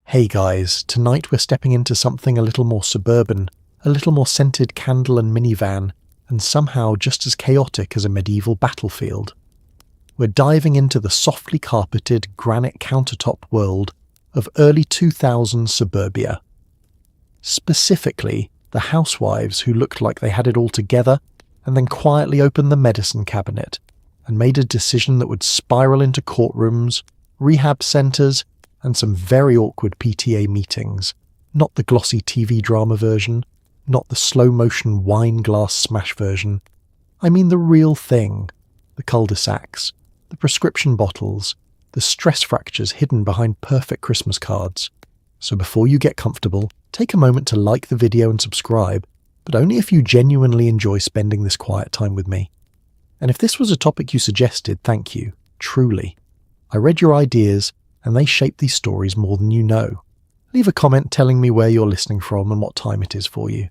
Hey guys, tonight we're stepping into something a little more suburban, a little more scented candle and minivan, and somehow just as chaotic as a medieval battlefield. We're diving into the softly carpeted granite countertop world of early 2000s suburbia. Specifically, the housewives who looked like they had it all together and then quietly opened the medicine cabinet and made a decision that would spiral into courtrooms, rehab centres, and some very awkward PTA meetings. Not the glossy TV drama version, not the slow-motion wine glass smash version. I mean the real thing. The cul-de-sacs, the prescription bottles, the stress fractures hidden behind perfect Christmas cards. So before you get comfortable, take a moment to like the video and subscribe, but only if you genuinely enjoy spending this quiet time with me. And if this was a topic you suggested, thank you, truly. I read your ideas, and they shape these stories more than you know. Leave a comment telling me where you're listening from and what time it is for you.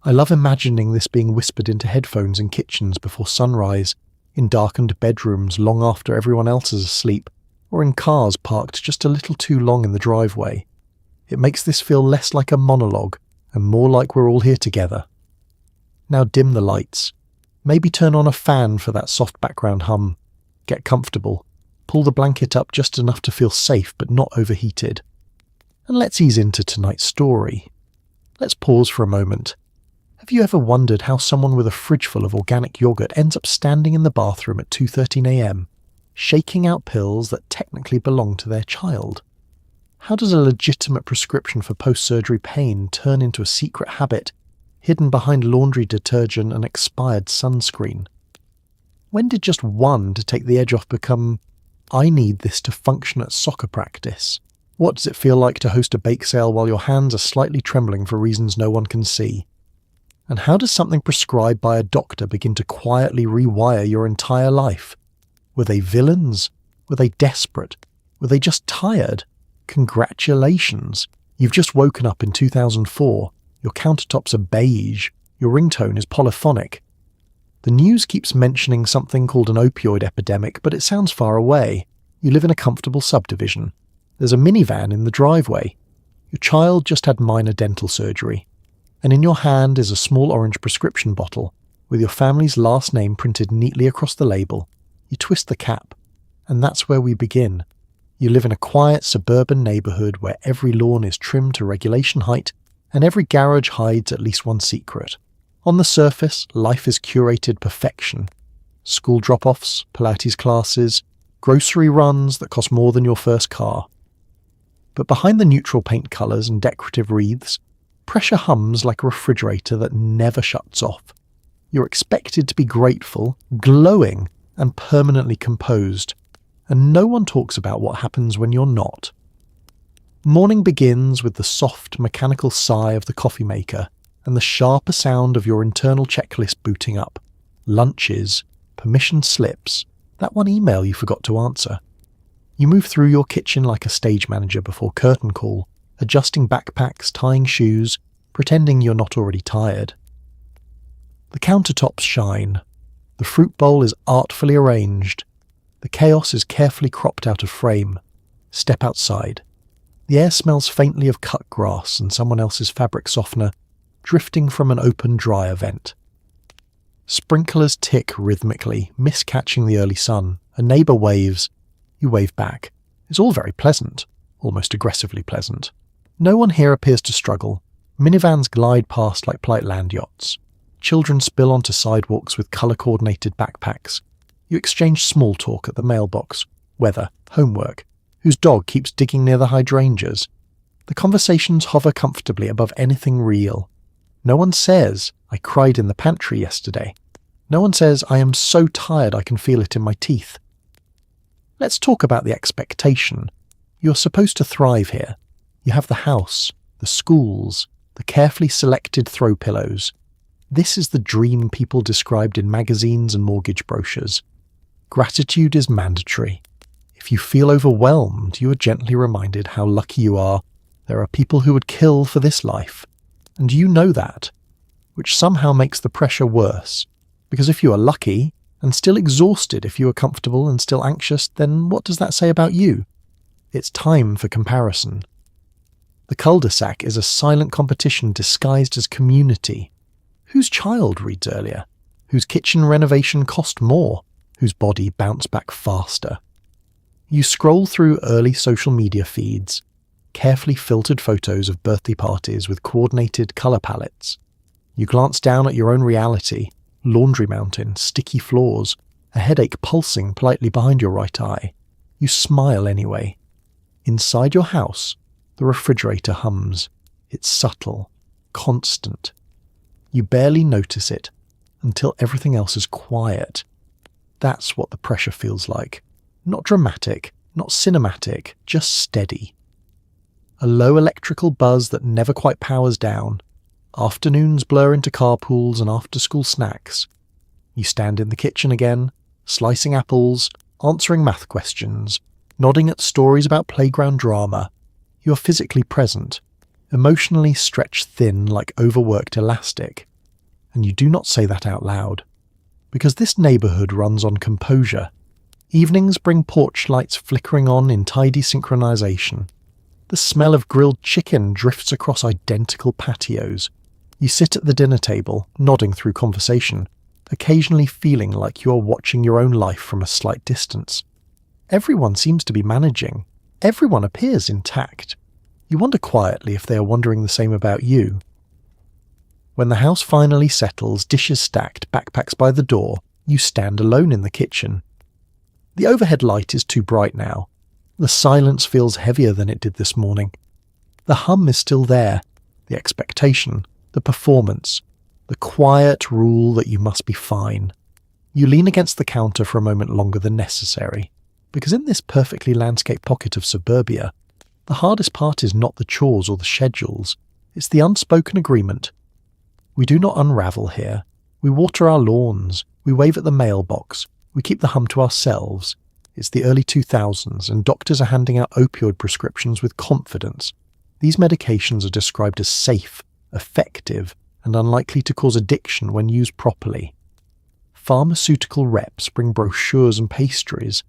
I love imagining this being whispered into headphones in kitchens before sunrise, in darkened bedrooms long after everyone else is asleep, or in cars parked just a little too long in the driveway. It makes this feel less like a monologue and more like we're all here together. Now dim the lights. Maybe turn on a fan for that soft background hum. Get comfortable. Pull the blanket up just enough to feel safe but not overheated. And let's ease into tonight's story. Let's pause for a moment. Have you ever wondered how someone with a fridge full of organic yogurt ends up standing in the bathroom at 2:13 a.m, shaking out pills that technically belong to their child? How does a legitimate prescription for post-surgery pain turn into a secret habit hidden behind laundry detergent and expired sunscreen? When did just one to take the edge off become, I need this to function at soccer practice? What does it feel like to host a bake sale while your hands are slightly trembling for reasons no one can see? And how does something prescribed by a doctor begin to quietly rewire your entire life? Were they villains? Were they desperate? Were they just tired? Congratulations! You've just woken up in 2004. Your countertops are beige. Your ringtone is polyphonic. The news keeps mentioning something called an opioid epidemic, but it sounds far away. You live in a comfortable subdivision. There's a minivan in the driveway. Your child just had minor dental surgery. And in your hand is a small orange prescription bottle, with your family's last name printed neatly across the label. You twist the cap, and that's where we begin. You live in a quiet suburban neighbourhood where every lawn is trimmed to regulation height, and every garage hides at least one secret. On the surface, life is curated perfection. School drop-offs, Pilates classes, grocery runs that cost more than your first car. But behind the neutral paint colours and decorative wreaths, pressure hums like a refrigerator that never shuts off. You're expected to be grateful, glowing, and permanently composed. And no one talks about what happens when you're not. Morning begins with the soft, mechanical sigh of the coffee maker, and the sharper sound of your internal checklist booting up. Lunches, permission slips, that one email you forgot to answer. You move through your kitchen like a stage manager before curtain call, adjusting backpacks, tying shoes, pretending you're not already tired. The countertops shine. The fruit bowl is artfully arranged. The chaos is carefully cropped out of frame. Step outside. The air smells faintly of cut grass and someone else's fabric softener, drifting from an open dryer vent. Sprinklers tick rhythmically, miscatching the early sun. A neighbour waves. You wave back. It's all very pleasant, almost aggressively pleasant. No one here appears to struggle. Minivans glide past like polite land yachts. Children spill onto sidewalks with colour-coordinated backpacks. You exchange small talk at the mailbox, weather, homework, whose dog keeps digging near the hydrangeas. The conversations hover comfortably above anything real. No one says, I cried in the pantry yesterday. No one says, I am so tired I can feel it in my teeth. Let's talk about the expectation. You're supposed to thrive here. You have the house, the schools, the carefully selected throw pillows. This is the dream people described in magazines and mortgage brochures. Gratitude is mandatory. If you feel overwhelmed, you are gently reminded how lucky you are. There are people who would kill for this life. And you know that, which somehow makes the pressure worse. Because if you are lucky, and still exhausted if you are comfortable and still anxious, then what does that say about you? It's time for comparison. The cul-de-sac is a silent competition disguised as community. Whose child reads earlier? Whose kitchen renovation cost more? Whose body bounced back faster? You scroll through early social media feeds, carefully filtered photos of birthday parties with coordinated colour palettes. You glance down at your own reality, laundry mountain, sticky floors, a headache pulsing politely behind your right eye. You smile anyway. Inside your house, the refrigerator hums. It's subtle, constant. You barely notice it until everything else is quiet. That's what the pressure feels like. Not dramatic, not cinematic, just steady. A low electrical buzz that never quite powers down. Afternoons blur into carpools and after-school snacks. You stand in the kitchen again, slicing apples, answering math questions, nodding at stories about playground drama. You're physically present, emotionally stretched thin like overworked elastic. And you do not say that out loud. Because this neighbourhood runs on composure. Evenings bring porch lights flickering on in tidy synchronization. The smell of grilled chicken drifts across identical patios. You sit at the dinner table, nodding through conversation, occasionally feeling like you are watching your own life from a slight distance. Everyone seems to be managing. Everyone appears intact. You wonder quietly if they are wondering the same about you. When the house finally settles, dishes stacked, backpacks by the door, you stand alone in the kitchen. The overhead light is too bright now. The silence feels heavier than it did this morning. The hum is still there, the expectation, the performance, the quiet rule that you must be fine. You lean against the counter for a moment longer than necessary, because in this perfectly landscaped pocket of suburbia, the hardest part is not the chores or the schedules, it's the unspoken agreement. We do not unravel here. We water our lawns, we wave at the mailbox, we keep the hum to ourselves. It's the early 2000s and doctors are handing out opioid prescriptions with confidence. These medications are described as safe, effective, and unlikely to cause addiction when used properly. Pharmaceutical reps bring brochures and pastries.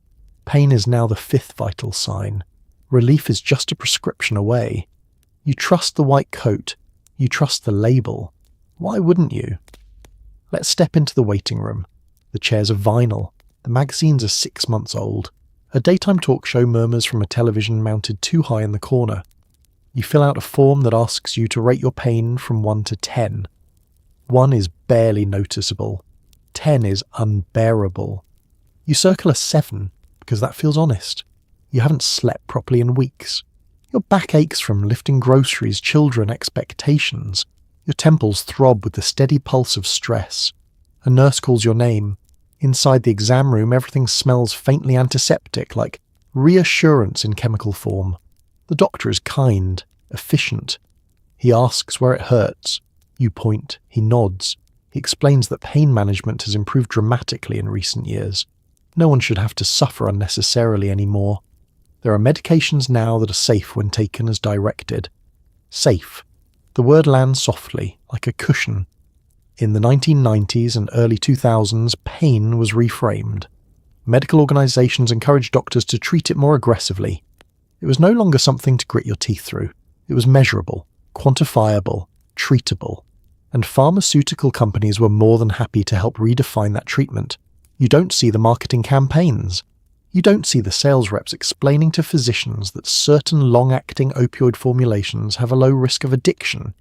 Pain is now the fifth vital sign. Relief is just a prescription away. You trust the white coat. You trust the label. Why wouldn't you? Let's step into the waiting room. The chairs are vinyl. The magazines are 6 months old. A daytime talk show murmurs from a television mounted too high in the corner. You fill out a form that asks you to rate your pain from 1 to 10. 1 is barely noticeable. 10 is unbearable. You circle a 7 because that feels honest. You haven't slept properly in weeks. Your back aches from lifting groceries, children, expectations. Your temples throb with the steady pulse of stress. A nurse calls your name. Inside the exam room, everything smells faintly antiseptic, like reassurance in chemical form. The doctor is kind, efficient. He asks where it hurts. You point. He nods. He explains that pain management has improved dramatically in recent years. No one should have to suffer unnecessarily anymore. There are medications now that are safe when taken as directed. Safe. The word lands softly, like a cushion. In the 1990s and early 2000s, pain was reframed. Medical organizations encouraged doctors to treat it more aggressively. It was no longer something to grit your teeth through. It was measurable, quantifiable, treatable. And pharmaceutical companies were more than happy to help redefine that treatment. You don't see the marketing campaigns. You don't see the sales reps explaining to physicians that certain long-acting opioid formulations have a low risk of addiction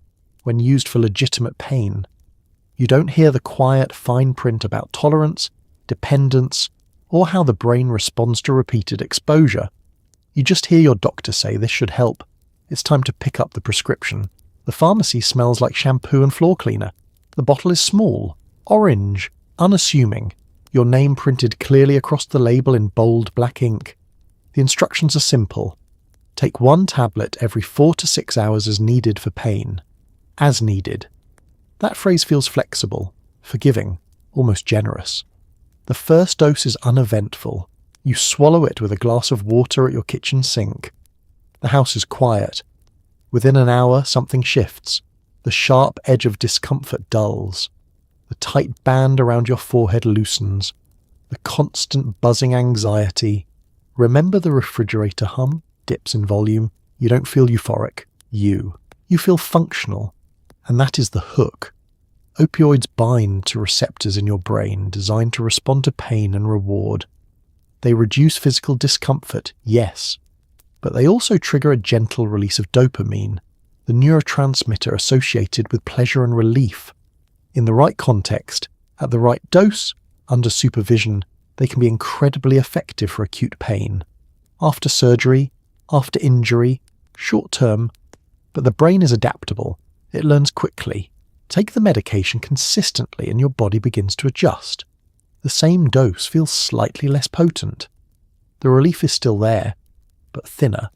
when used for legitimate pain. You don't hear the quiet fine print about tolerance, dependence, or how the brain responds to repeated exposure. You just hear your doctor say this should help. It's time to pick up the prescription. The pharmacy smells like shampoo and floor cleaner. The bottle is small, orange, unassuming. Your name printed clearly across the label in bold black ink. The instructions are simple. Take 1 tablet every 4 to 6 hours as needed for pain. As needed. That phrase feels flexible, forgiving, almost generous. The first dose is uneventful. You swallow it with a glass of water at your kitchen sink. The house is quiet. Within an hour, something shifts. The sharp edge of discomfort dulls. The tight band around your forehead loosens. The constant buzzing anxiety. Remember the refrigerator hum? Dips in volume. You don't feel euphoric. You. You feel functional. And that is the hook. Opioids bind to receptors in your brain designed to respond to pain and reward. They reduce physical discomfort, yes, but they also trigger a gentle release of dopamine, the neurotransmitter associated with pleasure and relief. In the right context, at the right dose, under supervision, they can be incredibly effective for acute pain. After surgery, after injury, short term, but the brain is adaptable. It learns quickly. Take the medication consistently and your body begins to adjust. The same dose feels slightly less potent. The relief is still there, but thinner.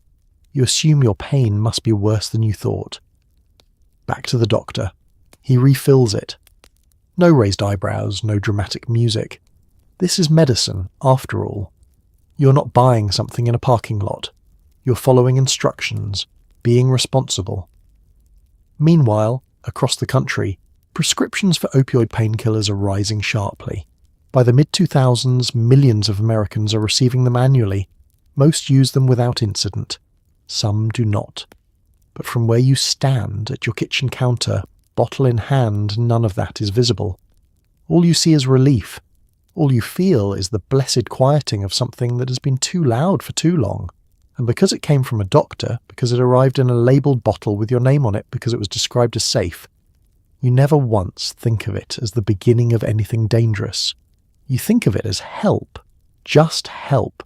You assume your pain must be worse than you thought. Back to the doctor. He refills it. No raised eyebrows, no dramatic music. This is medicine, after all. You're not buying something in a parking lot. You're following instructions, being responsible. Meanwhile, across the country, prescriptions for opioid painkillers are rising sharply. By the mid-2000s, millions of Americans are receiving them annually. Most use them without incident. Some do not. But from where you stand at your kitchen counter, bottle in hand, none of that is visible. All you see is relief. All you feel is the blessed quieting of something that has been too loud for too long. And because it came from a doctor, because it arrived in a labelled bottle with your name on it, because it was described as safe, you never once think of it as the beginning of anything dangerous. You think of it as help. Just help.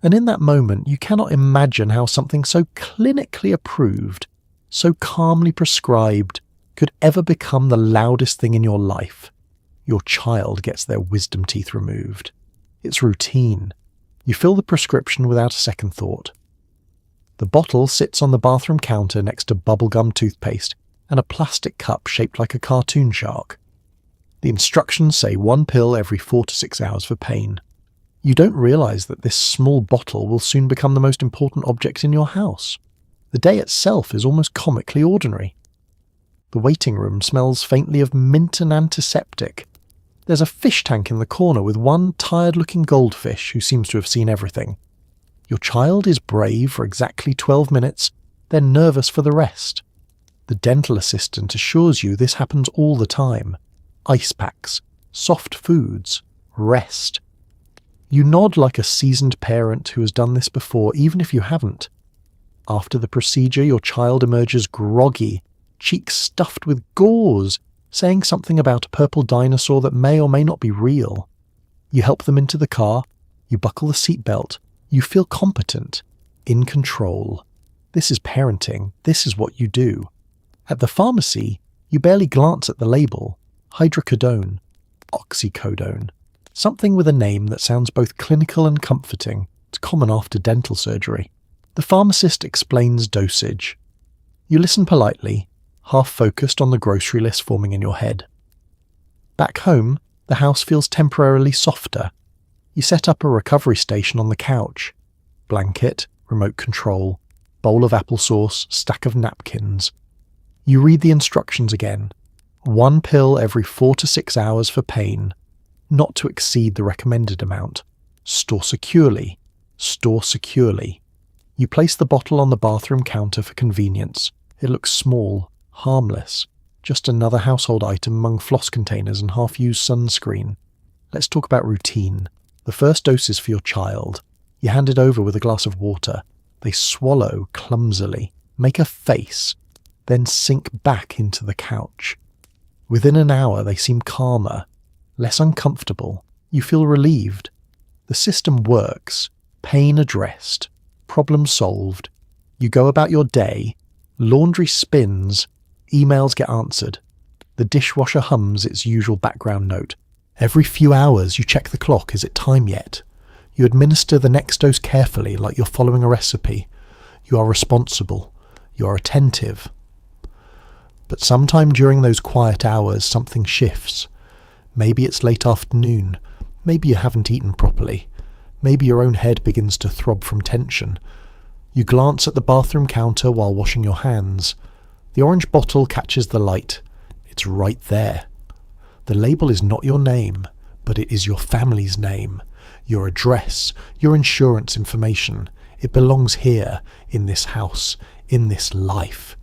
And in that moment, you cannot imagine how something so clinically approved, so calmly prescribed, could ever become the loudest thing in your life. Your child gets their wisdom teeth removed. It's routine. You fill the prescription without a second thought. The bottle sits on the bathroom counter next to bubblegum toothpaste and a plastic cup shaped like a cartoon shark. The instructions say 1 pill every 4 to 6 hours for pain. You don't realise that this small bottle will soon become the most important object in your house. The day itself is almost comically ordinary. The waiting room smells faintly of mint and antiseptic. There's a fish tank in the corner with one tired-looking goldfish who seems to have seen everything. Your child is brave for exactly 12 minutes, then nervous for the rest. The dental assistant assures you this happens all the time. Ice packs, soft foods, rest. You nod like a seasoned parent who has done this before, even if you haven't. After the procedure, your child emerges groggy, cheeks stuffed with gauze, saying something about a purple dinosaur that may or may not be real. You help them into the car, you buckle the seatbelt, you feel competent, in control. This is parenting, this is what you do. At the pharmacy, you barely glance at the label. Hydrocodone, oxycodone, something with a name that sounds both clinical and comforting. It's common after dental surgery. The pharmacist explains dosage. You listen politely, half focused on the grocery list forming in your head. Back home, the house feels temporarily softer. You set up a recovery station on the couch. Blanket, remote control, bowl of applesauce, stack of napkins. You read the instructions again. 1 pill every 4 to 6 hours for pain. Not to exceed the recommended amount. Store securely. Store securely. You place the bottle on the bathroom counter for convenience. It looks small, harmless. Just another household item among floss containers and half-used sunscreen. Let's talk about routine. The first dose is for your child. You hand it over with a glass of water. They swallow clumsily, make a face, then sink back into the couch. Within an hour, they seem calmer, less uncomfortable. You feel relieved. The system works. Pain addressed. Problem solved. You go about your day. Laundry spins. Emails get answered. The dishwasher hums its usual background note. Every few hours you check the clock. Is it time yet? You administer the next dose carefully, like you're following a recipe. You are responsible. You are attentive. But sometime during those quiet hours something shifts. Maybe it's late afternoon. Maybe you haven't eaten properly. Maybe your own head begins to throb from tension. You glance at the bathroom counter while washing your hands. The orange bottle catches the light. It's right there. The label is not your name, but it is your family's name, your address, your insurance information. It belongs here, in this house, in this life.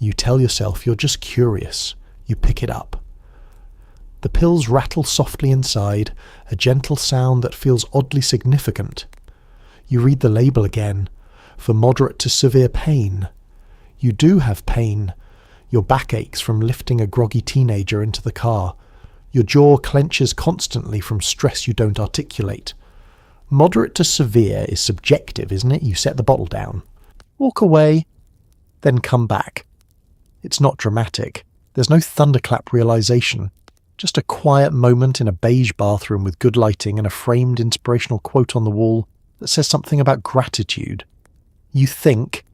You tell yourself you're just curious. You pick it up. The pills rattle softly inside, a gentle sound that feels oddly significant. You read the label again, for moderate to severe pain. You do have pain. Your back aches from lifting a groggy teenager into the car. Your jaw clenches constantly from stress you don't articulate. Moderate to severe is subjective, isn't it? You set the bottle down. Walk away, then come back. It's not dramatic. There's no thunderclap realization. Just a quiet moment in a beige bathroom with good lighting and a framed inspirational quote on the wall that says something about gratitude. You think,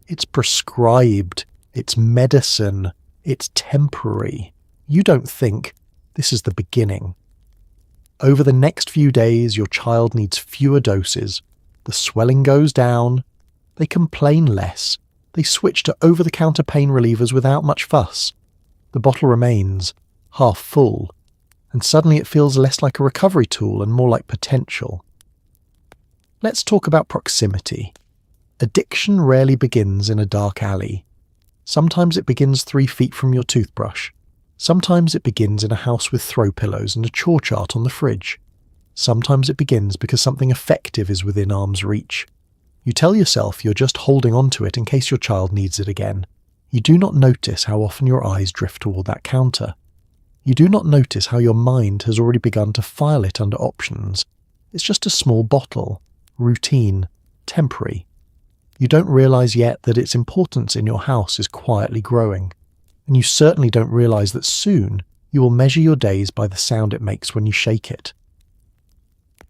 it's prescribed, it's medicine, it's temporary. You don't think, this is the beginning. Over the next few days, your child needs fewer doses. The swelling goes down. They complain less. They switch to over-the-counter pain relievers without much fuss. The bottle remains, half full, and suddenly it feels less like a recovery tool and more like potential. Let's talk about proximity. Addiction rarely begins in a dark alley. Sometimes it begins 3 feet from your toothbrush. Sometimes it begins in a house with throw pillows and a chore chart on the fridge. Sometimes it begins because something effective is within arm's reach. You tell yourself you're just holding on to it in case your child needs it again. You do not notice how often your eyes drift toward that counter. You do not notice how your mind has already begun to file it under options. It's just a small bottle, routine, temporary. You don't realize yet that its importance in your house is quietly growing. And you certainly don't realize that soon you will measure your days by the sound it makes when you shake it.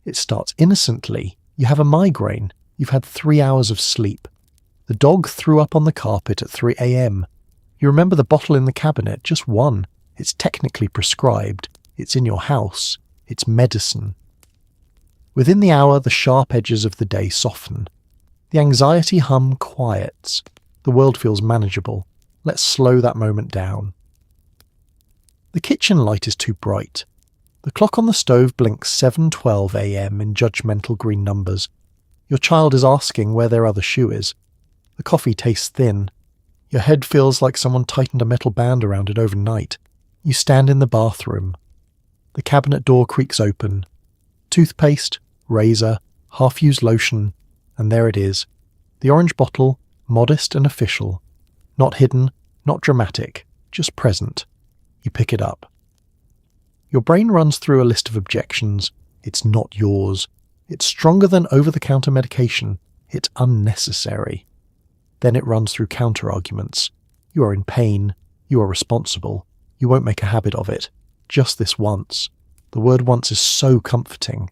It starts innocently. You have a migraine. You've had 3 hours of sleep. The dog threw up on the carpet at 3 a.m. You remember the bottle in the cabinet, just one. It's technically prescribed. It's in your house. It's medicine. Within the hour, the sharp edges of the day soften. The anxiety hum quiets. The world feels manageable. Let's slow that moment down. The kitchen light is too bright. The clock on the stove blinks 7:12 a.m. in judgmental green numbers. Your child is asking where their other shoe is. The coffee tastes thin. Your head feels like someone tightened a metal band around it overnight. You stand in the bathroom. The cabinet door creaks open. Toothpaste, razor, half-used lotion, and there it is. The orange bottle, modest and official. Not hidden, not dramatic, just present. You pick it up. Your brain runs through a list of objections. It's not yours. It's stronger than over-the-counter medication. It's unnecessary. Then it runs through counter-arguments. You are in pain. You are responsible. You won't make a habit of it. Just this once. The word once is so comforting.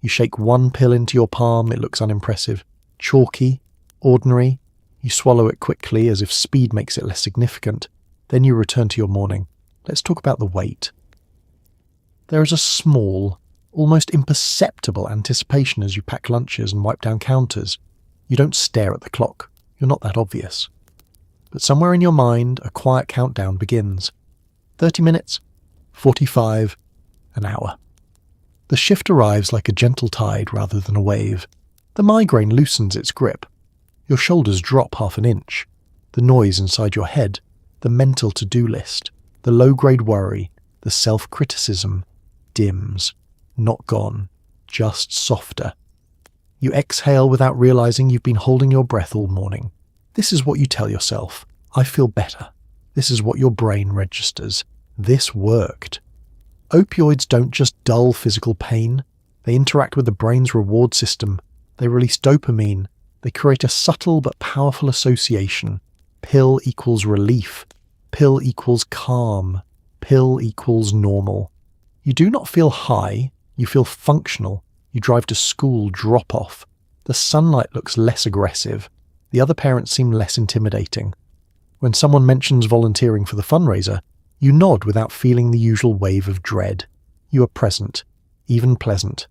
You shake one pill into your palm, it looks unimpressive. Chalky, ordinary. You swallow it quickly as if speed makes it less significant. Then you return to your morning. Let's talk about the weight. There is a small, almost imperceptible anticipation as you pack lunches and wipe down counters. You don't stare at the clock. You're not that obvious. But somewhere in your mind, a quiet countdown begins. 30 minutes, 45, an hour. The shift arrives like a gentle tide rather than a wave. The migraine loosens its grip. Your shoulders drop half an inch. The noise inside your head, the mental to-do list, the low-grade worry, the self-criticism, dims. Not gone, just softer. You exhale without realizing you've been holding your breath all morning. This is what you tell yourself. I feel better. This is what your brain registers. This worked. Opioids don't just dull physical pain. They interact with the brain's reward system. They release dopamine. They create a subtle but powerful association. Pill equals relief. Pill equals calm. Pill equals normal. You do not feel high. You feel functional. You drive to school, drop off. The sunlight looks less aggressive. The other parents seem less intimidating. When someone mentions volunteering for the fundraiser, you nod without feeling the usual wave of dread. You are present, even pleasant.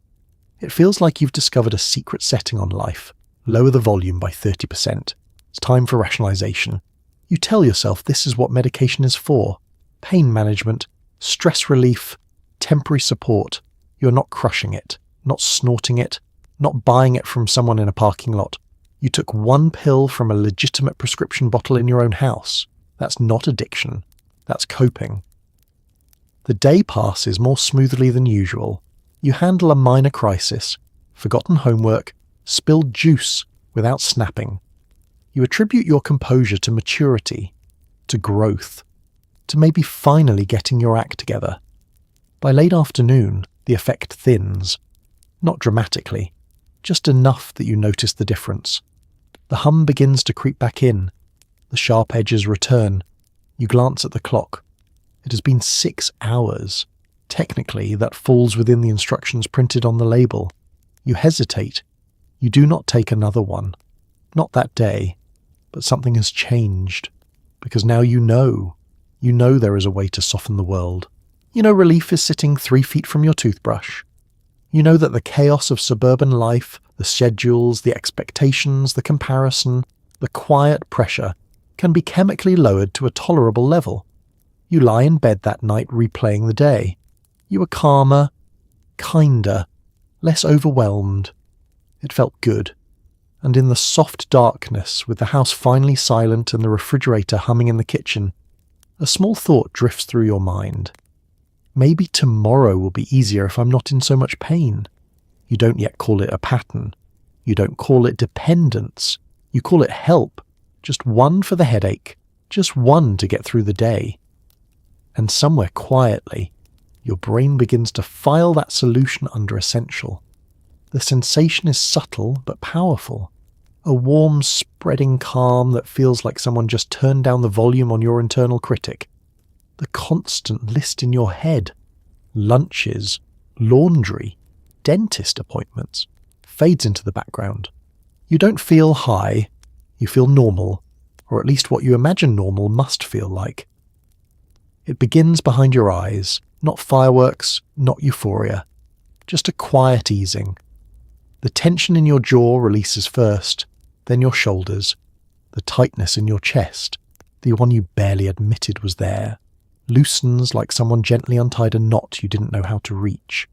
It feels like you've discovered a secret setting on life. Lower the volume by 30%. It's time for rationalization. You tell yourself this is what medication is for. Pain management, stress relief, temporary support. You're not crushing it, not snorting it, not buying it from someone in a parking lot. You took one pill from a legitimate prescription bottle in your own house. That's not addiction. That's coping. The day passes more smoothly than usual. You handle a minor crisis, forgotten homework, spilled juice without snapping. You attribute your composure to maturity, to growth, to maybe finally getting your act together. By late afternoon, the effect thins. Not dramatically, just enough that you notice the difference. The hum begins to creep back in. The sharp edges return. You glance at the clock. It has been 6 hours. Technically, that falls within the instructions printed on the label. You hesitate. You do not take another one. Not that day. But something has changed. Because now you know. You know there is a way to soften the world. You know relief is sitting 3 feet from your toothbrush. You know that the chaos of suburban life, the schedules, the expectations, the comparison, the quiet pressure can be chemically lowered to a tolerable level. You lie in bed that night replaying the day. You were calmer, kinder, less overwhelmed. It felt good. And in the soft darkness, with the house finally silent and the refrigerator humming in the kitchen, a small thought drifts through your mind. Maybe tomorrow will be easier if I'm not in so much pain. You don't yet call it a pattern. You don't call it dependence. You call it help. Just one for the headache. Just one to get through the day. And somewhere quietly, your brain begins to file that solution under essential. The sensation is subtle but powerful. A warm, spreading calm that feels like someone just turned down the volume on your internal critic. The constant list in your head. Lunches, laundry, dentist appointments fades into the background. You don't feel high, you feel normal, or at least what you imagine normal must feel like. It begins behind your eyes, not fireworks, not euphoria, just a quiet easing. The tension in your jaw releases first, then your shoulders, the tightness in your chest, the one you barely admitted was there, loosens like someone gently untied a knot you didn't know how to reach.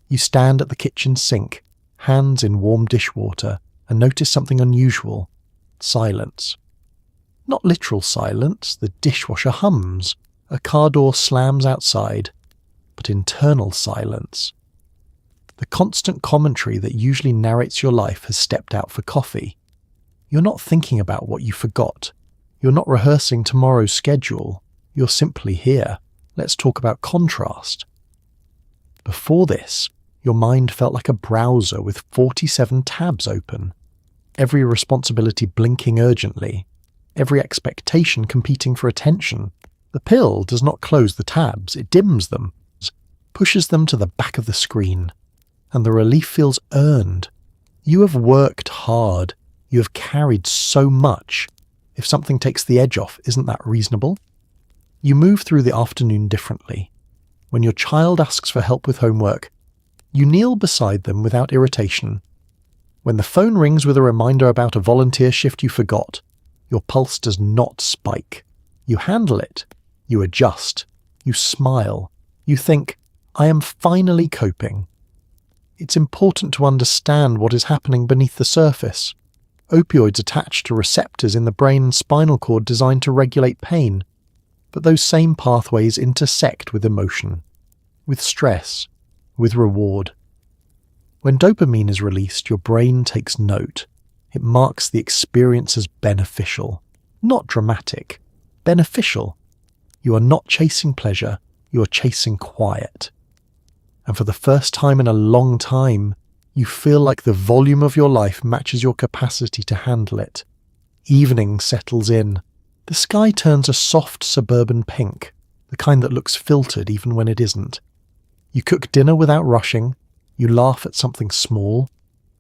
You stand at the kitchen sink, hands in warm dishwater, and notice something unusual. Silence. Not literal silence, the dishwasher hums, a car door slams outside, but internal silence. The constant commentary that usually narrates your life has stepped out for coffee. You're not thinking about what you forgot. You're not rehearsing tomorrow's schedule. You're simply here. Let's talk about contrast. Before this, your mind felt like a browser with 47 tabs open. Every responsibility blinking urgently. Every expectation competing for attention. The pill does not close the tabs, it dims them, pushes them to the back of the screen. And the relief feels earned. You have worked hard. You have carried so much. If something takes the edge off, isn't that reasonable? You move through the afternoon differently. When your child asks for help with homework, you kneel beside them without irritation. When the phone rings with a reminder about a volunteer shift you forgot, your pulse does not spike. You handle it. You adjust. You smile. You think, I am finally coping. It's important to understand what is happening beneath the surface. Opioids attach to receptors in the brain and spinal cord designed to regulate pain. But those same pathways intersect with emotion, with stress, with reward. When dopamine is released, your brain takes note. It marks the experience as beneficial, not dramatic. Beneficial. You are not chasing pleasure, you are chasing quiet. And for the first time in a long time, you feel like the volume of your life matches your capacity to handle it. Evening settles in. The sky turns a soft suburban pink, the kind that looks filtered even when it isn't. You cook dinner without rushing. You laugh at something small.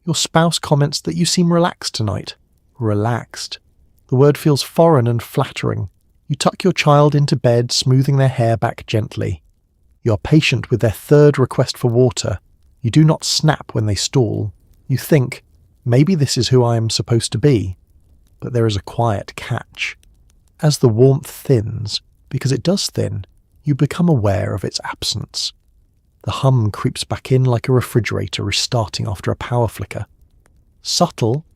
Your spouse comments that you seem relaxed tonight. Relaxed. The word feels foreign and flattering. You tuck your child into bed, smoothing their hair back gently. You are patient with their third request for water. You do not snap when they stall. You think, maybe this is who I am supposed to be. But there is a quiet catch. As the warmth thins, because it does thin, you become aware of its absence. The hum creeps back in like a refrigerator restarting after a power flicker. Subtle,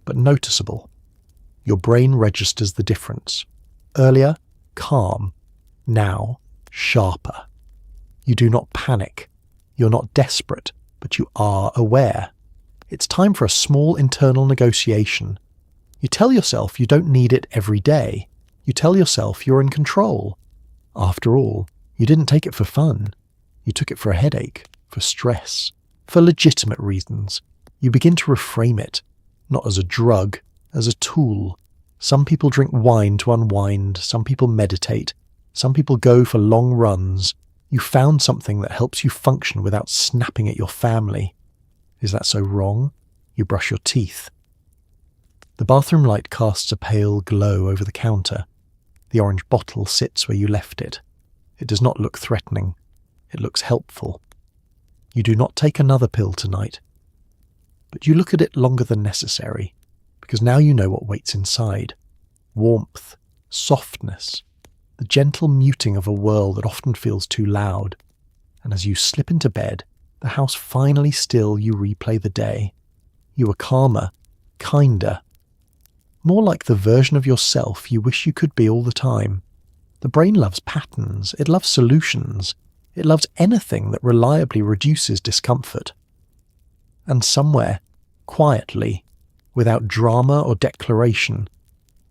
but noticeable. Your brain registers the difference. Earlier, calm. Now, sharper. You do not panic. You're not desperate, but you are aware. It's time for a small internal negotiation. You tell yourself you don't need it every day. You tell yourself you're in control. After all, you didn't take it for fun. You took it for a headache, for stress, for legitimate reasons. You begin to reframe it, not as a drug, as a tool. Some people drink wine to unwind, some people meditate, some people go for long runs. You found something that helps you function without snapping at your family. Is that so wrong? You brush your teeth. The bathroom light casts a pale glow over the counter. The orange bottle sits where you left it. It does not look threatening. It looks helpful. You do not take another pill tonight. But you look at it longer than necessary, because now you know what waits inside. Warmth, softness, the gentle muting of a world that often feels too loud. And as you slip into bed, the house finally still, you replay the day. You are calmer, kinder, more like the version of yourself you wish you could be all the time. The brain loves patterns, it loves solutions, it loves anything that reliably reduces discomfort. And somewhere, quietly, without drama or declaration,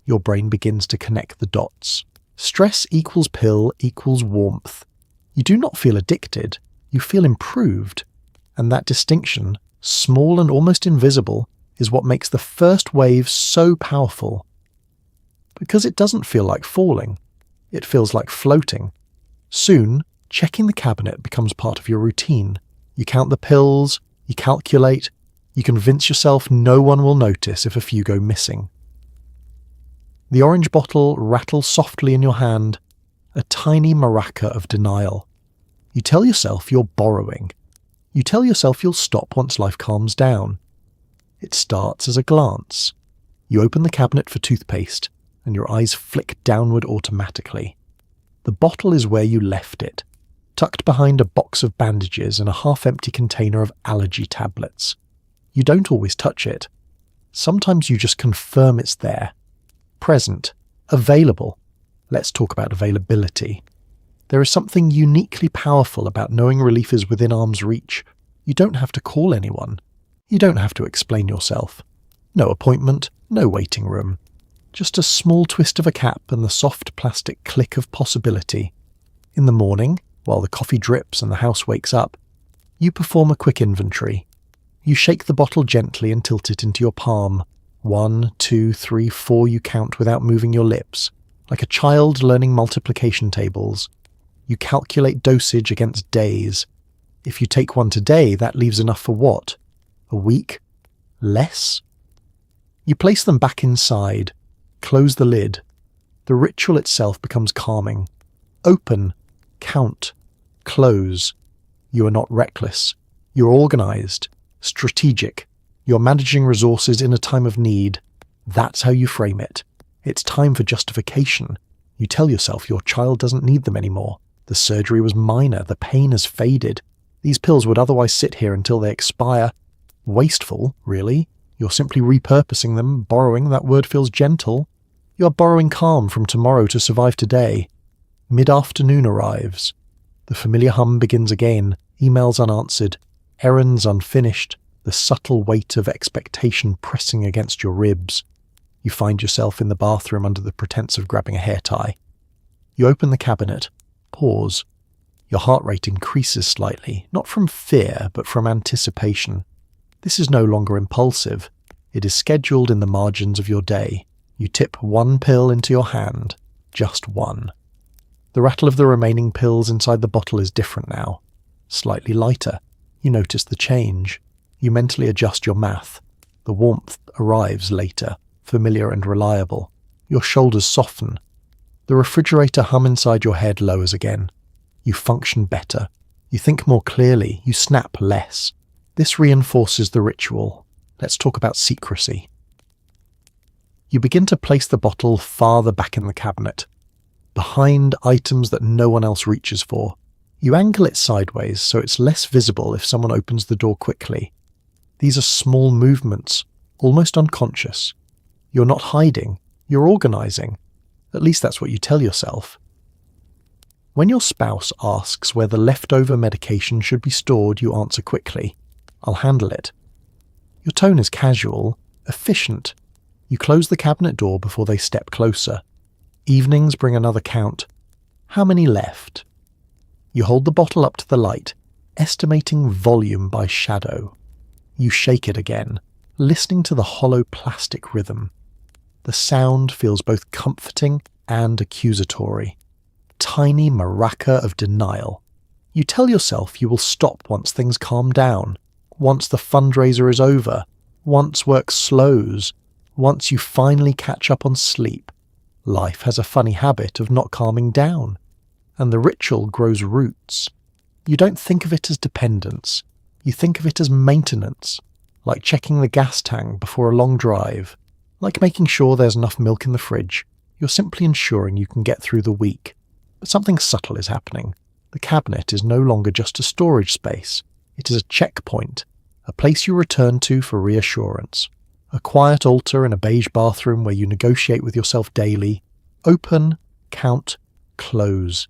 your brain begins to connect the dots. Stress equals pill equals warmth. You do not feel addicted, you feel improved. And that distinction, small and almost invisible, is what makes the first wave so powerful. Because it doesn't feel like falling, it feels like floating. Soon, checking the cabinet becomes part of your routine. You count the pills, you calculate, you convince yourself no one will notice if a few go missing. The orange bottle rattles softly in your hand, a tiny maraca of denial. You tell yourself you're borrowing. You tell yourself you'll stop once life calms down. It starts as a glance. You open the cabinet for toothpaste, and your eyes flick downward automatically. The bottle is where you left it, tucked behind a box of bandages and a half-empty container of allergy tablets. You don't always touch it. Sometimes you just confirm it's there. Present. Available. Let's talk about availability. There is something uniquely powerful about knowing relief is within arm's reach. You don't have to call anyone. You don't have to explain yourself. No appointment, no waiting room. Just a small twist of a cap and the soft plastic click of possibility. In the morning, while the coffee drips and the house wakes up, you perform a quick inventory. You shake the bottle gently and tilt it into your palm. 1, 2, 3, 4 you count without moving your lips, like a child learning multiplication tables. You calculate dosage against days. If you take one today, that leaves enough for what? A week? Less? You place them back inside, close the lid. The ritual itself becomes calming. Open, count, close. You are not reckless. You're organized, strategic. You're managing resources in a time of need. That's how you frame it. It's time for justification. You tell yourself your child doesn't need them anymore. The surgery was minor. The pain has faded. These pills would otherwise sit here until they expire. Wasteful, really. You're simply repurposing them, borrowing. That word feels gentle. You're borrowing calm from tomorrow to survive today. Mid-afternoon arrives. The familiar hum begins again, emails unanswered, errands unfinished, the subtle weight of expectation pressing against your ribs. You find yourself in the bathroom under the pretense of grabbing a hair tie. You open the cabinet, pause. Your heart rate increases slightly, not from fear, but from anticipation. This is no longer impulsive. It is scheduled in the margins of your day. You tip one pill into your hand, just one. The rattle of the remaining pills inside the bottle is different now. Slightly lighter. You notice the change. You mentally adjust your math. The warmth arrives later, familiar and reliable. Your shoulders soften. The refrigerator hum inside your head lowers again. You function better. You think more clearly. You snap less. This reinforces the ritual. Let's talk about secrecy. You begin to place the bottle farther back in the cabinet, behind items that no one else reaches for. You angle it sideways so it's less visible if someone opens the door quickly. These are small movements, almost unconscious. You're not hiding, you're organizing. At least that's what you tell yourself. When your spouse asks where the leftover medication should be stored, you answer quickly, "I'll handle it." Your tone is casual, efficient. You close the cabinet door before they step closer. Evenings bring another count. How many left? You hold the bottle up to the light, estimating volume by shadow. You shake it again, listening to the hollow plastic rhythm. The sound feels both comforting and accusatory. Tiny maraca of denial. You tell yourself you will stop once things calm down, once the fundraiser is over, once work slows, once you finally catch up on sleep. Life has a funny habit of not calming down, and the ritual grows roots. You don't think of it as dependence. You think of it as maintenance, like checking the gas tank before a long drive, like making sure there's enough milk in the fridge. You're simply ensuring you can get through the week. But something subtle is happening. The cabinet is no longer just a storage space. It is a checkpoint, a place you return to for reassurance. A quiet altar in a beige bathroom where you negotiate with yourself daily. Open, count, close.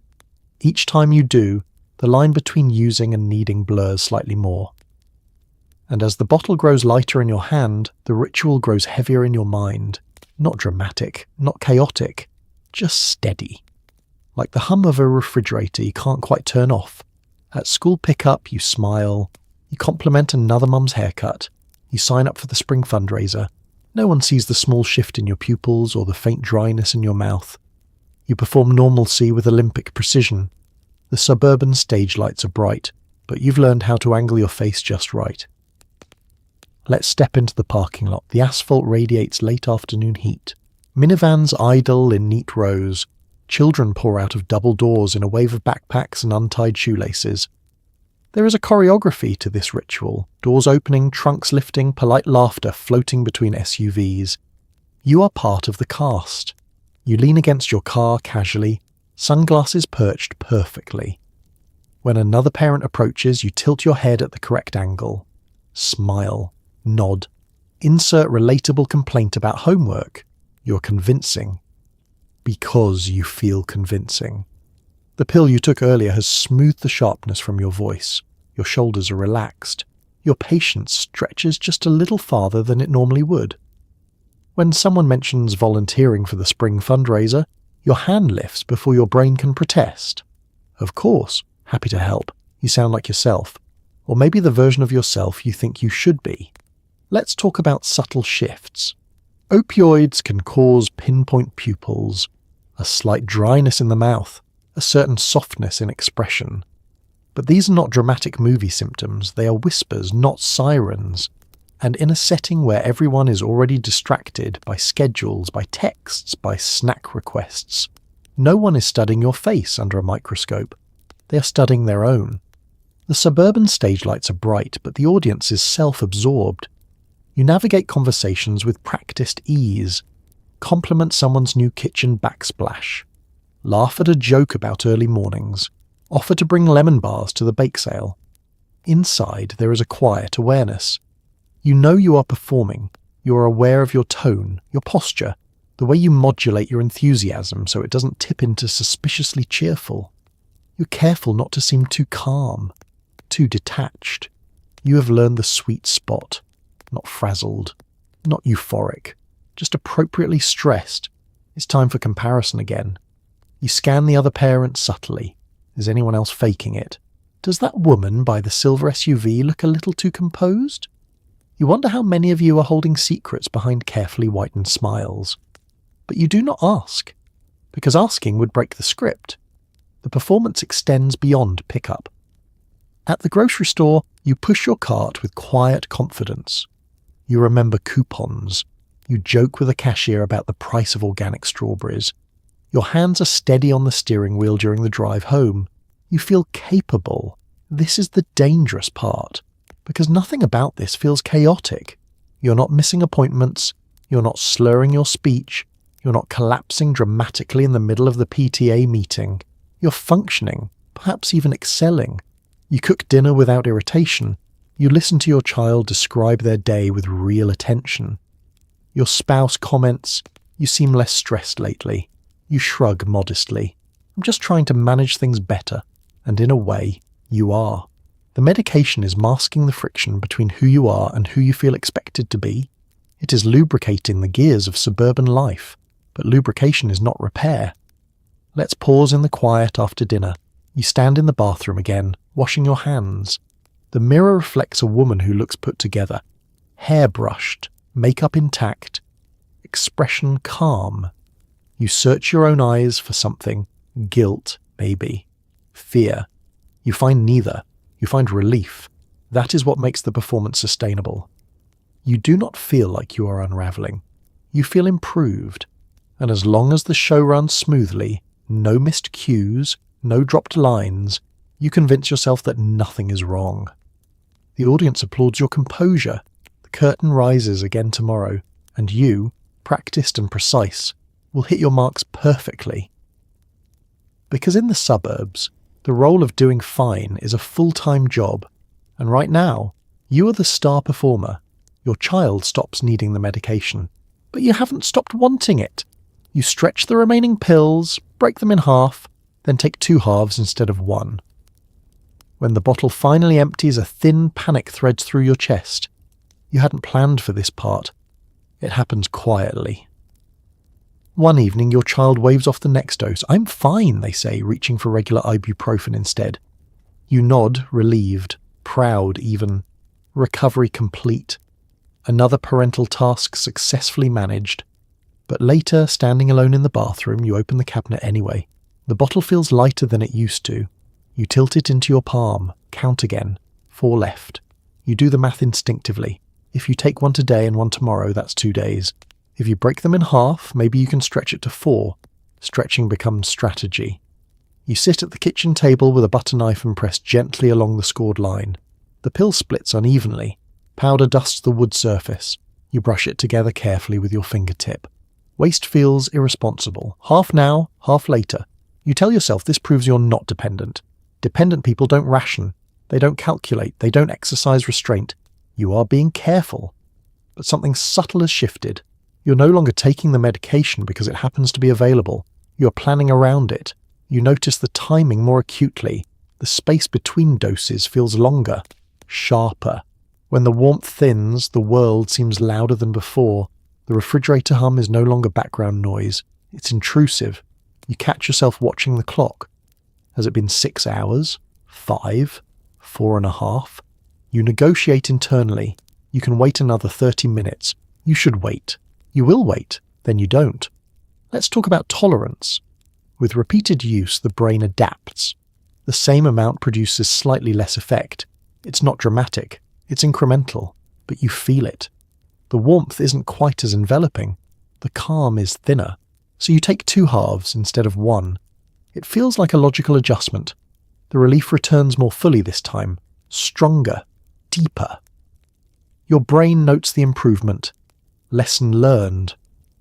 Each time you do, the line between using and needing blurs slightly more. And as the bottle grows lighter in your hand, the ritual grows heavier in your mind. Not dramatic, not chaotic, just steady. Like the hum of a refrigerator you can't quite turn off. At school pickup, you smile. You compliment another mum's haircut. You sign up for the spring fundraiser. No one sees the small shift in your pupils or the faint dryness in your mouth. You perform normalcy with Olympic precision. The suburban stage lights are bright, but you've learned how to angle your face just right. Let's step into the parking lot. The asphalt radiates late afternoon heat. Minivans idle in neat rows. Children pour out of double doors in a wave of backpacks and untied shoelaces. There is a choreography to this ritual. Doors opening, trunks lifting, polite laughter floating between SUVs. You are part of the cast. You lean against your car casually, sunglasses perched perfectly. When another parent approaches, you tilt your head at the correct angle. Smile. Nod. Insert relatable complaint about homework. You're convincing. Because you feel convincing. The pill you took earlier has smoothed the sharpness from your voice. Your shoulders are relaxed. Your patience stretches just a little farther than it normally would. When someone mentions volunteering for the spring fundraiser, your hand lifts before your brain can protest. Of course, happy to help. You sound like yourself. Or maybe the version of yourself you think you should be. Let's talk about subtle shifts. Opioids can cause pinpoint pupils, a slight dryness in the mouth, a certain softness in expression. But these are not dramatic movie symptoms, they are whispers, not sirens. And in a setting where everyone is already distracted by schedules, by texts, by snack requests, no one is studying your face under a microscope. They are studying their own. The suburban stage lights are bright, but the audience is self-absorbed. You navigate conversations with practiced ease, compliment someone's new kitchen backsplash, laugh at a joke about early mornings, offer to bring lemon bars to the bake sale. Inside, there is a quiet awareness. You know you are performing. You are aware of your tone, your posture, the way you modulate your enthusiasm so it doesn't tip into suspiciously cheerful. You're careful not to seem too calm, too detached. You have learned the sweet spot. Not frazzled, not euphoric, just appropriately stressed. It's time for comparison again. You scan the other parent subtly. Is anyone else faking it? Does that woman by the silver SUV look a little too composed? You wonder how many of you are holding secrets behind carefully whitened smiles. But you do not ask, because asking would break the script. The performance extends beyond pickup. At the grocery store, you push your cart with quiet confidence. You remember coupons. You joke with a cashier about the price of organic strawberries. Your hands are steady on the steering wheel during the drive home. You feel capable. This is the dangerous part, because nothing about this feels chaotic. You're not missing appointments. You're not slurring your speech. You're not collapsing dramatically in the middle of the PTA meeting. You're functioning, perhaps even excelling. You cook dinner without irritation. You listen to your child describe their day with real attention. Your spouse comments, "You seem less stressed lately." You shrug modestly. I'm just trying to manage things better. And in a way, you are. The medication is masking the friction between who you are and who you feel expected to be. It is lubricating the gears of suburban life, but lubrication is not repair. Let's pause in the quiet after dinner. You stand in the bathroom again, washing your hands. The mirror reflects a woman who looks put together. Hair brushed, makeup intact, expression calm. You search your own eyes for something. Guilt, maybe. Fear. You find neither. You find relief. That is what makes the performance sustainable. You do not feel like you are unraveling. You feel improved. And as long as the show runs smoothly, no missed cues, no dropped lines, you convince yourself that nothing is wrong. The audience applauds your composure. The curtain rises again tomorrow, and you, practiced and precise, will hit your marks perfectly. Because in the suburbs, the role of doing fine is a full-time job, and right now, you are the star performer. Your child stops needing the medication, but you haven't stopped wanting it. You stretch the remaining pills, break them in half, then take 2 halves instead of 1. When the bottle finally empties, a thin panic threads through your chest. You hadn't planned for this part. It happens quietly. One evening, your child waves off the next dose. I'm fine, they say, reaching for regular ibuprofen instead. You nod, relieved, proud even. Recovery complete. Another parental task successfully managed. But later, standing alone in the bathroom, you open the cabinet anyway. The bottle feels lighter than it used to. You tilt it into your palm, count again, 4 left. You do the math instinctively. If you take 1 today and 1 tomorrow, that's 2 days. If you break them in half, maybe you can stretch it to 4. Stretching becomes strategy. You sit at the kitchen table with a butter knife and press gently along the scored line. The pill splits unevenly. Powder dusts the wood surface. You brush it together carefully with your fingertip. Waste feels irresponsible. Half now, half later. You tell yourself this proves you're not dependent. Dependent people don't ration. They don't calculate. They don't exercise restraint. You are being careful. But something subtle has shifted. You're no longer taking the medication because it happens to be available. You're planning around it. You notice the timing more acutely. The space between doses feels longer, sharper. When the warmth thins, the world seems louder than before. The refrigerator hum is no longer background noise. It's intrusive. You catch yourself watching the clock. Has it been 6 hours? 5? 4.5? You negotiate internally. You can wait another 30 minutes. You should wait. You will wait. Then you don't. Let's talk about tolerance. With repeated use, the brain adapts. The same amount produces slightly less effect. It's not dramatic. It's incremental. But you feel it. The warmth isn't quite as enveloping. The calm is thinner. So you take 2 halves instead of 1. It feels like a logical adjustment. The relief returns more fully this time. Stronger. Deeper. Your brain notes the improvement. Lesson learned.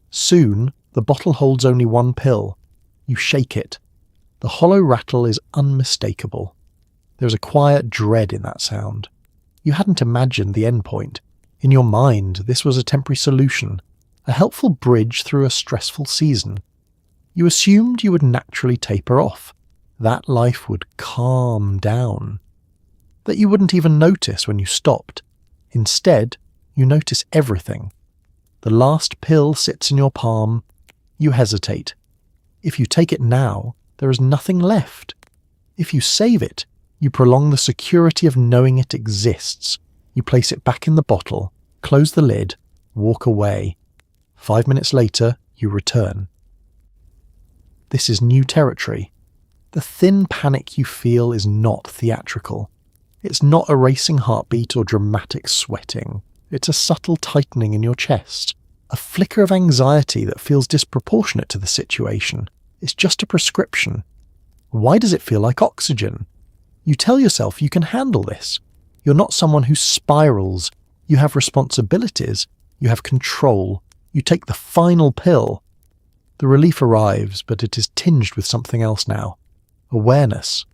Soon, the bottle holds only 1 pill. You shake it. The hollow rattle is unmistakable. There's a quiet dread in that sound. You hadn't imagined the end point. In your mind, this was a temporary solution, a helpful bridge through a stressful season. You assumed you would naturally taper off, that life would calm down, that you wouldn't even notice when you stopped. Instead, you notice everything. The last pill sits in your palm. You hesitate. If you take it now, there is nothing left. If you save it, you prolong the security of knowing it exists. You place it back in the bottle, close the lid, walk away. 5 minutes later, you return. This is new territory. The thin panic you feel is not theatrical. It's not a racing heartbeat or dramatic sweating. It's a subtle tightening in your chest, a flicker of anxiety that feels disproportionate to the situation. It's just a prescription. Why does it feel like oxygen? You tell yourself you can handle this. You're not someone who spirals. You have responsibilities. You have control. You take the final pill. The relief arrives, but it is tinged with something else now. Awareness.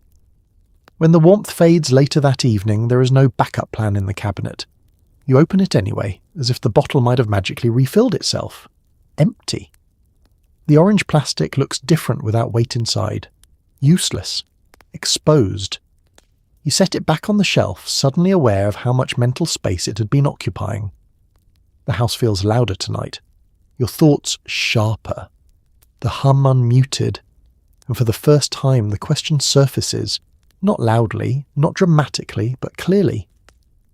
When the warmth fades later that evening, there is no backup plan in the cabinet. You open it anyway, as if the bottle might have magically refilled itself. Empty. The orange plastic looks different without weight inside. Useless. Exposed. You set it back on the shelf, suddenly aware of how much mental space it had been occupying. The house feels louder tonight. Your thoughts sharper. The hum unmuted. And for the first time, the question surfaces, not loudly, not dramatically, but clearly.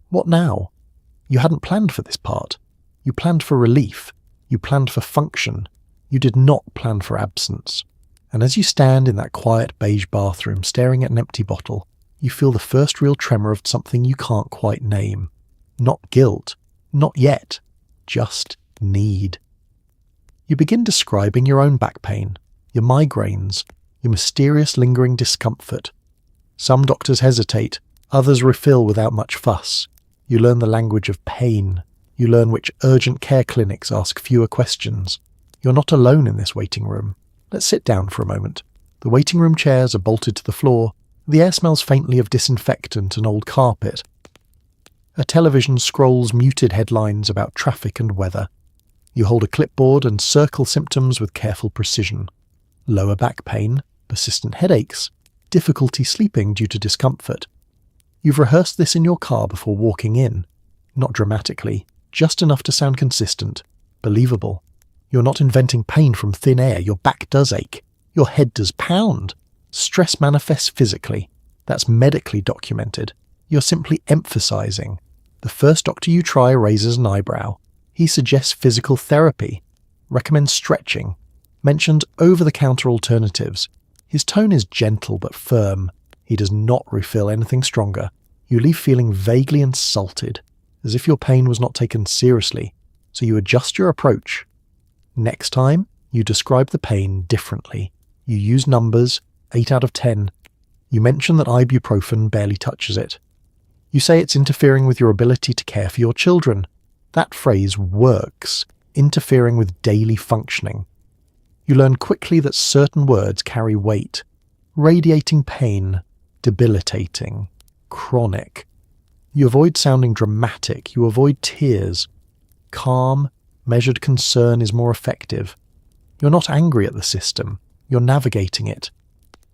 What now? You hadn't planned for this part. You planned for relief. You planned for function. You did not plan for absence. And as you stand in that quiet beige bathroom staring at an empty bottle, you feel the first real tremor of something you can't quite name. Not guilt. Not yet. Just need. You begin describing your own back pain, your migraines, your mysterious lingering discomfort. Some doctors hesitate, others refill without much fuss. You learn the language of pain. You learn which urgent care clinics ask fewer questions. You're not alone in this waiting room. Let's sit down for a moment. The waiting room chairs are bolted to the floor. The air smells faintly of disinfectant and old carpet. A television scrolls muted headlines about traffic and weather. You hold a clipboard and circle symptoms with careful precision. Lower back pain, persistent headaches, difficulty sleeping due to discomfort. You've rehearsed this in your car before walking in. Not dramatically, just enough to sound consistent, believable. You're not inventing pain from thin air. Your back does ache. Your head does pound. Stress manifests physically. That's medically documented. You're simply emphasizing. The first doctor you try raises an eyebrow. He suggests physical therapy, recommends stretching, mentions over-the-counter alternatives. His tone is gentle but firm. He does not refill anything stronger. You leave feeling vaguely insulted, as if your pain was not taken seriously, so you adjust your approach. Next time, you describe the pain differently. You use numbers, 8 out of 10. You mention that ibuprofen barely touches it. You say it's interfering with your ability to care for your children. That phrase works, interfering with daily functioning. You learn quickly that certain words carry weight. Radiating pain, debilitating, chronic. You avoid sounding dramatic. You avoid tears. Calm, measured concern is more effective. You're not angry at the system. You're navigating it.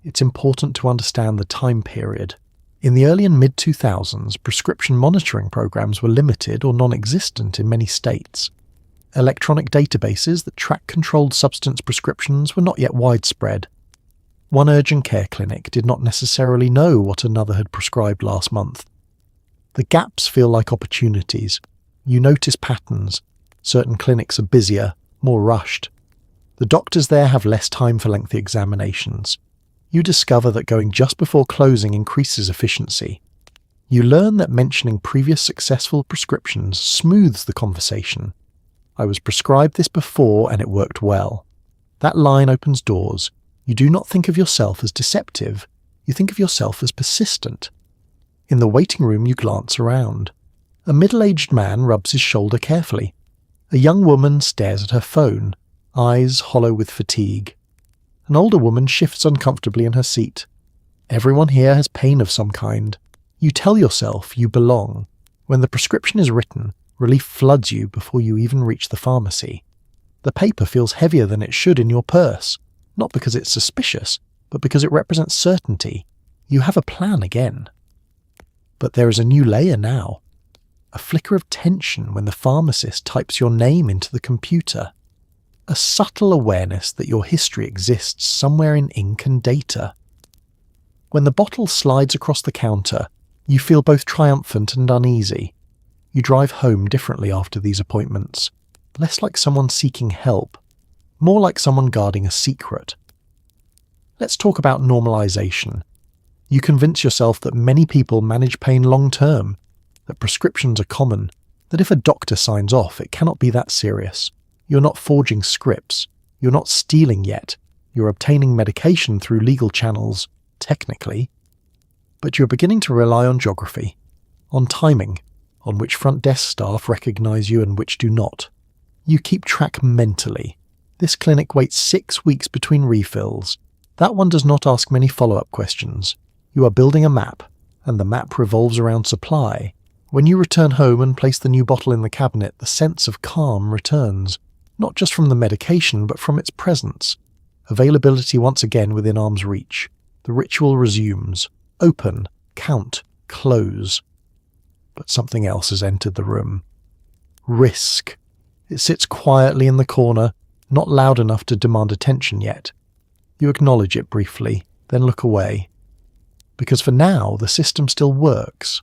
It's important to understand the time period. In the early and mid-2000s, prescription monitoring programs were limited or non-existent in many states. Electronic databases that track controlled substance prescriptions were not yet widespread. One urgent care clinic did not necessarily know what another had prescribed last month. The gaps feel like opportunities. You notice patterns. Certain clinics are busier, more rushed. The doctors there have less time for lengthy examinations. You discover that going just before closing increases efficiency. You learn that mentioning previous successful prescriptions smooths the conversation. I was prescribed this before and it worked well. That line opens doors. You do not think of yourself as deceptive. You think of yourself as persistent. In the waiting room, you glance around. A middle-aged man rubs his shoulder carefully. A young woman stares at her phone, eyes hollow with fatigue. An older woman shifts uncomfortably in her seat. Everyone here has pain of some kind. You tell yourself you belong. When the prescription is written, relief floods you before you even reach the pharmacy. The paper feels heavier than it should in your purse, not because it's suspicious, but because it represents certainty. You have a plan again. But there is a new layer now. A flicker of tension when the pharmacist types your name into the computer. A subtle awareness that your history exists somewhere in ink and data. When the bottle slides across the counter, you feel both triumphant and uneasy. You drive home differently after these appointments, less like someone seeking help, more like someone guarding a secret. Let's talk about normalization. You convince yourself that many people manage pain long-term, that prescriptions are common, that if a doctor signs off, it cannot be that serious. You're not forging scripts. You're not stealing yet. You're obtaining medication through legal channels, technically. But you're beginning to rely on geography, on timing, on which front desk staff recognize you and which do not. You keep track mentally. This clinic waits 6 weeks between refills. That one does not ask many follow-up questions. You are building a map, and the map revolves around supply. When you return home and place the new bottle in the cabinet, the sense of calm returns. Not just from the medication, but from its presence. Availability once again within arm's reach. The ritual resumes. Open, count, close. But something else has entered the room. Risk. It sits quietly in the corner, not loud enough to demand attention yet. You acknowledge it briefly, then look away. Because for now, the system still works.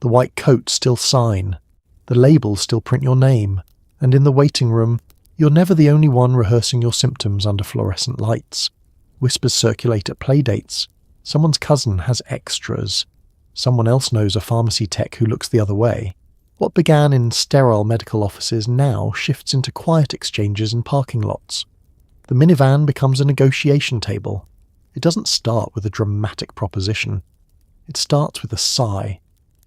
The white coats still sign. The labels still print your name. And in the waiting room, you're never the only one rehearsing your symptoms under fluorescent lights. Whispers circulate at playdates. Someone's cousin has extras. Someone else knows a pharmacy tech who looks the other way. What began in sterile medical offices now shifts into quiet exchanges in parking lots. The minivan becomes a negotiation table. It doesn't start with a dramatic proposition. It starts with a sigh.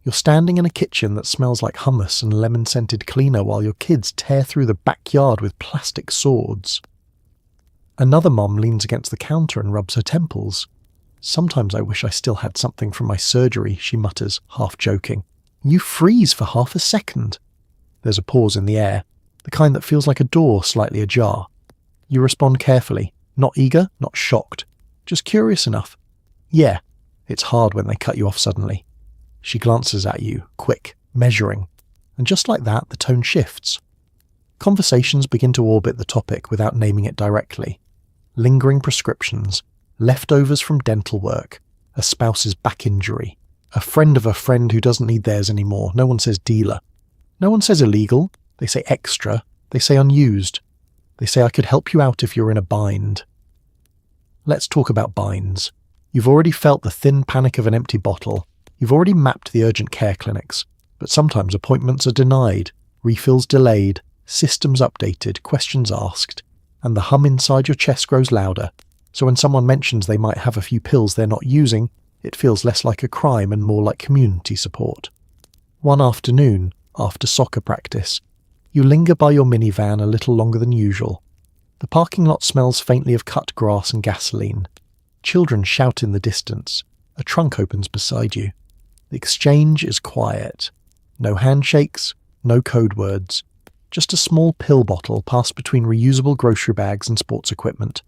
You're standing in a kitchen that smells like hummus and lemon-scented cleaner while your kids tear through the backyard with plastic swords. Another mom leans against the counter and rubs her temples. "Sometimes I wish I still had something from my surgery," she mutters, half joking. You freeze for half a second. There's a pause in the air, the kind that feels like a door slightly ajar. You respond carefully, not eager, not shocked, just curious enough. Yeah, it's hard when they cut you off suddenly. She glances at you, quick, measuring, and just like that, the tone shifts. Conversations begin to orbit the topic without naming it directly. Lingering prescriptions, leftovers from dental work, a spouse's back injury, a friend of a friend who doesn't need theirs anymore. No one says dealer. No one says illegal. They say extra. They say unused. They say I could help you out if you're in a bind. Let's talk about binds. You've already felt the thin panic of an empty bottle. You've already mapped the urgent care clinics. But sometimes appointments are denied, refills delayed, systems updated, questions asked, and the hum inside your chest grows louder. So when someone mentions they might have a few pills they're not using, it feels less like a crime and more like community support. One afternoon, after soccer practice, you linger by your minivan a little longer than usual. The parking lot smells faintly of cut grass and gasoline. Children shout in the distance. A trunk opens beside you. The exchange is quiet. No handshakes, no code words. Just a small pill bottle passed between reusable grocery bags and sports equipment.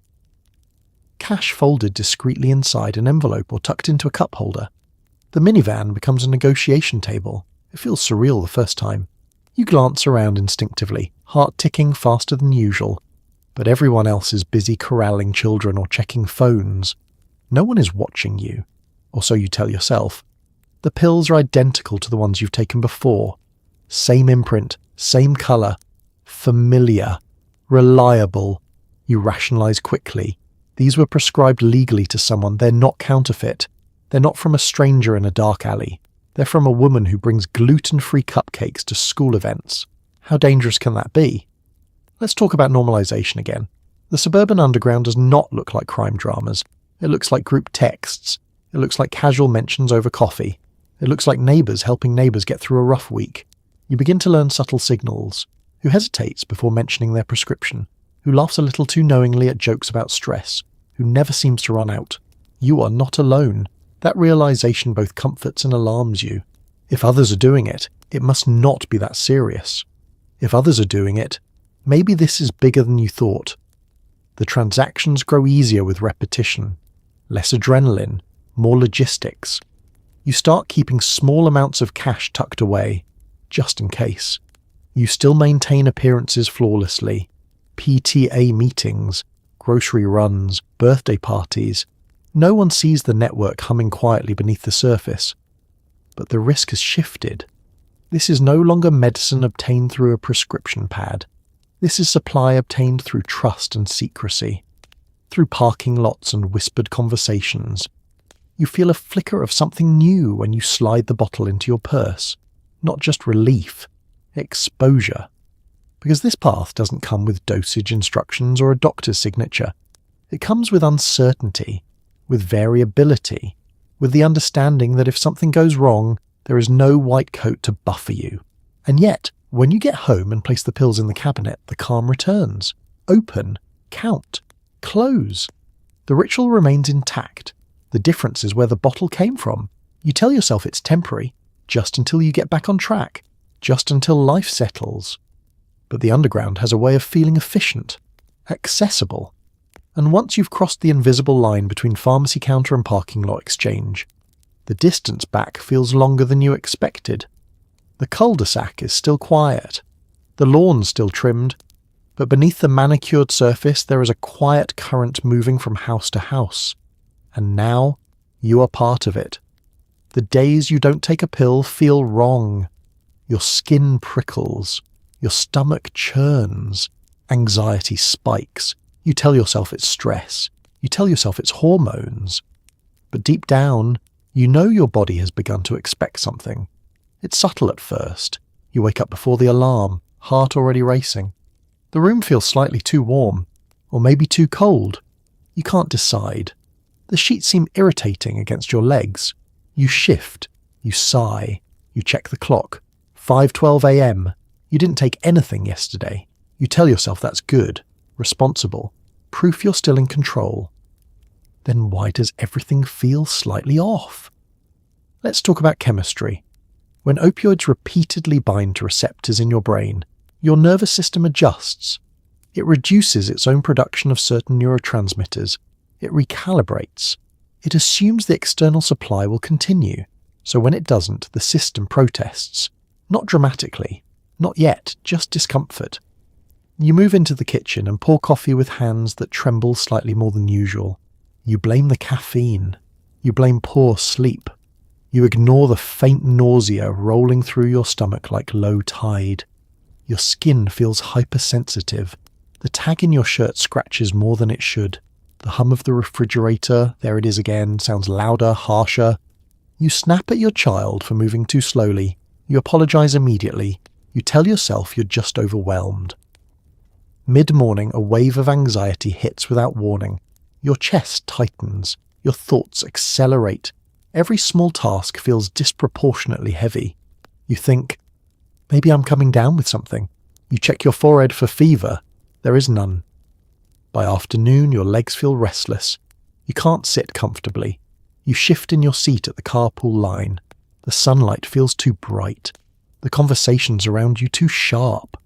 Cash folded discreetly inside an envelope or tucked into a cup holder. The minivan becomes a negotiation table. It feels surreal the first time. You glance around instinctively, heart ticking faster than usual. But everyone else is busy corralling children or checking phones. No one is watching you, or so you tell yourself. The pills are identical to the ones you've taken before. Same imprint, same colour. Familiar. Reliable. You rationalise quickly. These were prescribed legally to someone. They're not counterfeit. They're not from a stranger in a dark alley. They're from a woman who brings gluten-free cupcakes to school events. How dangerous can that be? Let's talk about normalisation again. The suburban underground does not look like crime dramas. It looks like group texts. It looks like casual mentions over coffee. It looks like neighbours helping neighbours get through a rough week. You begin to learn subtle signals. Who hesitates before mentioning their prescription? Who laughs a little too knowingly at jokes about stress? Who never seems to run out? You are not alone. That realisation both comforts and alarms you. If others are doing it, it must not be that serious. If others are doing it, maybe this is bigger than you thought. The transactions grow easier with repetition. Less adrenaline, more logistics. You start keeping small amounts of cash tucked away, just in case. You still maintain appearances flawlessly. PTA meetings, grocery runs, birthday parties. No one sees the network humming quietly beneath the surface. But the risk has shifted. This is no longer medicine obtained through a prescription pad. This is supply obtained through trust and secrecy. Through parking lots and whispered conversations. You feel a flicker of something new when you slide the bottle into your purse. Not just relief, exposure. Because this path doesn't come with dosage instructions or a doctor's signature. It comes with uncertainty, with variability, with the understanding that if something goes wrong, there is no white coat to buffer you. And yet, when you get home and place the pills in the cabinet, the calm returns. Open, count, close. The ritual remains intact. The difference is where the bottle came from. You tell yourself it's temporary, just until you get back on track, just until life settles. But the underground has a way of feeling efficient, accessible. And once you've crossed the invisible line between pharmacy counter and parking lot exchange, the distance back feels longer than you expected. The cul-de-sac is still quiet, the lawn's still trimmed, but beneath the manicured surface there is a quiet current moving from house to house. And now, you are part of it. The days you don't take a pill feel wrong. Your skin prickles. Your stomach churns. Anxiety spikes. You tell yourself it's stress. You tell yourself it's hormones. But deep down, you know your body has begun to expect something. It's subtle at first. You wake up before the alarm, heart already racing. The room feels slightly too warm, or maybe too cold. You can't decide. The sheets seem irritating against your legs. You shift. You sigh. You check the clock. 5:12 a.m. You didn't take anything yesterday. You tell yourself that's good, responsible, proof you're still in control. Then why does everything feel slightly off? Let's talk about chemistry. When opioids repeatedly bind to receptors in your brain, your nervous system adjusts. It reduces its own production of certain neurotransmitters. It recalibrates. It assumes the external supply will continue, so when it doesn't, the system protests. Not dramatically. Not yet, just discomfort. You move into the kitchen and pour coffee with hands that tremble slightly more than usual. You blame the caffeine. You blame poor sleep. You ignore the faint nausea rolling through your stomach like low tide. Your skin feels hypersensitive. The tag in your shirt scratches more than it should. The hum of the refrigerator, there it is again, sounds louder, harsher. You snap at your child for moving too slowly. You apologize immediately. You tell yourself you're just overwhelmed. Mid-morning, a wave of anxiety hits without warning. Your chest tightens. Your thoughts accelerate. Every small task feels disproportionately heavy. You think, maybe I'm coming down with something. You check your forehead for fever. There is none. By afternoon, your legs feel restless. You can't sit comfortably. You shift in your seat at the carpool line. The sunlight feels too bright. The conversations around you too sharp.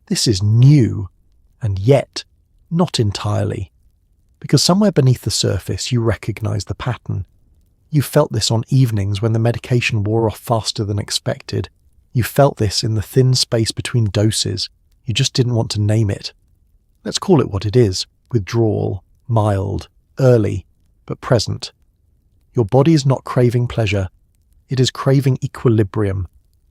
This is new, and yet not entirely. Because somewhere beneath the surface you recognize the pattern. You felt this on evenings when the medication wore off faster than expected. You felt this in the thin space between doses. You just didn't want to name it. Let's call it what it is. Withdrawal, mild, early, but present. Your body is not craving pleasure. It is craving equilibrium.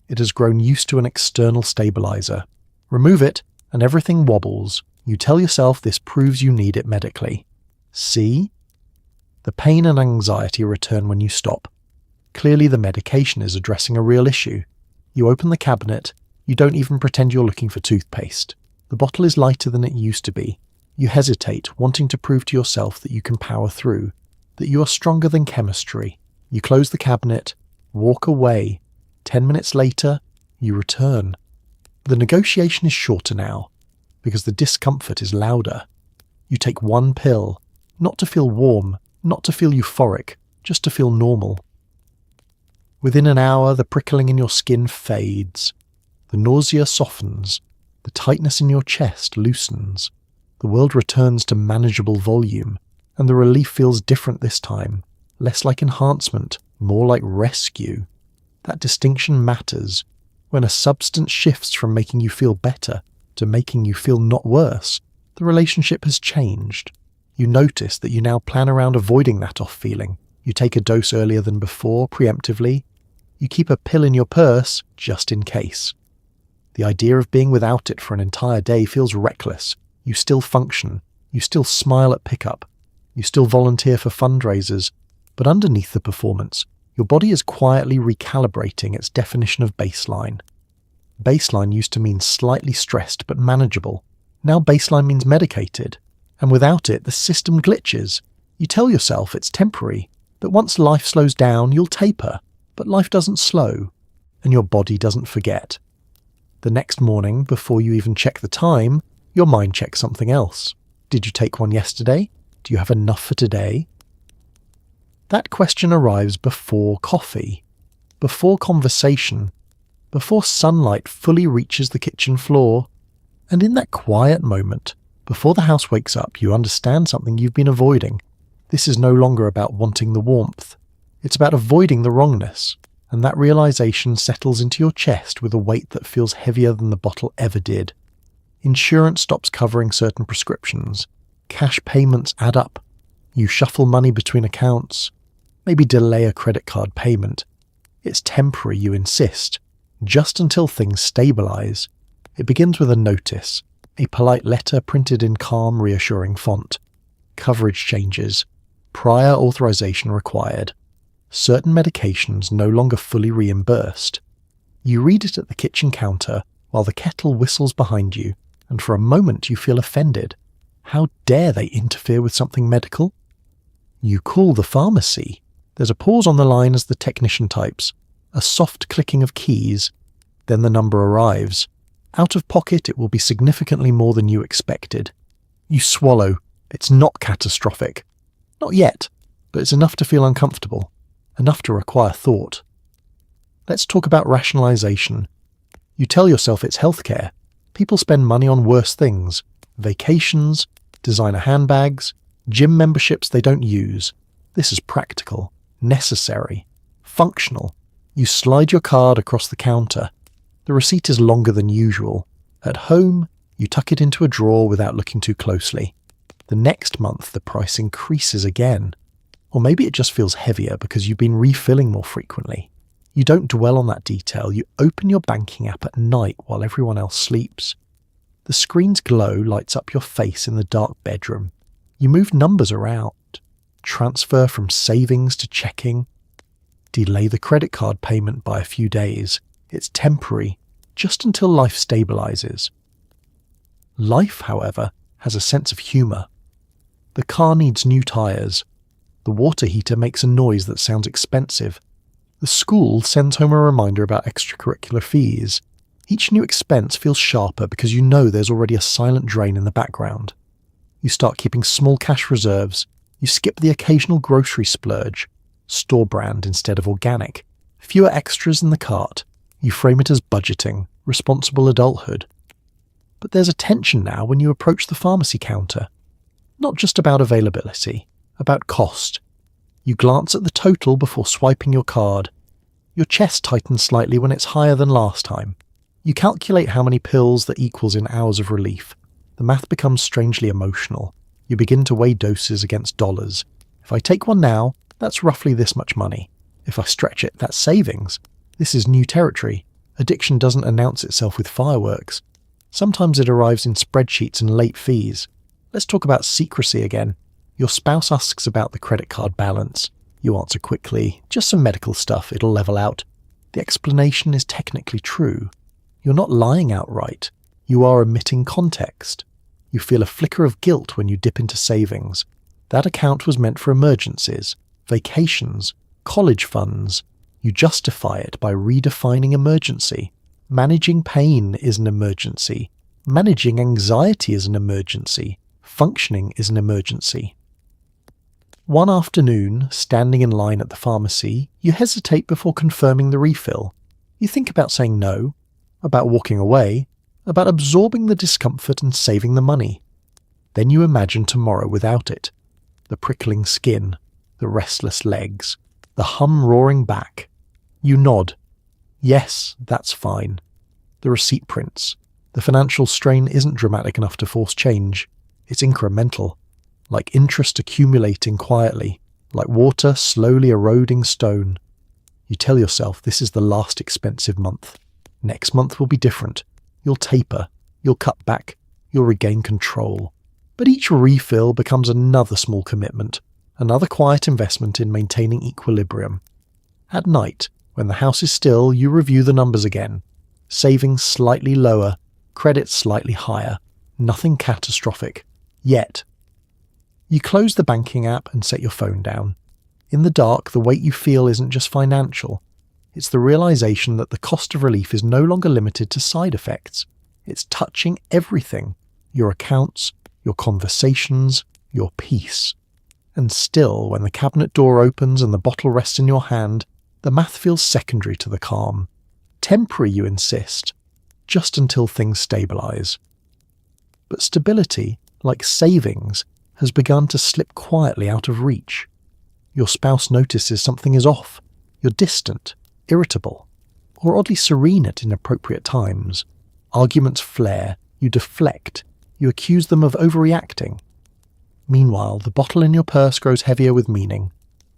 It has grown used to an external stabilizer. Remove it, and everything wobbles. You tell yourself this proves you need it medically. See? The pain and anxiety return when you stop. Clearly the medication is addressing a real issue. You open the cabinet. You don't even pretend you're looking for toothpaste. The bottle is lighter than it used to be. You hesitate, wanting to prove to yourself that you can power through, that you are stronger than chemistry. You close the cabinet, walk away. 10 minutes later, you return. The negotiation is shorter now, because the discomfort is louder. You take one pill, not to feel warm, not to feel euphoric, just to feel normal. Within an hour, the prickling in your skin fades. The nausea softens. The tightness in your chest loosens. The world returns to manageable volume, and the relief feels different this time, less like enhancement, more like rescue. That distinction matters. When a substance shifts from making you feel better to making you feel not worse, the relationship has changed. You notice that you now plan around avoiding that off feeling. You take a dose earlier than before, preemptively. You keep a pill in your purse, just in case. The idea of being without it for an entire day feels reckless. You still function. You still smile at pickup. You still volunteer for fundraisers. But underneath the performance, your body is quietly recalibrating its definition of baseline. Baseline used to mean slightly stressed but manageable. Now baseline means medicated. And without it, the system glitches. You tell yourself it's temporary, that once life slows down, you'll taper. But life doesn't slow, and your body doesn't forget. The next morning, before you even check the time, your mind checks something else. Did you take one yesterday? Do you have enough for today? That question arrives before coffee, before conversation, before sunlight fully reaches the kitchen floor. And in that quiet moment, before the house wakes up, you understand something you've been avoiding. This is no longer about wanting the warmth. It's about avoiding the wrongness. And that realization settles into your chest with a weight that feels heavier than the bottle ever did. Insurance stops covering certain prescriptions. Cash payments add up. You shuffle money between accounts. Maybe delay a credit card payment. It's temporary, you insist, just until things stabilize. It begins with a notice, a polite letter printed in calm, reassuring font. Coverage changes. Prior authorization required. Certain medications no longer fully reimbursed. You read it at the kitchen counter while the kettle whistles behind you, and for a moment you feel offended. How dare they interfere with something medical? You call the pharmacy. There's a pause on the line as the technician types, a soft clicking of keys. Then the number arrives. Out of pocket, it will be significantly more than you expected. You swallow. It's not catastrophic. Not yet, but it's enough to feel uncomfortable. Enough to require thought. Let's talk about rationalization. You tell yourself it's healthcare. People spend money on worse things. Vacations, designer handbags, gym memberships they don't use. This is practical, necessary, functional. You slide your card across the counter. The receipt is longer than usual. At home, you tuck it into a drawer without looking too closely. The next month, the price increases again. Or maybe it just feels heavier because you've been refilling more frequently. You don't dwell on that detail. You open your banking app at night while everyone else sleeps. The screen's glow lights up your face in the dark bedroom. You move numbers around. Transfer from savings to checking. Delay the credit card payment by a few days. It's temporary, just until life stabilizes. Life, however, has a sense of humor. The car needs new tires. The water heater makes a noise that sounds expensive. The school sends home a reminder about extracurricular fees. Each new expense feels sharper because you know there's already a silent drain in the background. You start keeping small cash reserves. You skip the occasional grocery splurge. Store brand instead of organic. Fewer extras in the cart. You frame it as budgeting, responsible adulthood. But there's a tension now when you approach the pharmacy counter. Not just about availability, about cost. You glance at the total before swiping your card. Your chest tightens slightly when it's higher than last time. You calculate how many pills that equals in hours of relief. The math becomes strangely emotional. You begin to weigh doses against dollars. If I take one now, that's roughly this much money. If I stretch it, that's savings. This is new territory. Addiction doesn't announce itself with fireworks. Sometimes it arrives in spreadsheets and late fees. Let's talk about secrecy again. Your spouse asks about the credit card balance. You answer quickly, just some medical stuff, it'll level out. The explanation is technically true. You're not lying outright. You are omitting context. You feel a flicker of guilt when you dip into savings. That account was meant for emergencies, vacations, college funds. You justify it by redefining emergency. Managing pain is an emergency. Managing anxiety is an emergency. Functioning is an emergency. One afternoon, standing in line at the pharmacy, you hesitate before confirming the refill. You think about saying no, about walking away, about absorbing the discomfort and saving the money. Then you imagine tomorrow without it. The prickling skin, the restless legs, the hum roaring back. You nod. Yes, that's fine. The receipt prints. The financial strain isn't dramatic enough to force change. It's incremental, like interest accumulating quietly, like water slowly eroding stone. You tell yourself this is the last expensive month. Next month will be different. You'll taper, you'll cut back, you'll regain control. But each refill becomes another small commitment, another quiet investment in maintaining equilibrium. At night, when the house is still, you review the numbers again. Savings slightly lower, credit slightly higher. Nothing catastrophic. Yet. You close the banking app and set your phone down. In the dark, the weight you feel isn't just financial. It's the realization that the cost of relief is no longer limited to side effects. It's touching everything. Your accounts, your conversations, your peace. And still, when the cabinet door opens and the bottle rests in your hand, the math feels secondary to the calm. Temporary, you insist. Just until things stabilize. but stability, like savings, has begun to slip quietly out of reach. Your spouse notices something is off. You're distant, irritable, or oddly serene at inappropriate times. Arguments flare, you deflect, you accuse them of overreacting. Meanwhile, the bottle in your purse grows heavier with meaning.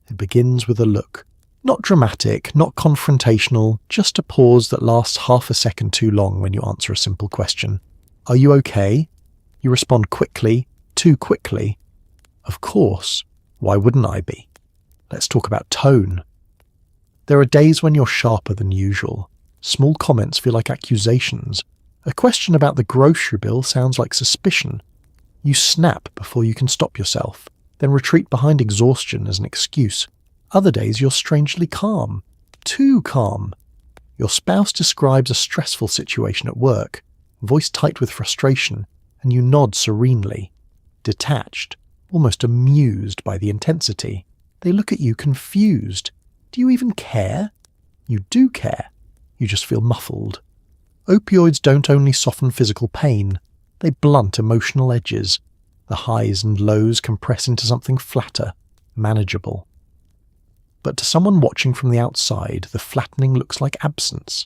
It begins with a look. Not dramatic, not confrontational, just a pause that lasts half a second too long when you answer a simple question. Are you okay? You respond quickly, too quickly. Of course. Why wouldn't I be? Let's talk about tone. There are days when you're sharper than usual. Small comments feel like accusations. A question about the grocery bill sounds like suspicion. You snap before you can stop yourself, then retreat behind exhaustion as an excuse. Other days you're strangely calm. Too calm. Your spouse describes a stressful situation at work, voice tight with frustration, and you nod serenely. Detached, almost amused by the intensity. They look at you confused. Do you even care? You do care. You just feel muffled. Opioids don't only soften physical pain, they blunt emotional edges. The highs and lows compress into something flatter, manageable. But to someone watching from the outside, the flattening looks like absence.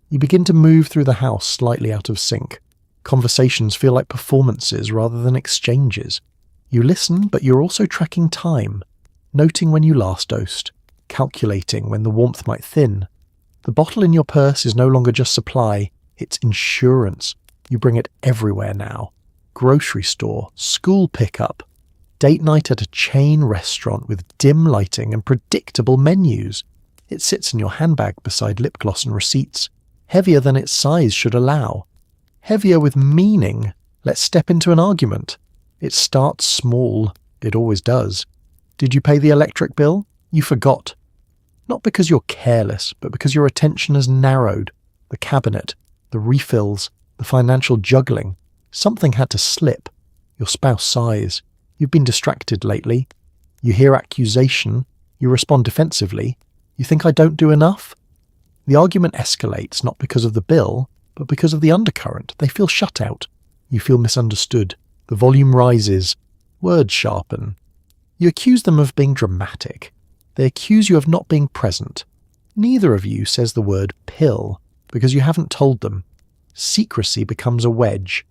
You begin to move through the house slightly out of sync. Conversations feel like performances rather than exchanges. You listen, but you're also tracking time, noting when you last dosed, calculating when the warmth might thin. The bottle in your purse is no longer just supply, it's insurance. You bring it everywhere now. Grocery store, school pickup, date night at a chain restaurant with dim lighting and predictable menus. It sits in your handbag beside lip gloss and receipts, heavier than its size should allow. Heavier with meaning. Let's step into an argument. It starts small. It always does. Did you pay the electric bill? You forgot. Not because you're careless, but because your attention has narrowed. The cabinet, the refills, the financial juggling. Something had to slip. Your spouse sighs. You've been distracted lately. You hear accusation. You respond defensively. You think I don't do enough? The argument escalates not because of the bill, but because of the undercurrent. They feel shut out. You feel misunderstood. The volume rises. Words sharpen. You accuse them of being dramatic. They accuse you of not being present. Neither of you says the word pill because you haven't told them. Secrecy becomes a wedge.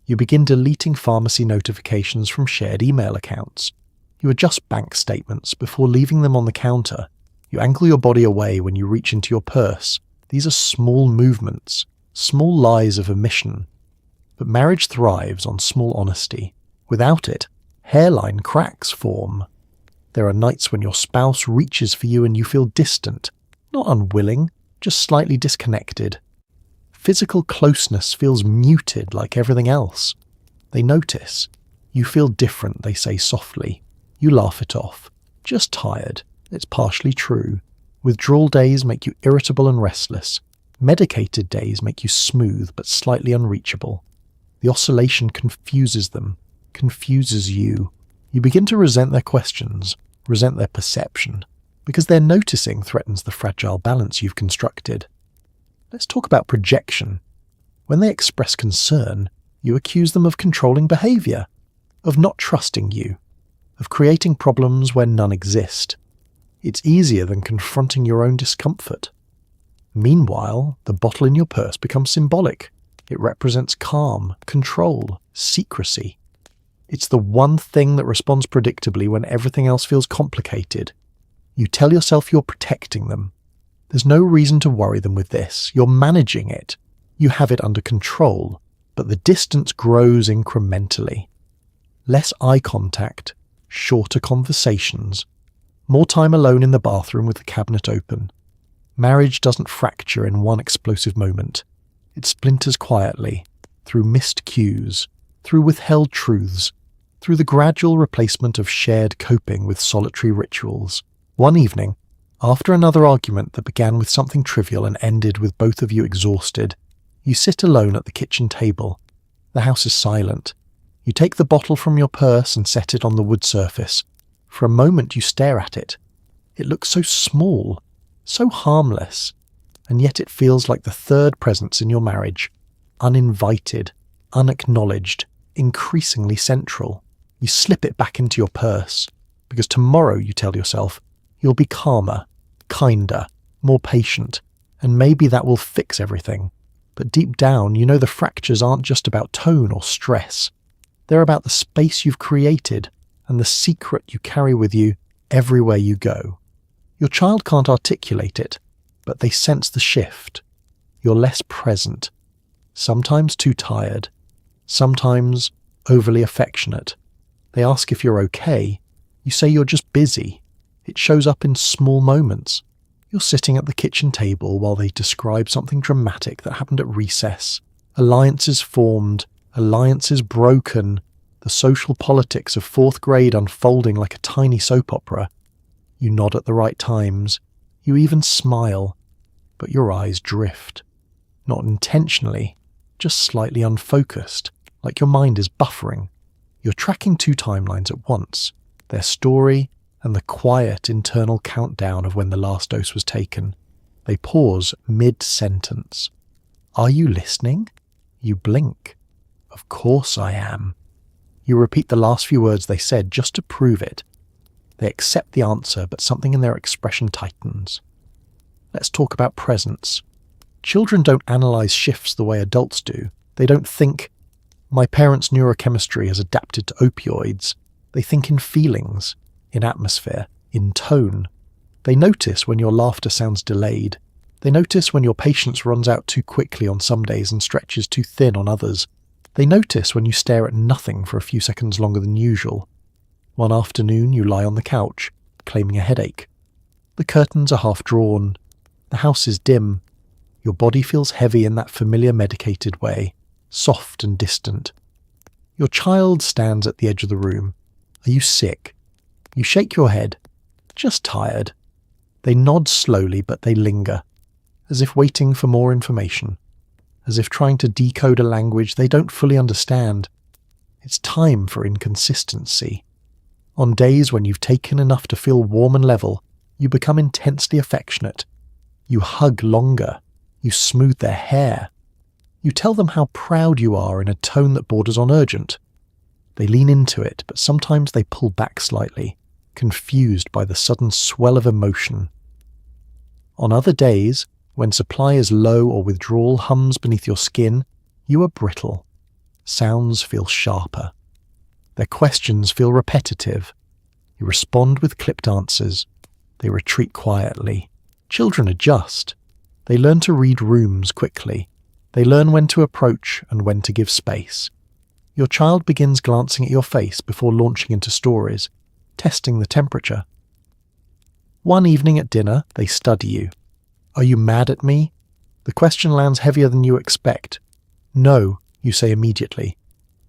You begin deleting pharmacy notifications from shared email accounts. You adjust bank statements before leaving them on the counter. You angle your body away when you reach into your purse. These are small movements, small lies of omission. But marriage thrives on small honesty. Without it, hairline cracks form. There are nights when your spouse reaches for you and you feel distant, not unwilling, just slightly disconnected. Physical closeness feels muted like everything else. They notice. You feel different, they say softly. You laugh it off. Just tired. It's partially true. Withdrawal days make you irritable and restless. Medicated days make you smooth but slightly unreachable. The oscillation confuses them, confuses you. You begin to resent their questions, resent their perception, because their noticing threatens the fragile balance you've constructed. Let's talk about projection. When they express concern, you accuse them of controlling behavior, of not trusting you, of creating problems where none exist. It's easier than confronting your own discomfort. Meanwhile, the bottle in your purse becomes symbolic. It represents calm, control, secrecy. It's the one thing that responds predictably when everything else feels complicated. You tell yourself you're protecting them. There's no reason to worry them with this. You're managing it. You have it under control, but the distance grows incrementally. Less eye contact, shorter conversations, more time alone in the bathroom with the cabinet open. Marriage doesn't fracture in one explosive moment. It splinters quietly, through missed cues, through withheld truths, through the gradual replacement of shared coping with solitary rituals. One evening, after another argument that began with something trivial and ended with both of you exhausted, you sit alone at the kitchen table. The house is silent. You take the bottle from your purse and set it on the wood surface. For a moment you stare at it. It looks so small, so harmless, and yet it feels like the third presence in your marriage, uninvited, unacknowledged. increasingly central. You slip it back into your purse, because tomorrow, you tell yourself, you'll be calmer, kinder, more patient, and maybe that will fix everything. But deep down, you know the fractures aren't just about tone or stress. They're about the space you've created and the secret you carry with you everywhere you go. Your child can't articulate it, but they sense the shift. You're less present, sometimes too tired, sometimes overly affectionate. They ask if you're okay. You say you're just busy. It shows up in small moments. You're sitting at the kitchen table while they describe something dramatic that happened at recess. Alliances formed, alliances broken, the social politics of fourth grade unfolding like a tiny soap opera. You nod at the right times. You even smile, but your eyes drift. Not intentionally, just slightly unfocused, like your mind is buffering. You're tracking two timelines at once, their story and the quiet internal countdown of when the last dose was taken. They pause mid-sentence. Are you listening? You blink. Of course I am. You repeat the last few words they said just to prove it. They accept the answer, but something in their expression tightens. Let's talk about presence. Children don't analyze shifts the way adults do. They don't think, my parents' neurochemistry has adapted to opioids. They think in feelings, in atmosphere, in tone. They notice when your laughter sounds delayed. They notice when your patience runs out too quickly on some days and stretches too thin on others. They notice when you stare at nothing for a few seconds longer than usual. One afternoon you lie on the couch, claiming a headache. The curtains are half drawn. The house is dim. Your body feels heavy in that familiar medicated way, soft and distant. Your child stands at the edge of the room. Are you sick? You shake your head. Just tired. They nod slowly, but they linger, as if waiting for more information, as if trying to decode a language they don't fully understand. It's time for inconsistency. On days when you've taken enough to feel warm and level, you become intensely affectionate. You hug longer. You smooth their hair. You tell them how proud you are in a tone that borders on urgent. They lean into it, but sometimes they pull back slightly, confused by the sudden swell of emotion. On other days, when supply is low or withdrawal hums beneath your skin, you are brittle. Sounds feel sharper. Their questions feel repetitive. You respond with clipped answers. They retreat quietly. Children adjust. They learn to read rooms quickly. They learn when to approach and when to give space. Your child begins glancing at your face before launching into stories, testing the temperature. One evening at dinner, they study you. Are you mad at me? The question lands heavier than you expect. No, you say immediately.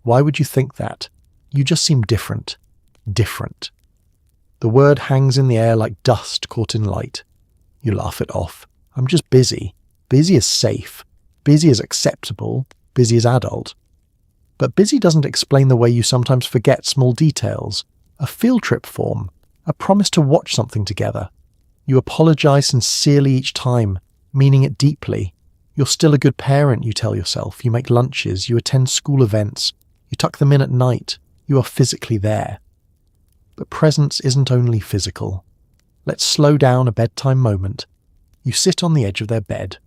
Why would you think that? You just seem different. Different. The word hangs in the air like dust caught in light. You laugh it off. I'm just busy. Busy is safe. Busy is acceptable. Busy is adult. But busy doesn't explain the way you sometimes forget small details. A field trip form. A promise to watch something together. You apologize sincerely each time, meaning it deeply. You're still a good parent, you tell yourself. You make lunches. You attend school events. You tuck them in at night. You are physically there. But presence isn't only physical. Let's slow down a bedtime moment. You sit on the edge of their bed.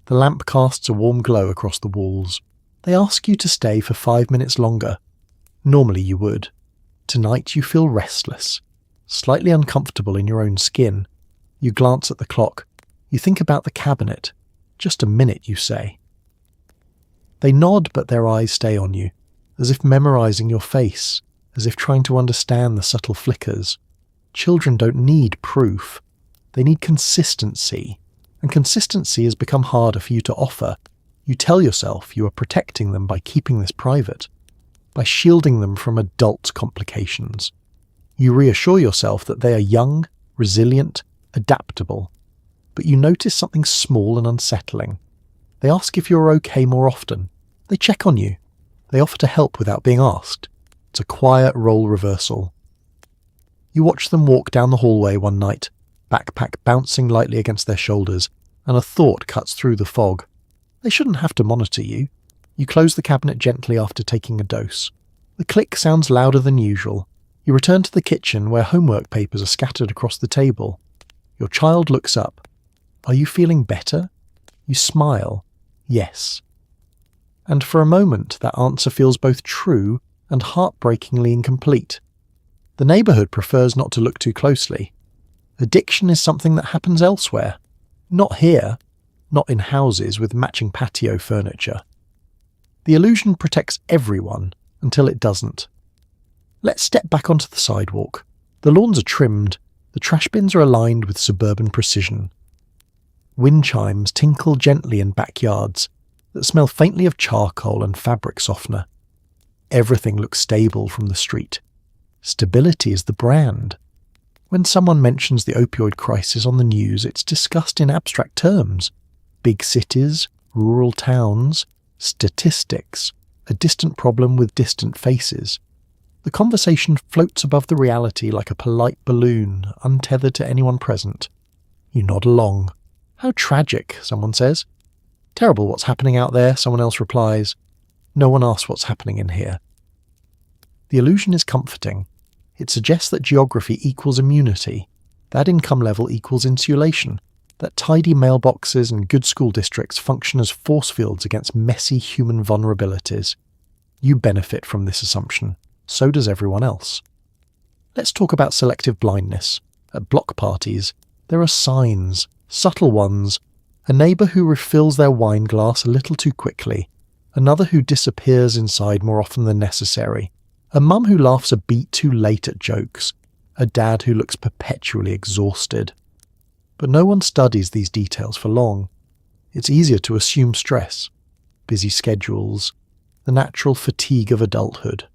The lamp casts a warm glow across the walls. They ask you to stay for 5 minutes longer. Normally you would. Tonight you feel restless, slightly uncomfortable in your own skin. You glance at the clock. You think about the cabinet. Just a minute, you say. They nod, but their eyes stay on you, as if memorizing your face, as if trying to understand the subtle flickers. Children don't need proof. They need consistency, and consistency has become harder for you to offer. You tell yourself you are protecting them by keeping this private, by shielding them from adult complications. You reassure yourself that they are young, resilient, adaptable, but you notice something small and unsettling. They ask if you're okay more often. They check on you. They offer to help without being asked. It's a quiet role reversal. You watch them walk down the hallway one night, backpack bouncing lightly against their shoulders, and a thought cuts through the fog. They shouldn't have to monitor you. You close the cabinet gently after taking a dose. The click sounds louder than usual. You return to the kitchen where homework papers are scattered across the table. Your child looks up. Are you feeling better? You smile. Yes. And for a moment that answer feels both true and heartbreakingly incomplete. The neighbourhood prefers not to look too closely. Addiction is something that happens elsewhere. Not here. Not in houses with matching patio furniture. The illusion protects everyone until it doesn't. Let's step back onto the sidewalk. The lawns are trimmed, the trash bins are aligned with suburban precision. Wind chimes tinkle gently in backyards that smell faintly of charcoal and fabric softener. Everything looks stable from the street. Stability is the brand. When someone mentions the opioid crisis on the news, it's discussed in abstract terms. Big cities, rural towns, statistics, a distant problem with distant faces. The conversation floats above the reality like a polite balloon, untethered to anyone present. You nod along. How tragic, someone says. Terrible what's happening out there, someone else replies. No one asks what's happening in here. The illusion is comforting. It suggests that geography equals immunity, that income level equals insulation, that tidy mailboxes and good school districts function as force fields against messy human vulnerabilities. You benefit from this assumption. So does everyone else. Let's talk about selective blindness. At block parties, there are signs, subtle ones. A neighbour who refills their wine glass a little too quickly. Another who disappears inside more often than necessary. A mum who laughs a beat too late at jokes. A dad who looks perpetually exhausted. But no one studies these details for long. It's easier to assume stress, busy schedules, the natural fatigue of adulthood.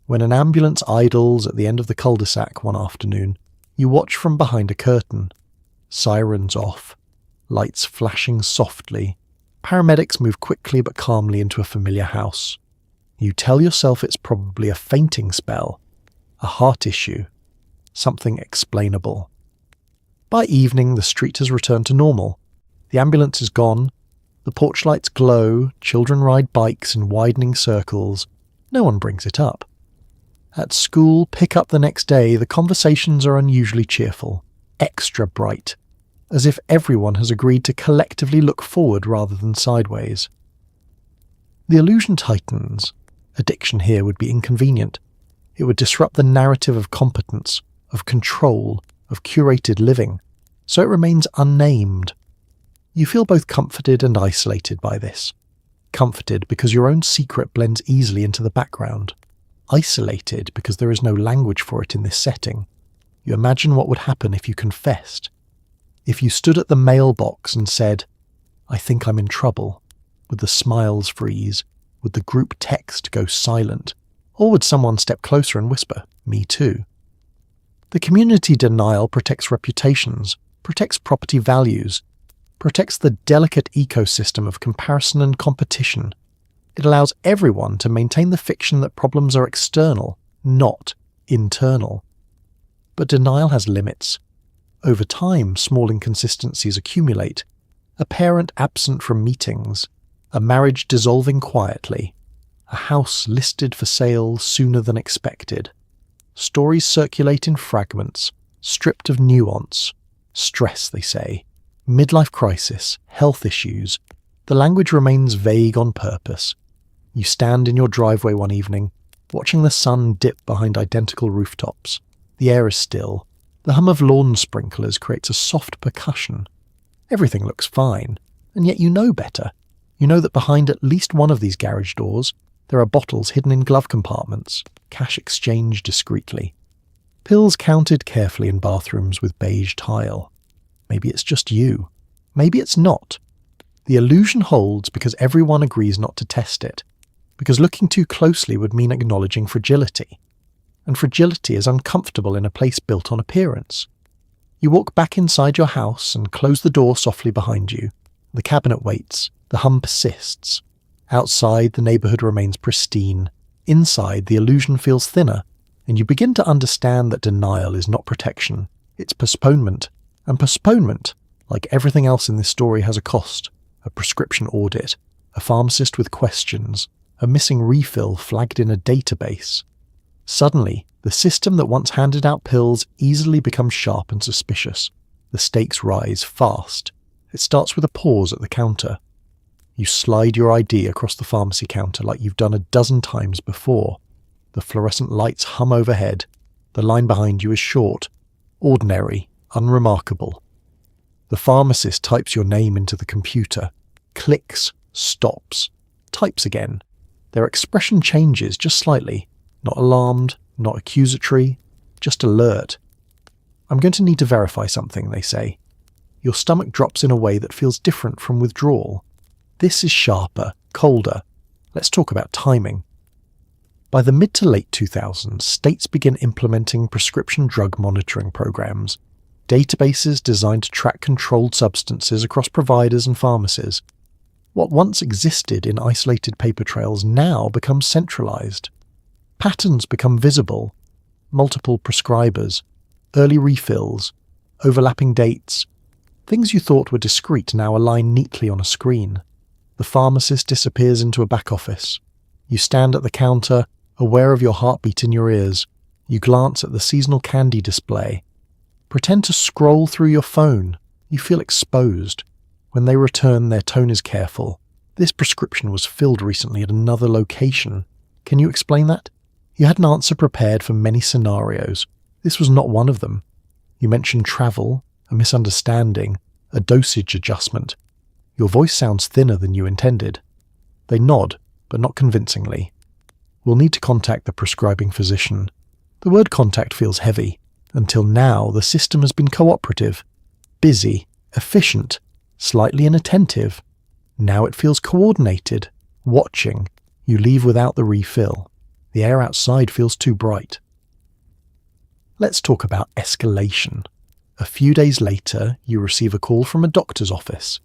When an ambulance idles at the end of the cul-de-sac one afternoon, you watch from behind a curtain. Sirens off, lights flashing softly. Paramedics move quickly but calmly into a familiar house. You tell yourself it's probably a fainting spell, a heart issue, something explainable. By evening, the street has returned to normal. The ambulance is gone. The porch lights glow. Children ride bikes in widening circles. No one brings it up. At school, pick up the next day, the conversations are unusually cheerful, extra bright, as if everyone has agreed to collectively look forward rather than sideways. The illusion tightens. Addiction here would be inconvenient. It would disrupt the narrative of competence, of control, of curated living, so it remains unnamed. You feel both comforted and isolated by this. Comforted because your own secret blends easily into the background. Isolated because there is no language for it in this setting. You imagine what would happen if you confessed. If you stood at the mailbox and said, "I think I'm in trouble," would the smiles freeze? Would the group text go silent? Or would someone step closer and whisper, "Me too"? The community denial protects reputations, protects property values, protects the delicate ecosystem of comparison and competition. It allows everyone to maintain the fiction that problems are external, not internal. But denial has limits. Over time, small inconsistencies accumulate. A parent absent from meetings, a marriage dissolving quietly, a house listed for sale sooner than expected. Stories circulate in fragments, stripped of nuance. Stress, they say. Midlife crisis, health issues. The language remains vague on purpose. You stand in your driveway one evening, watching the sun dip behind identical rooftops. The air is still. The hum of lawn sprinklers creates a soft percussion. Everything looks fine, and yet you know better. You know that behind at least one of these garage doors, there are bottles hidden in glove compartments, cash exchanged discreetly. Pills counted carefully in bathrooms with beige tile. Maybe it's just you. Maybe it's not. The illusion holds because everyone agrees not to test it, because looking too closely would mean acknowledging fragility. And fragility is uncomfortable in a place built on appearance. You walk back inside your house and close the door softly behind you. The cabinet waits. The hum persists. Outside, the neighbourhood remains pristine. Inside, the illusion feels thinner, and you begin to understand that denial is not protection. It's postponement. And postponement, like everything else in this story, has a cost. A prescription audit. A pharmacist with questions. a missing refill flagged in a database. Suddenly, the system that once handed out pills easily becomes sharp and suspicious. The stakes rise fast. It starts with a pause at the counter. You slide your ID across the pharmacy counter like you've done a dozen times before. The fluorescent lights hum overhead. The line behind you is short, ordinary, unremarkable. The pharmacist types your name into the computer, clicks, stops, types again. Their expression changes just slightly, not alarmed, not accusatory, just alert. "I'm going to need to verify something," they say. Your stomach drops in a way that feels different from withdrawal. This is sharper, colder. Let's talk about timing. By the mid to late 2000s, states begin implementing prescription drug monitoring programs, databases designed to track controlled substances across providers and pharmacies. What once existed in isolated paper trails now becomes centralized. Patterns become visible. Multiple prescribers, early refills, overlapping dates. Things you thought were discreet now align neatly on a screen. The pharmacist disappears into a back office. You stand at the counter, aware of your heartbeat in your ears. You glance at the seasonal candy display. Pretend to scroll through your phone. You feel exposed. When they return, their tone is careful. "This prescription was filled recently at another location. Can you explain that?" You had an answer prepared for many scenarios. This was not one of them. You mentioned travel, a misunderstanding, a dosage adjustment. Your voice sounds thinner than you intended. They nod, but not convincingly. "We'll need to contact the prescribing physician." The word contact feels heavy. Until now, the system has been cooperative, busy, efficient, slightly inattentive. Now it feels coordinated, watching. You leave without the refill. The air outside feels too bright. Let's talk about escalation. A few days later, you receive a call from a doctor's office.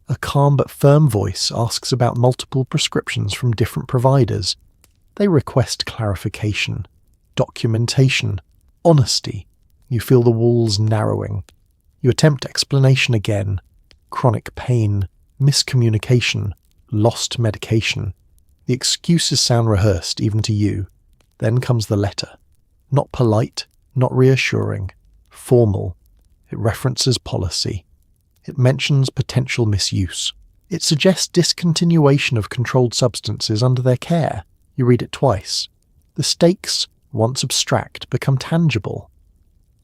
A calm but firm voice asks about multiple prescriptions from different providers. They request clarification, documentation, honesty. You feel the walls narrowing. You attempt explanation again. Chronic pain, miscommunication, lost medication. The excuses sound rehearsed even to you. Then comes the letter. Not polite, not reassuring, formal. It references policy. It mentions potential misuse. It suggests discontinuation of controlled substances under their care. You read it twice. The stakes, once abstract, become tangible.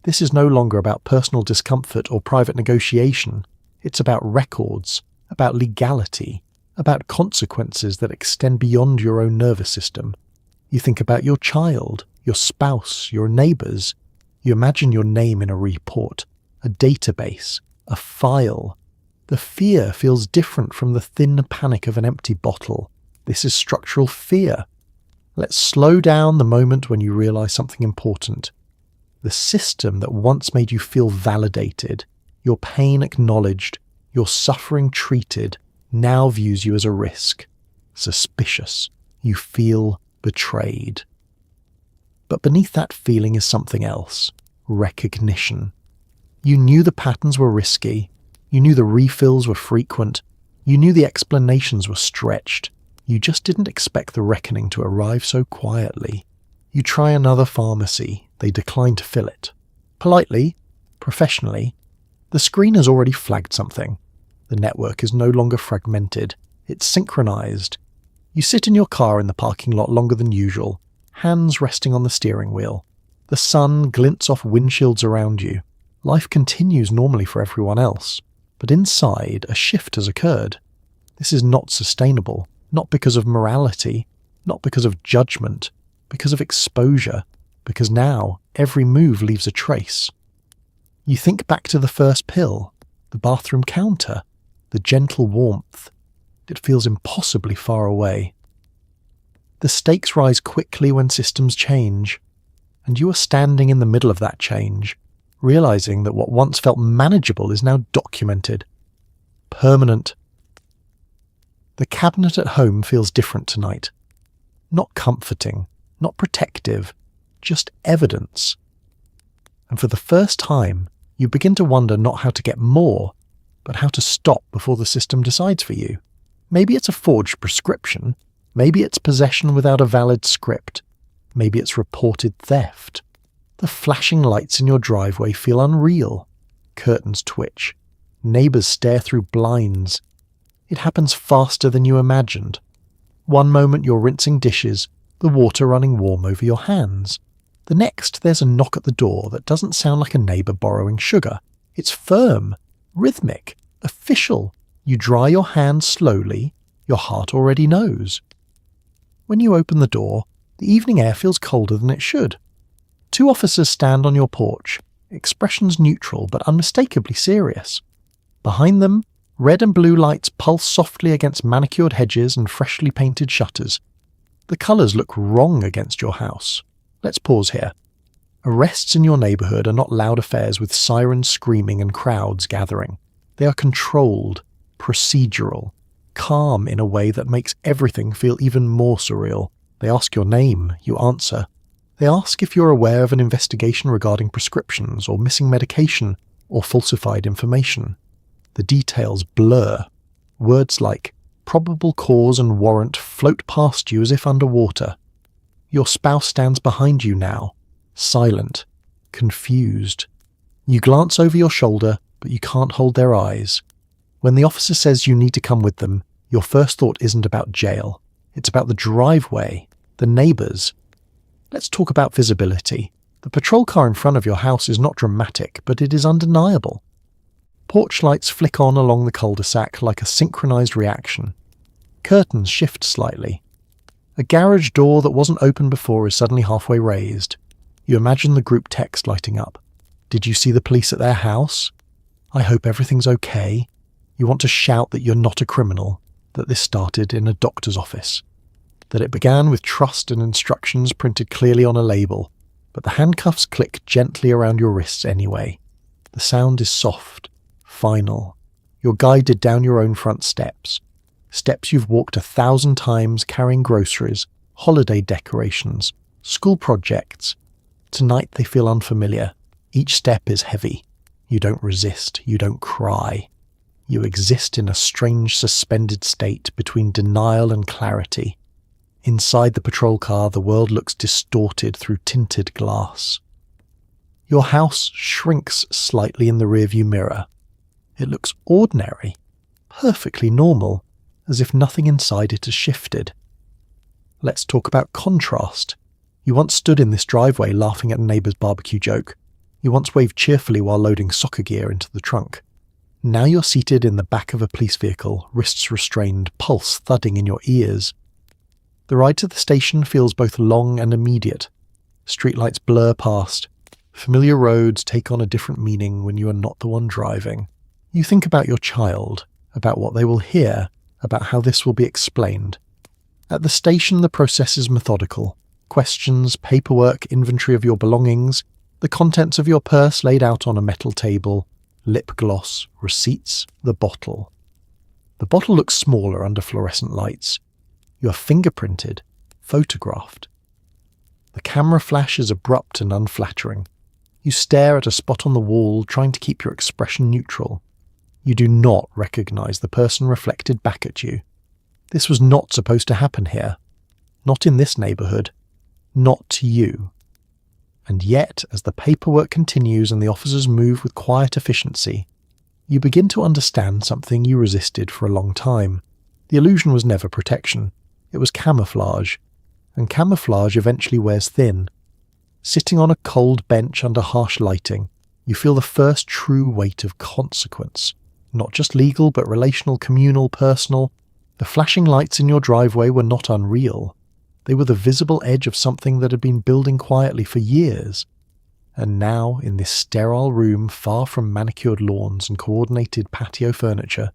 This is no longer about personal discomfort or private negotiation. It's about records, about legality, about consequences that extend beyond your own nervous system. You think about your child, your spouse, your neighbours. You imagine your name in a report, a database, a file. The fear feels different from the thin panic of an empty bottle. This is structural fear. Let's slow down the moment when you realise something important. The system that once made you feel validated, your pain acknowledged, your suffering treated, now views you as a risk. Suspicious. You feel betrayed. But beneath that feeling is something else. Recognition. You knew the patterns were risky. You knew the refills were frequent. You knew the explanations were stretched. You just didn't expect the reckoning to arrive so quietly. You try another pharmacy. They decline to fill it. Politely, professionally, the screen has already flagged something. The network is no longer fragmented. It's synchronized. You sit in your car in the parking lot longer than usual, hands resting on the steering wheel. The sun glints off windshields around you. Life continues normally for everyone else. But inside, a shift has occurred. This is not sustainable, not because of morality, not because of judgment, because of exposure, because now every move leaves a trace. You think back to the first pill, the bathroom counter, the gentle warmth. It feels impossibly far away. The stakes rise quickly when systems change, and you are standing in the middle of that change, realizing that what once felt manageable is now documented. Permanent. The cabinet at home feels different tonight. Not comforting, not protective, just evidence. And for the first time, you begin to wonder not how to get more, but how to stop before the system decides for you. Maybe it's a forged prescription. Maybe it's possession without a valid script. Maybe it's reported theft. The flashing lights in your driveway feel unreal. Curtains twitch. Neighbours stare through blinds. It happens faster than you imagined. One moment you're rinsing dishes, the water running warm over your hands. The next, there's a knock at the door that doesn't sound like a neighbour borrowing sugar. It's firm, rhythmic, official. You dry your hands slowly. Your heart already knows. When you open the door, the evening air feels colder than it should. 2 officers stand on your porch, expressions neutral but unmistakably serious. Behind them, red and blue lights pulse softly against manicured hedges and freshly painted shutters. The colours look wrong against your house. Let's pause here. Arrests in your neighbourhood are not loud affairs with sirens screaming and crowds gathering. They are controlled, procedural, calm in a way that makes everything feel even more surreal. They ask your name, you answer. They ask if you're aware of an investigation regarding prescriptions or missing medication or falsified information. The details blur. Words like probable cause and warrant float past you as if underwater. Your spouse stands behind you now, silent, confused. You glance over your shoulder, but you can't hold their eyes. When the officer says you need to come with them, your first thought isn't about jail. It's about the driveway, the neighbours. Let's talk about visibility. The patrol car in front of your house is not dramatic, but it is undeniable. Porch lights flick on along the cul-de-sac like a synchronized reaction. Curtains shift slightly. A garage door that wasn't open before is suddenly halfway raised. You imagine the group text lighting up. Did you see the police at their house? I hope everything's okay. You want to shout that you're not a criminal, that this started in a doctor's office, that it began with trust and instructions printed clearly on a label, but the handcuffs click gently around your wrists anyway. The sound is soft, final. You're guided down your own front steps. Steps you've walked 1,000 times carrying groceries, holiday decorations, school projects. Tonight they feel unfamiliar. Each step is heavy. You don't resist. You don't cry. You exist in a strange suspended state between denial and clarity. Inside the patrol car, the world looks distorted through tinted glass. Your house shrinks slightly in the rearview mirror. It looks ordinary, perfectly normal, as if nothing inside it has shifted. Let's talk about contrast. You once stood in this driveway laughing at a neighbour's barbecue joke. You once waved cheerfully while loading soccer gear into the trunk. Now you're seated in the back of a police vehicle, wrists restrained, pulse thudding in your ears. The ride to the station feels both long and immediate. Streetlights blur past. Familiar roads take on a different meaning when you are not the one driving. You think about your child, about what they will hear, about how this will be explained. At the station, the process is methodical. Questions, paperwork, inventory of your belongings, the contents of your purse laid out on a metal table, lip gloss, receipts, the bottle. The bottle looks smaller under fluorescent lights. You are fingerprinted, photographed. The camera flash is abrupt and unflattering. You stare at a spot on the wall, trying to keep your expression neutral. You do not recognize the person reflected back at you. This was not supposed to happen here. Not in this neighborhood. Not to you. And yet, as the paperwork continues and the officers move with quiet efficiency, you begin to understand something you resisted for a long time. The illusion was never protection. It was camouflage. And camouflage eventually wears thin. Sitting on a cold bench under harsh lighting, you feel the first true weight of consequence. Not just legal, but relational, communal, personal. The flashing lights in your driveway were not unreal. They were the visible edge of something that had been building quietly for years. And now, in this sterile room far from manicured lawns and coordinated patio furniture,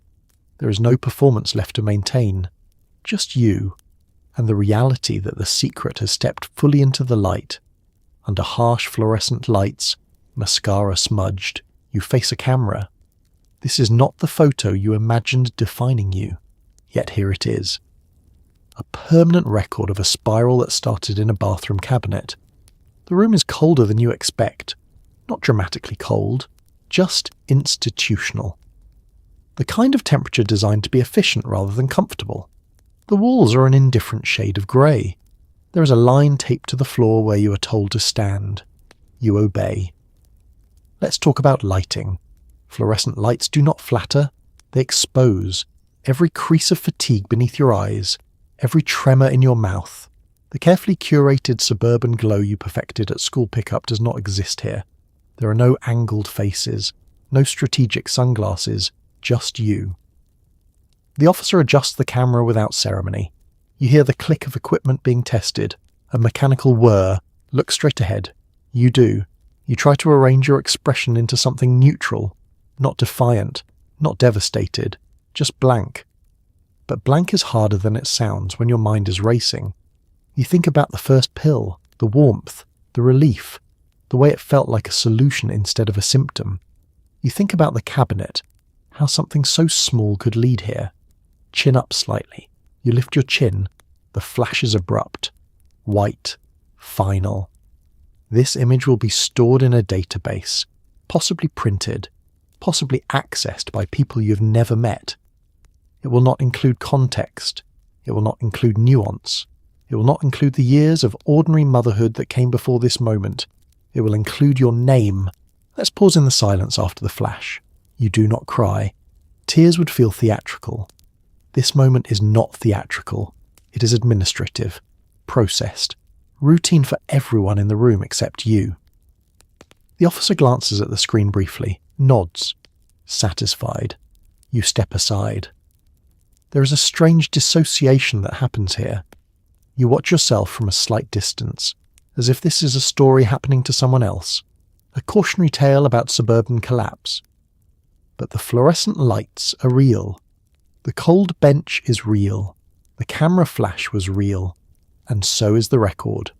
there is no performance left to maintain. Just you, and the reality that the secret has stepped fully into the light. Under harsh fluorescent lights, mascara smudged, you face a camera. This is not the photo you imagined defining you, yet here it is. A permanent record of a spiral that started in a bathroom cabinet. The room is colder than you expect. Not dramatically cold, just institutional. The kind of temperature designed to be efficient rather than comfortable. The walls are an indifferent shade of grey. There is a line taped to the floor where you are told to stand. You obey. Let's talk about lighting. Fluorescent lights do not flatter, they expose. Every crease of fatigue beneath your eyes, every tremor in your mouth. The carefully curated suburban glow you perfected at school pickup does not exist here. There are no angled faces, no strategic sunglasses, just you. The officer adjusts the camera without ceremony. You hear the click of equipment being tested, a mechanical whir. Look straight ahead. You do. You try to arrange your expression into something neutral, not defiant, not devastated, just blank. But blank is harder than it sounds when your mind is racing. You think about the first pill, the warmth, the relief, the way it felt like a solution instead of a symptom. You think about the cabinet, how something so small could lead here. Chin up slightly. You lift your chin. The flash is abrupt, white, final. This image will be stored in a database, possibly printed, possibly accessed by people you've never met. It will not include context. It will not include nuance. It will not include the years of ordinary motherhood that came before this moment. It will include your name. Let's pause in the silence after the flash. You do not cry. Tears would feel theatrical. This moment is not theatrical. It is administrative, processed, routine for everyone in the room except you. The officer glances at the screen briefly, nods, satisfied. You step aside. There is a strange dissociation that happens here. You watch yourself from a slight distance, as if this is a story happening to someone else, a cautionary tale about suburban collapse. But the fluorescent lights are real. The cold bench is real. The camera flash was real. And so is the record.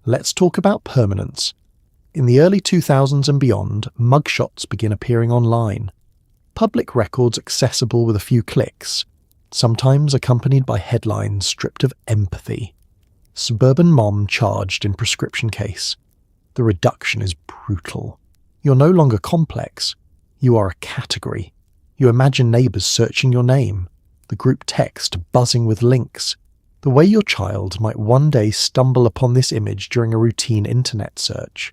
Let's talk about permanence. In the early 2000s and beyond, mugshots begin appearing online. Public records accessible with a few clicks, sometimes accompanied by headlines stripped of empathy. Suburban mom charged in prescription case. The reduction is brutal. You're no longer complex. You are a category. You imagine neighbours searching your name, the group text buzzing with links. The way your child might one day stumble upon this image during a routine internet search.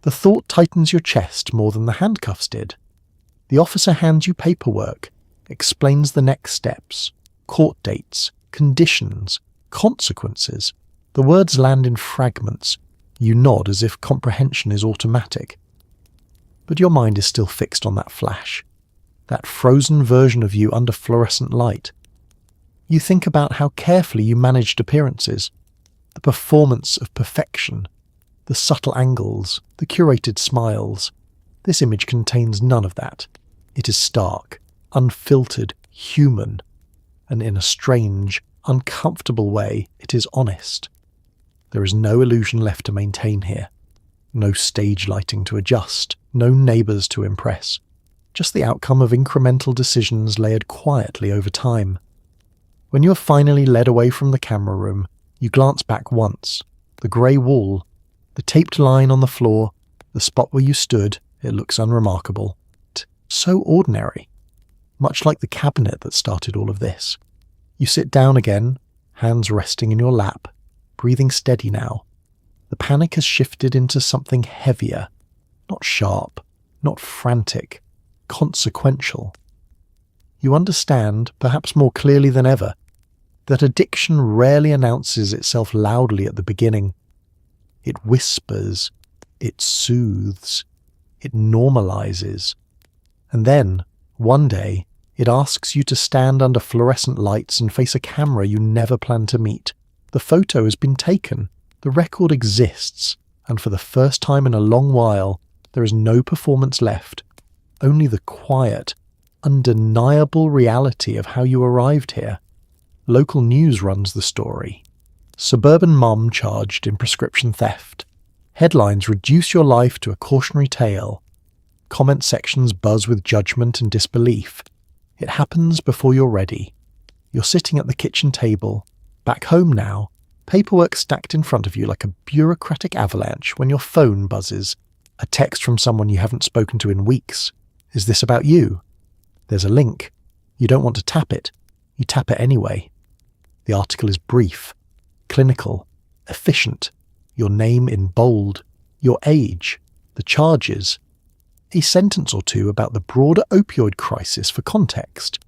The thought tightens your chest more than the handcuffs did. The officer hands you paperwork, explains the next steps, court dates, conditions, consequences. The words land in fragments. You nod as if comprehension is automatic. But your mind is still fixed on that flash, that frozen version of you under fluorescent light. You think about how carefully you managed appearances, the performance of perfection, the subtle angles, the curated smiles. This image contains none of that. It is stark, unfiltered, human, and in a strange, uncomfortable way, it is honest. There is no illusion left to maintain here. No stage lighting to adjust, no neighbours to impress. Just the outcome of incremental decisions layered quietly over time. When you are finally led away from the camera room, you glance back once. The grey wall, the taped line on the floor, the spot where you stood, it looks unremarkable. So ordinary. Much like the cabinet that started all of this. You sit down again, hands resting in your lap, breathing steady now. The panic has shifted into something heavier, not sharp, not frantic, consequential. You understand, perhaps more clearly than ever, that addiction rarely announces itself loudly at the beginning. It whispers, it soothes, it normalizes. And then, one day, it asks you to stand under fluorescent lights and face a camera you never planned to meet. The photo has been taken, the record exists, and for the first time in a long while, there is no performance left, only the quiet, undeniable reality of how you arrived here. Local news runs the story. Suburban mom charged in prescription theft. Headlines reduce your life to a cautionary tale. Comment sections buzz with judgment and disbelief. It happens before you're ready. You're sitting at the kitchen table, back home now, paperwork stacked in front of you like a bureaucratic avalanche when your phone buzzes. A text from someone you haven't spoken to in weeks. Is this about you? There's a link. You don't want to tap it. You tap it anyway. The article is brief, clinical, efficient, your name in bold, your age, the charges, a sentence or two about the broader opioid crisis for context.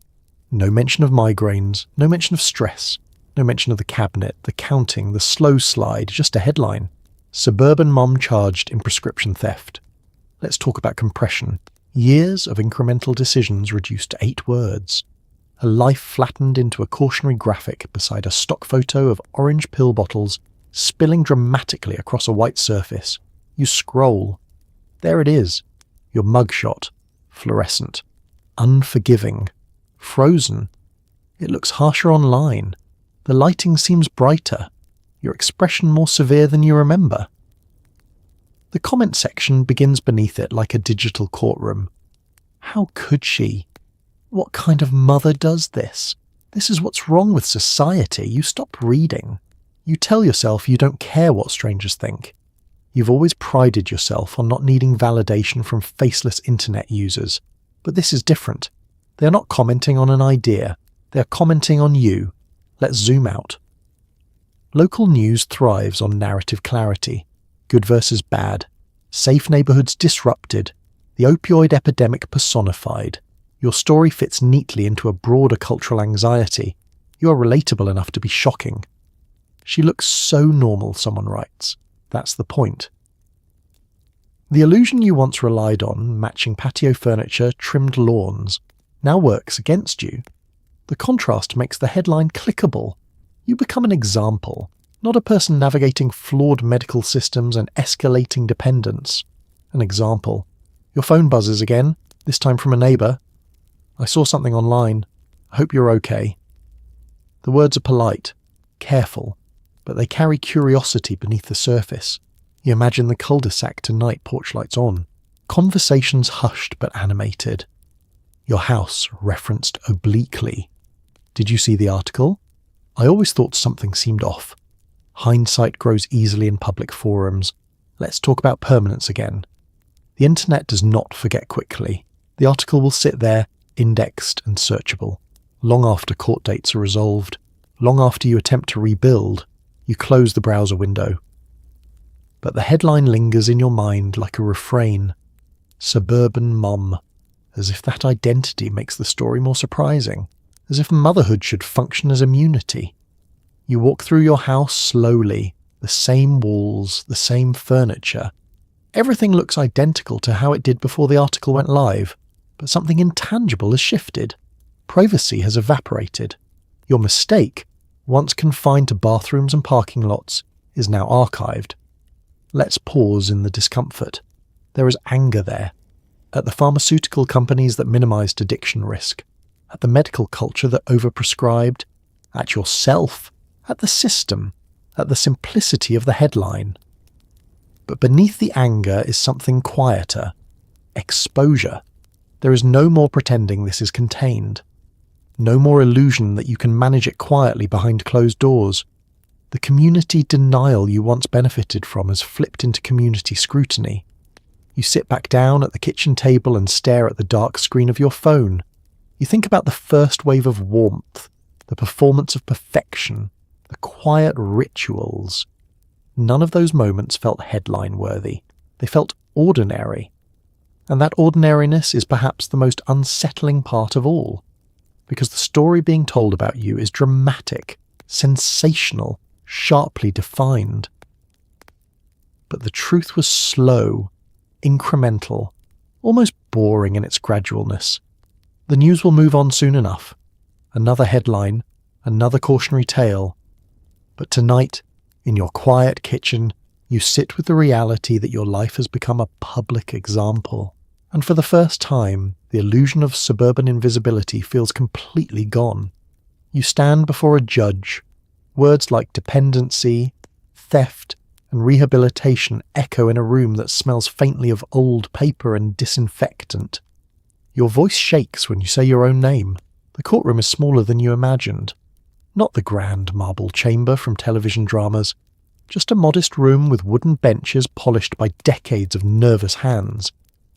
No mention of migraines, no mention of stress, no mention of the cabinet, the counting, the slow slide, just a headline. Suburban mom charged in prescription theft. Let's talk about compression. Years of incremental decisions reduced to 8 words. A life flattened into a cautionary graphic beside a stock photo of orange pill bottles spilling dramatically across a white surface. You scroll. There it is. Your mugshot. Fluorescent. Unforgiving. Frozen. It looks harsher online. The lighting seems brighter. Your expression more severe than you remember. The comment section begins beneath it like a digital courtroom. How could she? What kind of mother does this? This is what's wrong with society. You stop reading. You tell yourself you don't care what strangers think. You've always prided yourself on not needing validation from faceless internet users. But this is different. They are not commenting on an idea. They are commenting on you. Let's zoom out. Local news thrives on narrative clarity. Good versus bad. Safe neighborhoods disrupted. The opioid epidemic personified. Your story fits neatly into a broader cultural anxiety. You are relatable enough to be shocking. She looks so normal, someone writes. That's the point. The illusion you once relied on, matching patio furniture, trimmed lawns, now works against you. The contrast makes the headline clickable. You become an example, not a person navigating flawed medical systems and escalating dependence. An example. Your phone buzzes again, this time from a neighbour. I saw something online. I hope you're okay. The words are polite, careful, but they carry curiosity beneath the surface. You imagine the cul-de-sac tonight, porch lights on. Conversations hushed but animated. Your house referenced obliquely. Did you see the article? I always thought something seemed off. Hindsight grows easily in public forums. Let's talk about permanence again. The internet does not forget quickly. The article will sit there, indexed and searchable. Long after court dates are resolved, long after you attempt to rebuild, you close the browser window. But the headline lingers in your mind like a refrain. Suburban mom. As if that identity makes the story more surprising. As if motherhood should function as immunity. You walk through your house slowly, the same walls, the same furniture. Everything looks identical to how it did before the article went live, but something intangible has shifted. Privacy has evaporated. Your mistake, once confined to bathrooms and parking lots, is now archived. Let's pause in the discomfort. There is anger there. At the pharmaceutical companies that minimized addiction risk. At the medical culture that overprescribed. At yourself. At the system. At the simplicity of the headline. But beneath the anger is something quieter. Exposure. There is no more pretending this is contained. No more illusion that you can manage it quietly behind closed doors. The community denial you once benefited from has flipped into community scrutiny. You sit back down at the kitchen table and stare at the dark screen of your phone. You think about the first wave of warmth, the performance of perfection, the quiet rituals. None of those moments felt headline-worthy. They felt ordinary. And that ordinariness is perhaps the most unsettling part of all, because the story being told about you is dramatic, sensational, sharply defined. But the truth was slow, incremental, almost boring in its gradualness. The news will move on soon enough. Another headline, another cautionary tale. But tonight, in your quiet kitchen, you sit with the reality that your life has become a public example. And for the first time, the illusion of suburban invisibility feels completely gone. You stand before a judge. Words like dependency, theft, and rehabilitation echo in a room that smells faintly of old paper and disinfectant. Your voice shakes when you say your own name. The courtroom is smaller than you imagined. Not the grand marble chamber from television dramas, just a modest room with wooden benches polished by decades of nervous hands,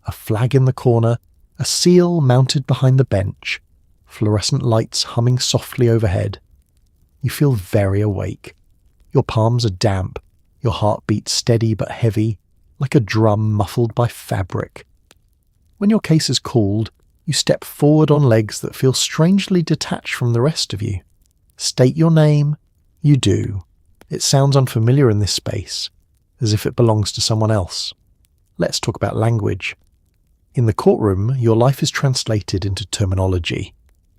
a flag in the corner, a seal mounted behind the bench, fluorescent lights humming softly overhead. You feel very awake. Your palms are damp, your heart beats steady but heavy, like a drum muffled by fabric. When your case is called, you step forward on legs that feel strangely detached from the rest of you. State your name. You do. It sounds unfamiliar in this space, as if it belongs to someone else. Let's talk about language. In the courtroom, your life is translated into terminology.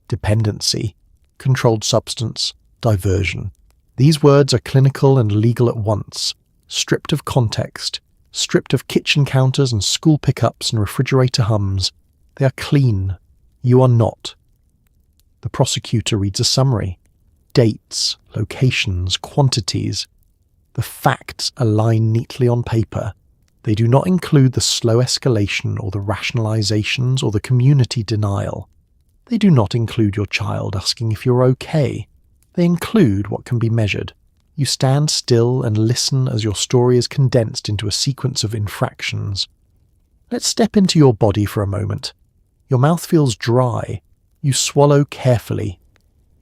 Dependency, controlled substance, diversion. These words are clinical and legal at once, stripped of context, stripped of kitchen counters and school pickups and refrigerator hums. They are clean. You are not. The prosecutor reads a summary. Dates, locations, quantities. The facts align neatly on paper. They do not include the slow escalation or the rationalizations or the community denial. They do not include your child asking if you're okay. They include what can be measured. You stand still and listen as your story is condensed into a sequence of infractions. Let's step into your body for a moment. Your mouth feels dry. You swallow carefully.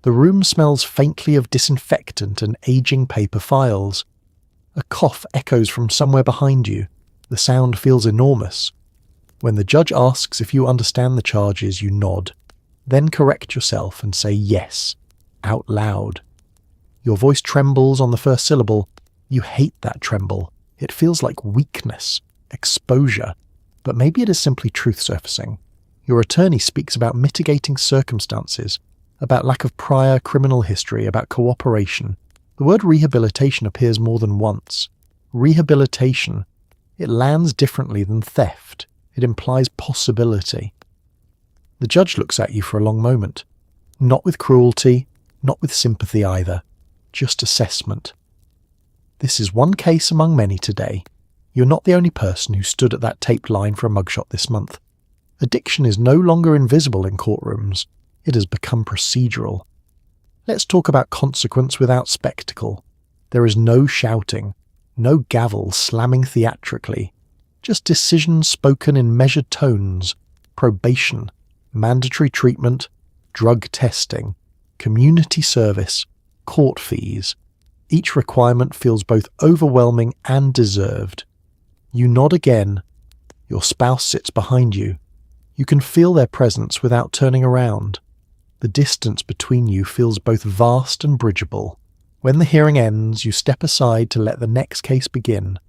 The room smells faintly of disinfectant and aging paper files. A cough echoes from somewhere behind you. The sound feels enormous. When the judge asks if you understand the charges, you nod. Then correct yourself and say yes, out loud. Your voice trembles on the first syllable. You hate that tremble. It feels like weakness, exposure, but maybe it is simply truth surfacing. Your attorney speaks about mitigating circumstances, about lack of prior criminal history, about cooperation. The word rehabilitation appears more than once. Rehabilitation. It lands differently than theft. It implies possibility. The judge looks at you for a long moment. Not with cruelty, not with sympathy either. Just assessment. This is one case among many today. You're not the only person who stood at that taped line for a mugshot this month. Addiction is no longer invisible in courtrooms. It has become procedural. Let's talk about consequence without spectacle. There is no shouting, no gavel slamming theatrically, just decisions spoken in measured tones, probation, mandatory treatment, drug testing, community service, court fees. Each requirement feels both overwhelming and deserved. You nod again. Your spouse sits behind you. You can feel their presence without turning around. The distance between you feels both vast and bridgeable. When the hearing ends, you step aside to let the next case begin.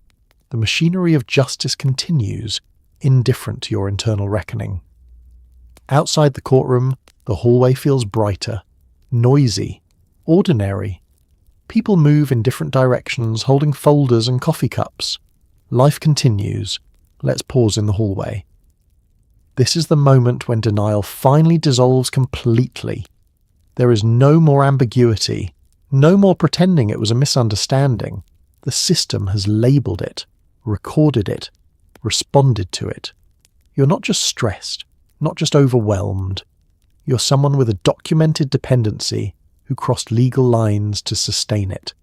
The machinery of justice continues, indifferent to your internal reckoning. Outside the courtroom, the hallway feels brighter, noisy, ordinary. People move in different directions, holding folders and coffee cups. Life continues. Let's pause in the hallway. This is the moment when denial finally dissolves completely. There is no more ambiguity, no more pretending it was a misunderstanding. The system has labelled it, recorded it, responded to it. You're not just stressed, not just overwhelmed. You're someone with a documented dependency who crossed legal lines to sustain it.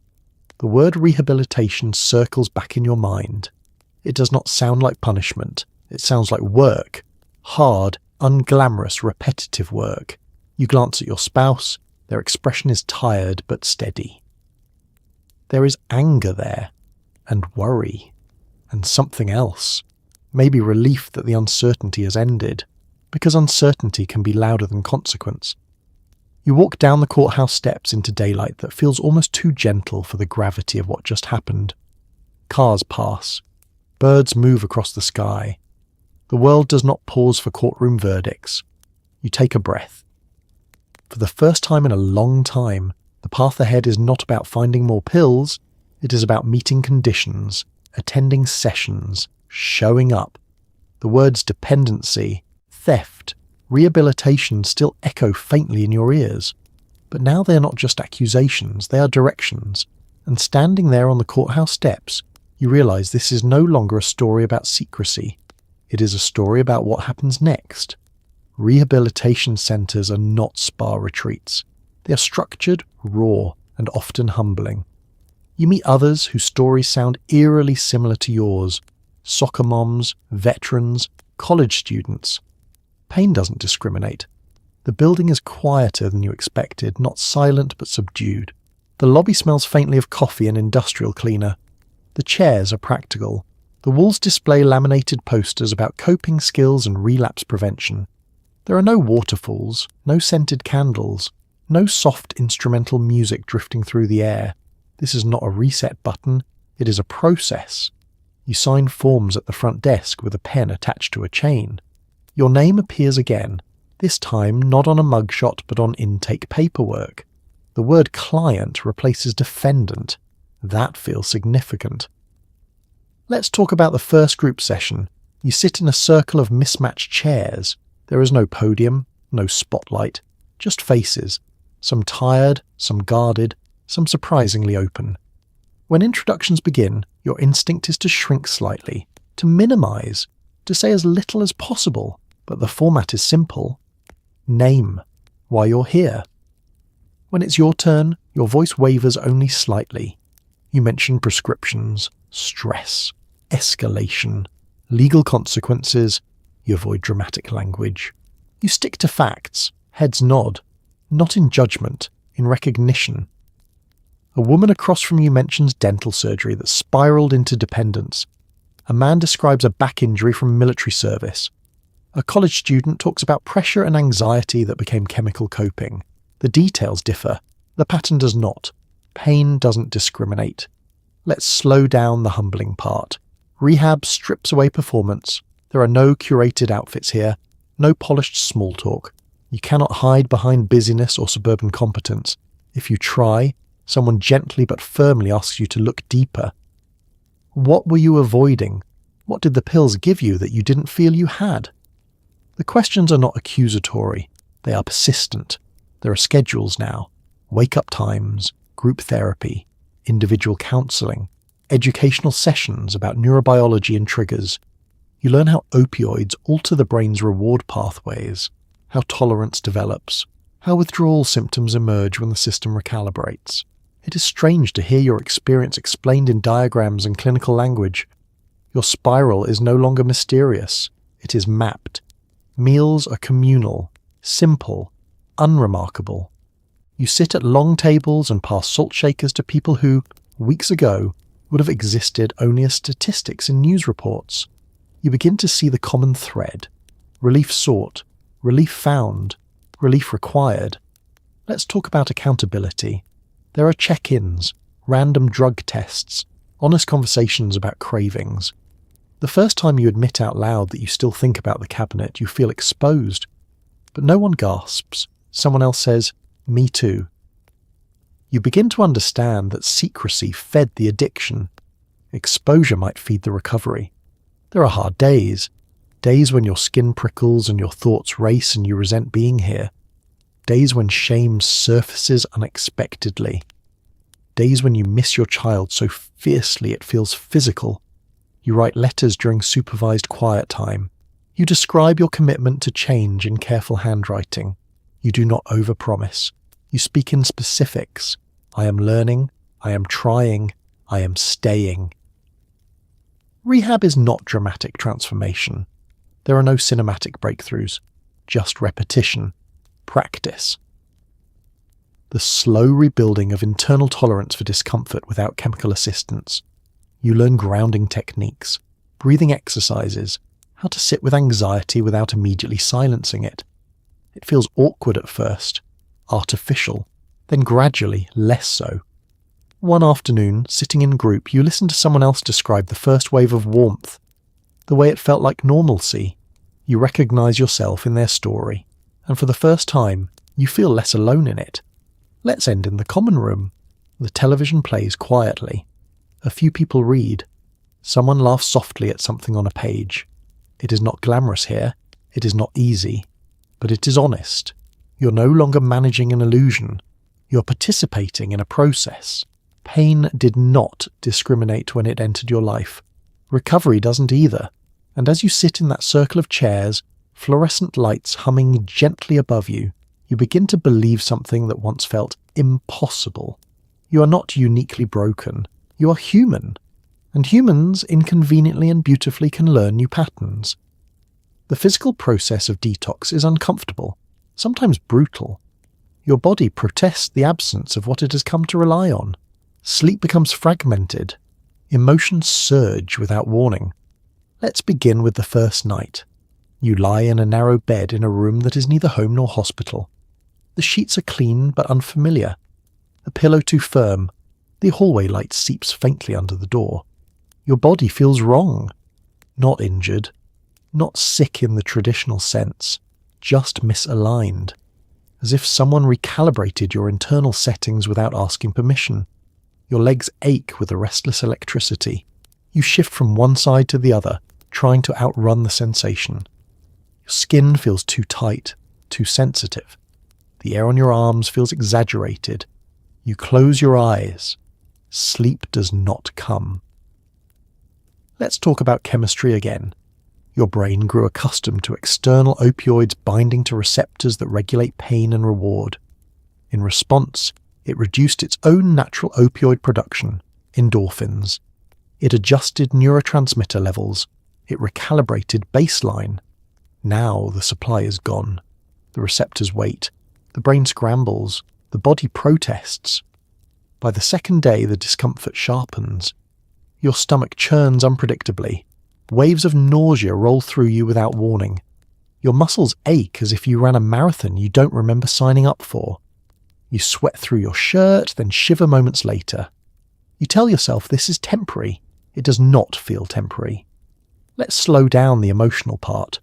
The word rehabilitation circles back in your mind. It does not sound like punishment. It sounds like work. Hard, unglamorous, repetitive work. You glance at your spouse. Their expression is tired but steady. There is anger there, and worry, and something else. Maybe relief that the uncertainty has ended, because uncertainty can be louder than consequence. You walk down the courthouse steps into daylight that feels almost too gentle for the gravity of what just happened. Cars pass. Birds move across the sky. The world does not pause for courtroom verdicts. You take a breath. For the first time in a long time, the path ahead is not about finding more pills. It is about meeting conditions, attending sessions, showing up. The words dependency, theft, rehabilitation still echo faintly in your ears. But now they are not just accusations, they are directions. And standing there on the courthouse steps, you realize this is no longer a story about secrecy. It is a story about what happens next. Rehabilitation centers are not spa retreats. They are structured, raw, and often humbling. You meet others whose stories sound eerily similar to yours. Soccer moms, veterans, college students. Pain doesn't discriminate. The building is quieter than you expected, not silent but subdued. The lobby smells faintly of coffee and industrial cleaner. The chairs are practical. The walls display laminated posters about coping skills and relapse prevention. There are no waterfalls, no scented candles, no soft instrumental music drifting through the air. This is not a reset button, it is a process. You sign forms at the front desk with a pen attached to a chain. Your name appears again, this time not on a mugshot but on intake paperwork. The word client replaces defendant. That feels significant. Let's talk about the first group session. You sit in a circle of mismatched chairs. There is no podium, no spotlight, just faces. Some tired, some guarded, some surprisingly open. When introductions begin, your instinct is to shrink slightly, to minimize, to say as little as possible, but the format is simple. Name. Why you're here. When it's your turn, your voice wavers only slightly. You mention prescriptions, stress, escalation, legal consequences. You avoid dramatic language. You stick to facts, heads nod, not in judgment, in recognition. A woman across from you mentions dental surgery that spiraled into dependence. A man describes a back injury from military service. A college student talks about pressure and anxiety that became chemical coping. The details differ. The pattern does not. Pain doesn't discriminate. Let's slow down the humbling part. Rehab strips away performance. There are no curated outfits here, no polished small talk. You cannot hide behind busyness or suburban competence. If you try, someone gently but firmly asks you to look deeper. What were you avoiding? What did the pills give you that you didn't feel you had? The questions are not accusatory. They are persistent. There are schedules now. Wake-up times, group therapy, individual counselling, educational sessions about neurobiology and triggers. You learn how opioids alter the brain's reward pathways, how tolerance develops, how withdrawal symptoms emerge when the system recalibrates. It is strange to hear your experience explained in diagrams and clinical language. Your spiral is no longer mysterious. It is mapped. Meals are communal, simple, unremarkable. You sit at long tables and pass salt shakers to people who, weeks ago, would have existed only as statistics in news reports. You begin to see the common thread. Relief sought, relief found, relief required. Let's talk about accountability. There are check-ins, random drug tests, honest conversations about cravings. The first time you admit out loud that you still think about the cabinet, you feel exposed. But no one gasps. Someone else says, "Me too." You begin to understand that secrecy fed the addiction. Exposure might feed the recovery. There are hard days. Days when your skin prickles and your thoughts race and you resent being here. Days when shame surfaces unexpectedly. Days when you miss your child so fiercely it feels physical. You write letters during supervised quiet time. You describe your commitment to change in careful handwriting. You do not overpromise. You speak in specifics. I am learning. I am trying. I am staying. Rehab is not dramatic transformation. There are no cinematic breakthroughs. Just repetition. Practice. The slow rebuilding of internal tolerance for discomfort without chemical assistance. You learn grounding techniques, breathing exercises, how to sit with anxiety without immediately silencing it. It feels awkward at first, artificial, then gradually less so. One afternoon, sitting in group, you listen to someone else describe the first wave of warmth, the way it felt like normalcy. You recognize yourself in their story, and for the first time, you feel less alone in it. Let's end in the common room. The television plays quietly. A few people read. Someone laughs softly at something on a page. It is not glamorous here. It is not easy. But it is honest. You're no longer managing an illusion. You're participating in a process. Pain did not discriminate when it entered your life. Recovery doesn't either. And as you sit in that circle of chairs, fluorescent lights humming gently above you, you begin to believe something that once felt impossible. You are not uniquely broken. You are human. And humans inconveniently and beautifully can learn new patterns. The physical process of detox is uncomfortable, sometimes brutal. Your body protests the absence of what it has come to rely on. Sleep becomes fragmented. Emotions surge without warning. Let's begin with the first night. You lie in a narrow bed in a room that is neither home nor hospital. The sheets are clean but unfamiliar. The pillow too firm. The hallway light seeps faintly under the door. Your body feels wrong. Not injured. Not sick in the traditional sense. Just misaligned. As if someone recalibrated your internal settings without asking permission. Your legs ache with a restless electricity. You shift from one side to the other, trying to outrun the sensation. Your skin feels too tight, too sensitive. The air on your arms feels exaggerated. You close your eyes. Sleep does not come. Let's talk about chemistry again. Your brain grew accustomed to external opioids binding to receptors that regulate pain and reward. In response, it reduced its own natural opioid production, endorphins. It adjusted neurotransmitter levels. It recalibrated baseline. Now the supply is gone. The receptors wait. The brain scrambles. The body protests. By the second day, the discomfort sharpens. Your stomach churns unpredictably. Waves of nausea roll through you without warning. Your muscles ache as if you ran a marathon you don't remember signing up for. You sweat through your shirt, then shiver moments later. You tell yourself this is temporary. It does not feel temporary. Let's slow down the emotional part.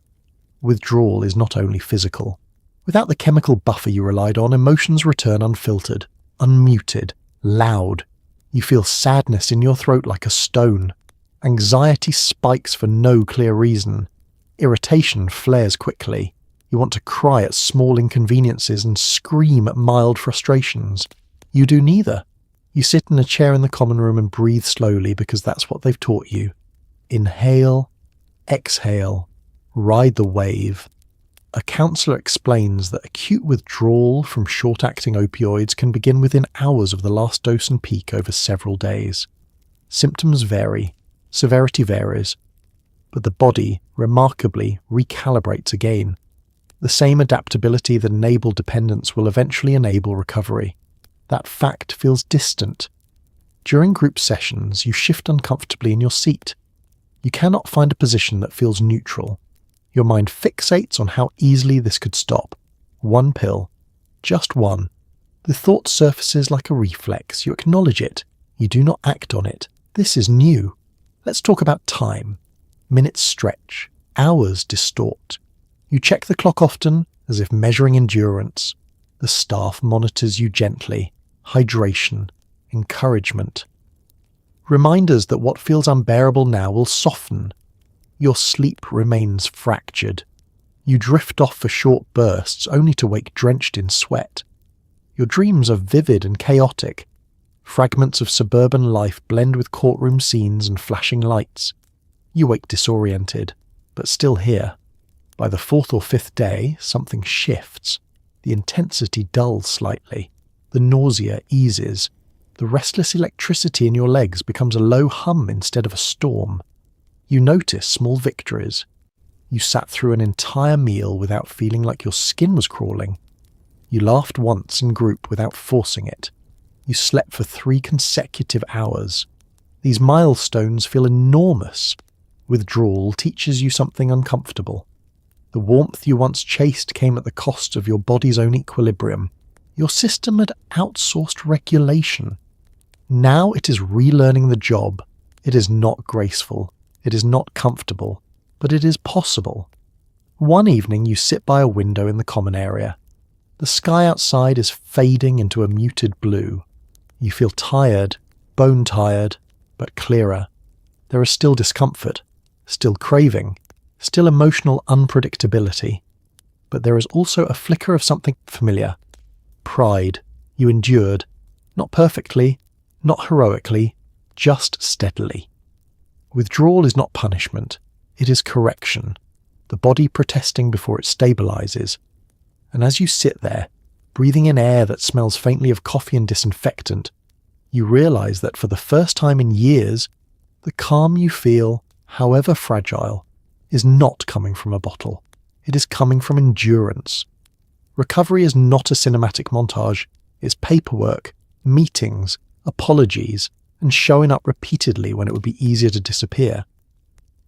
Withdrawal is not only physical. Without the chemical buffer you relied on, emotions return unfiltered, unmuted, loud. You feel sadness in your throat like a stone. Anxiety spikes for no clear reason. Irritation flares quickly. You want to cry at small inconveniences and scream at mild frustrations. You do neither. You sit in a chair in the common room and breathe slowly because that's what they've taught you. Inhale, exhale, ride the wave. A counsellor explains that acute withdrawal from short-acting opioids can begin within hours of the last dose and peak over several days. Symptoms vary, severity varies, but the body, remarkably, recalibrates again. The same adaptability that enabled dependence will eventually enable recovery. That fact feels distant. During group sessions, you shift uncomfortably in your seat. You cannot find a position that feels neutral. Your mind fixates on how easily this could stop. One pill. Just one. The thought surfaces like a reflex. You acknowledge it. You do not act on it. This is new. Let's talk about time. Minutes stretch. Hours distort. You check the clock often, as if measuring endurance. The staff monitors you gently. Hydration. Encouragement. Reminders that what feels unbearable now will soften. Your sleep remains fractured. You drift off for short bursts only to wake drenched in sweat. Your dreams are vivid and chaotic. Fragments of suburban life blend with courtroom scenes and flashing lights. You wake disoriented, but still here. By the fourth or fifth day, something shifts. The intensity dulls slightly. The nausea eases. The restless electricity in your legs becomes a low hum instead of a storm. You notice small victories. You sat through an entire meal without feeling like your skin was crawling. You laughed once in group without forcing it. You slept for 3 consecutive hours. These milestones feel enormous. Withdrawal teaches you something uncomfortable. The warmth you once chased came at the cost of your body's own equilibrium. Your system had outsourced regulation. Now it is relearning the job. It is not graceful. It is not comfortable, but it is possible. One evening you sit by a window in the common area. The sky outside is fading into a muted blue. You feel tired, bone-tired, but clearer. There is still discomfort, still craving, still emotional unpredictability. But there is also a flicker of something familiar. Pride. You endured. Not perfectly, not heroically, just steadily. Withdrawal is not punishment. It is correction. The body protesting before it stabilizes. And as you sit there, breathing in air that smells faintly of coffee and disinfectant, you realize that for the first time in years, the calm you feel, however fragile, is not coming from a bottle. It is coming from endurance. Recovery is not a cinematic montage. It's paperwork, meetings, apologies, and showing up repeatedly when it would be easier to disappear.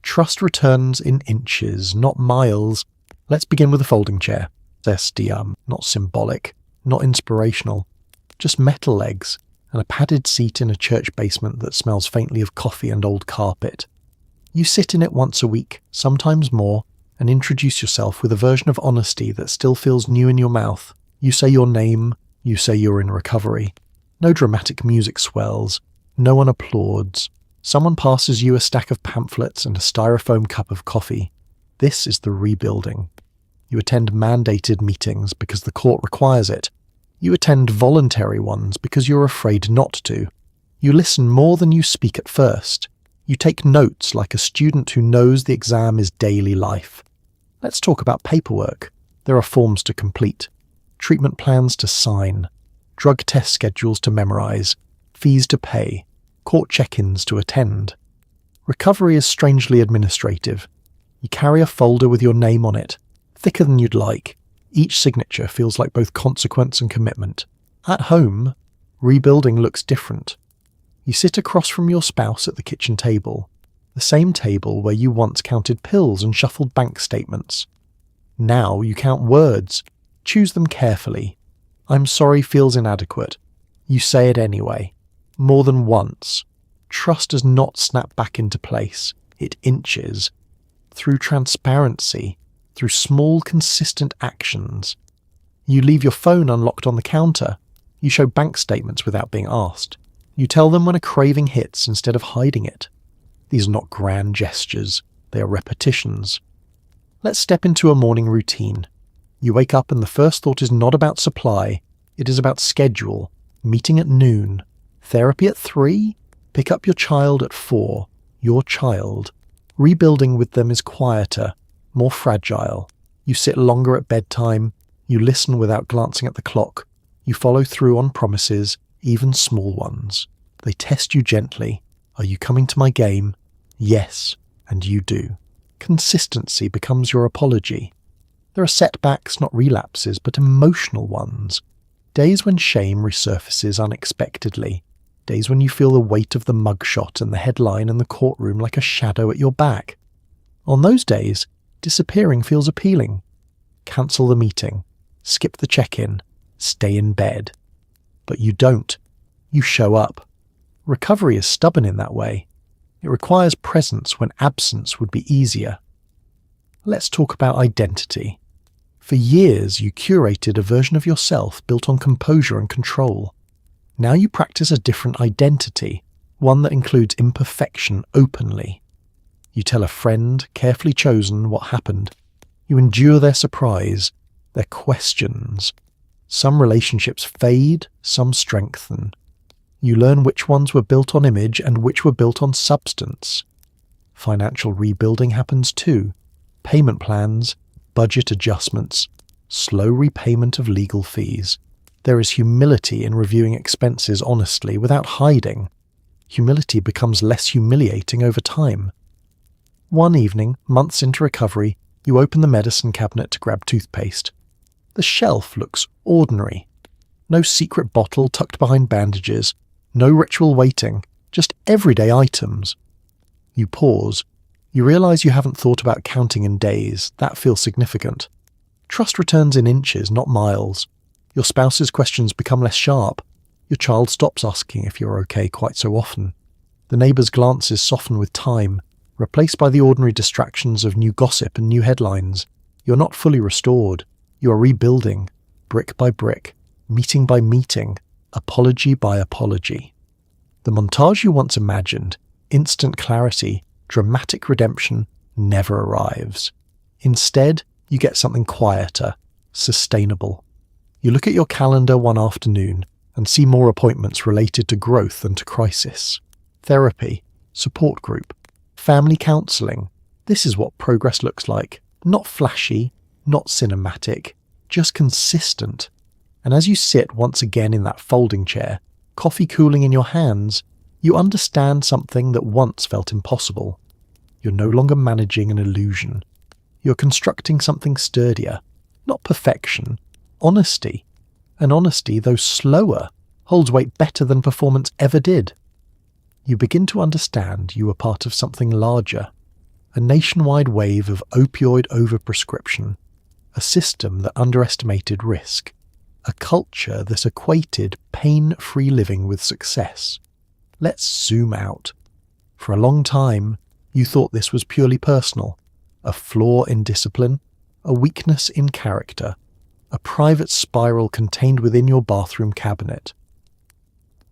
Trust returns in inches, not miles. Let's begin with a folding chair. Not symbolic, not inspirational. Just metal legs and a padded seat in a church basement that smells faintly of coffee and old carpet. You sit in it once a week, sometimes more, and introduce yourself with a version of honesty that still feels new in your mouth. You say your name, you say you're in recovery. No dramatic music swells, no one applauds. Someone passes you a stack of pamphlets and a styrofoam cup of coffee. This is the rebuilding. You attend mandated meetings because the court requires it. You attend voluntary ones because you're afraid not to. You listen more than you speak at first. You take notes like a student who knows the exam is daily life. Let's talk about paperwork. There are forms to complete, treatment plans to sign, drug test schedules to memorize, fees to pay, court check-ins to attend. Recovery is strangely administrative. You carry a folder with your name on it, thicker than you'd like. Each signature feels like both consequence and commitment. At home, rebuilding looks different. You sit across from your spouse at the kitchen table, the same table where you once counted pills and shuffled bank statements. Now you count words. Choose them carefully. I'm sorry feels inadequate. You say it anyway. More than once. Trust does not snap back into place. It inches. Through transparency. Through small, consistent actions. You leave your phone unlocked on the counter. You show bank statements without being asked. You tell them when a craving hits instead of hiding it. These are not grand gestures. They are repetitions. Let's step into a morning routine. You wake up and the first thought is not about supply. It is about schedule. Meeting at noon. Therapy at 3. Pick up your child at 4. Your child. Rebuilding with them is quieter, more fragile. You sit longer at bedtime. You listen without glancing at the clock. You follow through on promises, even small ones. They test you gently. Are you coming to my game? Yes, and you do. Consistency becomes your apology. There are setbacks, not relapses, but emotional ones. Days when shame resurfaces unexpectedly. Days when you feel the weight of the mugshot and the headline in the courtroom like a shadow at your back. On those days, disappearing feels appealing. Cancel the meeting. Skip the check-in. Stay in bed. But you don't. You show up. Recovery is stubborn in that way. It requires presence when absence would be easier. Let's talk about identity. For years, you curated a version of yourself built on composure and control. Now you practice a different identity, one that includes imperfection openly. You tell a friend, carefully chosen, what happened. You endure their surprise, their questions. Some relationships fade, some strengthen. You learn which ones were built on image and which were built on substance. Financial rebuilding happens too. Payment plans, budget adjustments, slow repayment of legal fees. There is humility in reviewing expenses honestly without hiding. Humility becomes less humiliating over time. One evening, months into recovery, you open the medicine cabinet to grab toothpaste. The shelf looks ordinary. No secret bottle tucked behind bandages, no ritual waiting, just everyday items. You pause. You realize you haven't thought about counting in days. That feels significant. Trust returns in inches, not miles. Your spouse's questions become less sharp. Your child stops asking if you're okay quite so often. The neighbour's glances soften with time, replaced by the ordinary distractions of new gossip and new headlines. You're not fully restored. You are rebuilding, brick by brick, meeting by meeting, apology by apology. The montage you once imagined, instant clarity, dramatic redemption, never arrives. Instead, you get something quieter, sustainable. You look at your calendar one afternoon and see more appointments related to growth than to crisis. Therapy, support group, family counselling. This is what progress looks like. Not flashy, not cinematic, just consistent. And as you sit once again in that folding chair, coffee cooling in your hands, you understand something that once felt impossible. You're no longer managing an illusion. You're constructing something sturdier. Not perfection, honesty. And honesty, though slower, holds weight better than performance ever did. You begin to understand you are part of something larger, a nationwide wave of opioid overprescription, a system that underestimated risk, a culture that equated pain-free living with success. Let's zoom out. For a long time, you thought this was purely personal, a flaw in discipline, a weakness in character, a private spiral contained within your bathroom cabinet.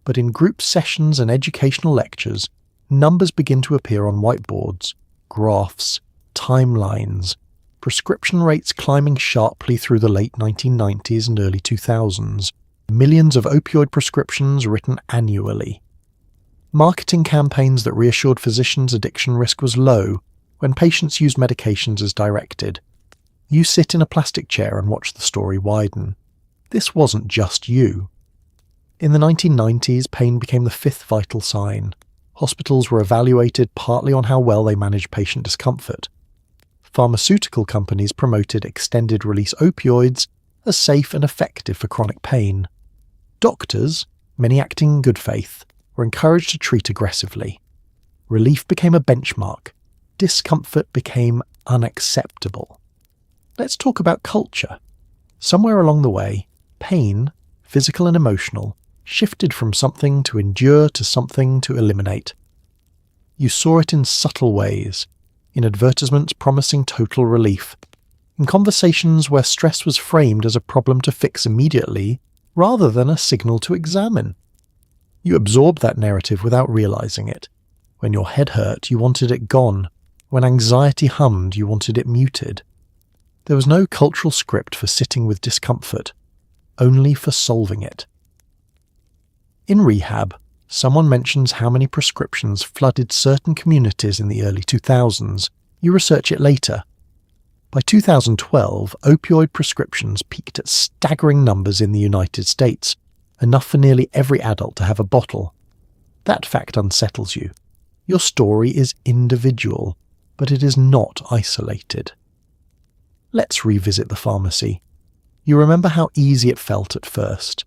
But in group sessions and educational lectures, numbers begin to appear on whiteboards, graphs, timelines, prescription rates climbing sharply through the late 1990s and early 2000s, millions of opioid prescriptions written annually. Marketing campaigns that reassured physicians addiction risk was low when patients used medications as directed. You sit in a plastic chair and watch the story widen. This wasn't just you. In the 1990s, pain became the fifth vital sign. Hospitals were evaluated partly on how well they managed patient discomfort. Pharmaceutical companies promoted extended-release opioids as safe and effective for chronic pain. Doctors, many acting in good faith, were encouraged to treat aggressively. Relief became a benchmark. Discomfort became unacceptable. Let's talk about culture. Somewhere along the way, pain, physical and emotional, shifted from something to endure to something to eliminate. You saw it in subtle ways, in advertisements promising total relief, in conversations where stress was framed as a problem to fix immediately rather than a signal to examine. You absorbed that narrative without realizing it. When your head hurt, you wanted it gone. When anxiety hummed, you wanted it muted. There was no cultural script for sitting with discomfort, only for solving it. In rehab, someone mentions how many prescriptions flooded certain communities in the early 2000s. You research it later. By 2012, opioid prescriptions peaked at staggering numbers in the United States, enough for nearly every adult to have a bottle. That fact unsettles you. Your story is individual, but it is not isolated. Let's revisit the pharmacy. You remember how easy it felt at first.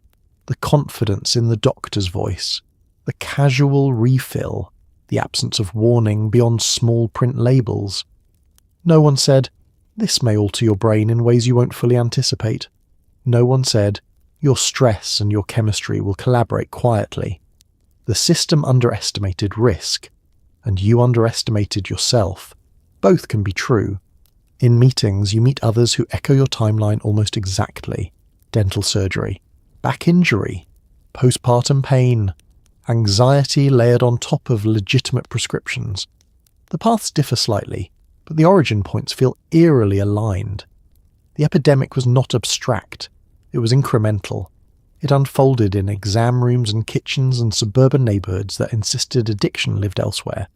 The confidence in the doctor's voice, the casual refill, the absence of warning beyond small print labels. No one said, "This may alter your brain in ways you won't fully anticipate." No one said, "Your stress and your chemistry will collaborate quietly." The system underestimated risk, and you underestimated yourself. Both can be true. In meetings, you meet others who echo your timeline almost exactly. Dental surgery, back injury, postpartum pain, anxiety layered on top of legitimate prescriptions. The paths differ slightly, but the origin points feel eerily aligned. The epidemic was not abstract. It was incremental. It unfolded in exam rooms and kitchens and suburban neighborhoods that insisted addiction lived elsewhere.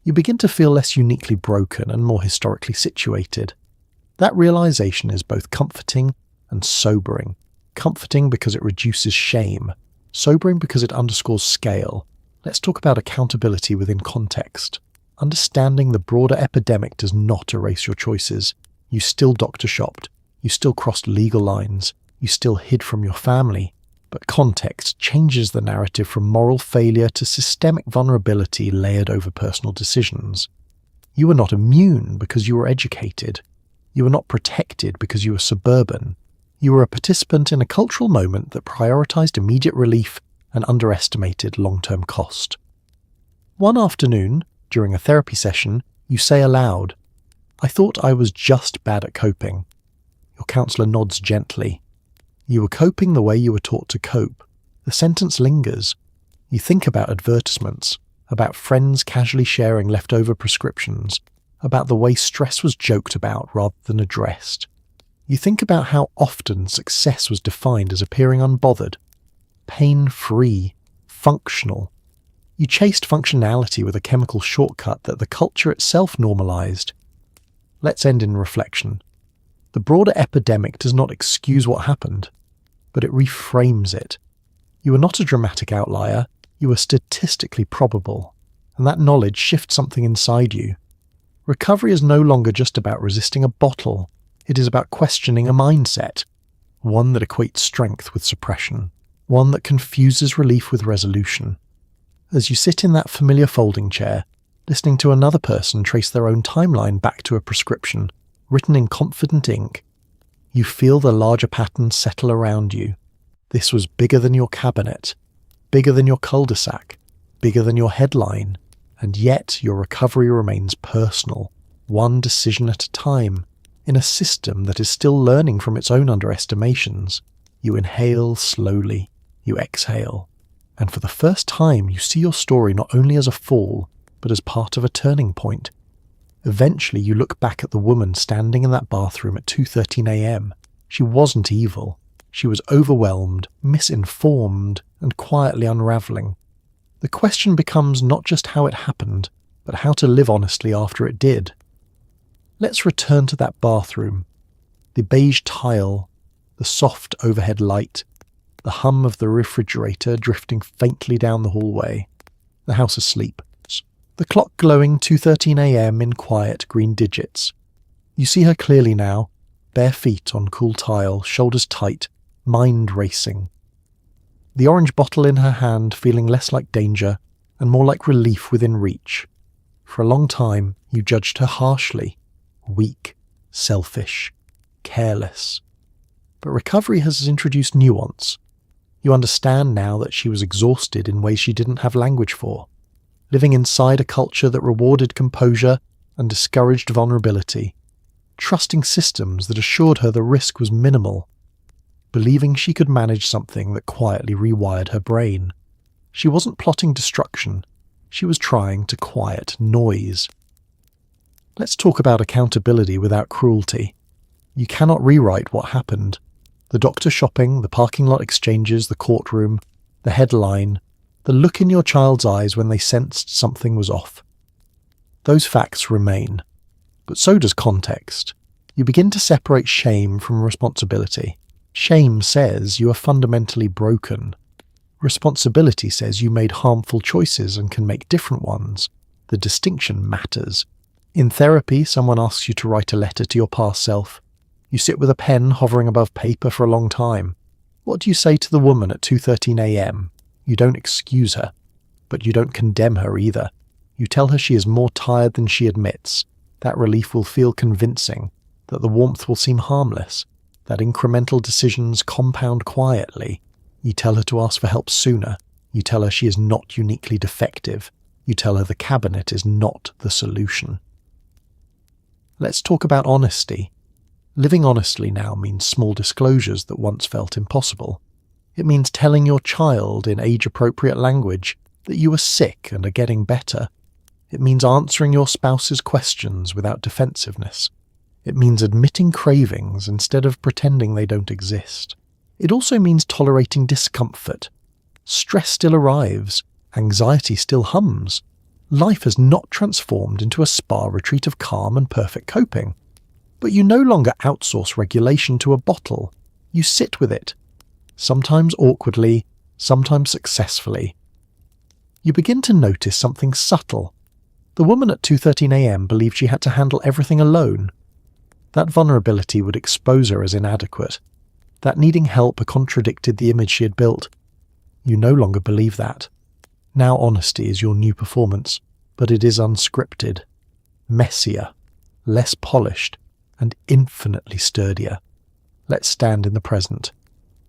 You begin to feel less uniquely broken and more historically situated. That realization is both comforting and sobering. Comforting because it reduces shame. Sobering because it underscores scale. Let's talk about accountability within context. Understanding the broader epidemic does not erase your choices. You still doctor shopped. You still crossed legal lines. You still hid from your family. But context changes the narrative from moral failure to systemic vulnerability layered over personal decisions. You were not immune because you were educated. You were not protected because you were suburban. You were a participant in a cultural moment that prioritized immediate relief and underestimated long-term cost. One afternoon, during a therapy session, you say aloud, "I thought I was just bad at coping." Your counselor nods gently. You were coping the way you were taught to cope. The sentence lingers. You think about advertisements, about friends casually sharing leftover prescriptions, about the way stress was joked about rather than addressed. You think about how often success was defined as appearing unbothered, pain-free, functional. You chased functionality with a chemical shortcut that the culture itself normalized. Let's end in reflection. The broader epidemic does not excuse what happened, but it reframes it. You are not a dramatic outlier, you are statistically probable, and that knowledge shifts something inside you. Recovery is no longer just about resisting a bottle, it is about questioning a mindset. one that equates strength with suppression, one that confuses relief with resolution. As you sit in that familiar folding chair, listening to another person trace their own timeline back to a prescription, written in confident ink, you feel the larger pattern settle around you. This was bigger than your cabinet, bigger than your cul-de-sac, bigger than your headline, and yet your recovery remains personal, one decision at a time, in a system that is still learning from its own underestimations. You inhale slowly, you exhale, and for the first time you see your story not only as a fall, but as part of a turning point. Eventually you look back at the woman standing in that bathroom at 2:13 a.m. She wasn't evil. She was overwhelmed, misinformed, and quietly unravelling. The question becomes not just how it happened, but how to live honestly after it did. Let's return to that bathroom. The beige tile, the soft overhead light, the hum of the refrigerator drifting faintly down the hallway, the house asleep. The clock glowing 2:13 a.m. in quiet green digits. You see her clearly now, bare feet on cool tile, shoulders tight, mind racing. The orange bottle in her hand feeling less like danger and more like relief within reach. For a long time, you judged her harshly, weak, selfish, careless. But recovery has introduced nuance. You understand now that she was exhausted in ways she didn't have language for, living inside a culture that rewarded composure and discouraged vulnerability, trusting systems that assured her the risk was minimal, believing she could manage something that quietly rewired her brain. She wasn't plotting destruction, she was trying to quiet noise. Let's talk about accountability without cruelty. You cannot rewrite what happened. The doctor shopping, the parking lot exchanges, the courtroom, the headline, the look in your child's eyes when they sensed something was off. Those facts remain, but so does context. You begin to separate shame from responsibility. Shame says you are fundamentally broken. Responsibility says you made harmful choices and can make different ones. The distinction matters. In therapy, someone asks you to write a letter to your past self. You sit with a pen hovering above paper for a long time. What do you say to the woman at 2:13 a.m? You don't excuse her, but you don't condemn her either. You tell her she is more tired than she admits. That relief will feel convincing, that the warmth will seem harmless, that incremental decisions compound quietly. You tell her to ask for help sooner. You tell her she is not uniquely defective. You tell her the cabinet is not the solution. Let's talk about honesty. Living honestly now means small disclosures that once felt impossible. It means telling your child in age-appropriate language that you are sick and are getting better. It means answering your spouse's questions without defensiveness. It means admitting cravings instead of pretending they don't exist. It also means tolerating discomfort. Stress still arrives. Anxiety still hums. Life has not transformed into a spa retreat of calm and perfect coping. But you no longer outsource regulation to a bottle. You sit with it. Sometimes awkwardly, sometimes successfully. You begin to notice something subtle. The woman at 2:13 a.m. believed she had to handle everything alone. That vulnerability would expose her as inadequate. That needing help contradicted the image she had built. You no longer believe that. Now honesty is your new performance, but it is unscripted, messier, less polished, and infinitely sturdier. Let's stand in the present.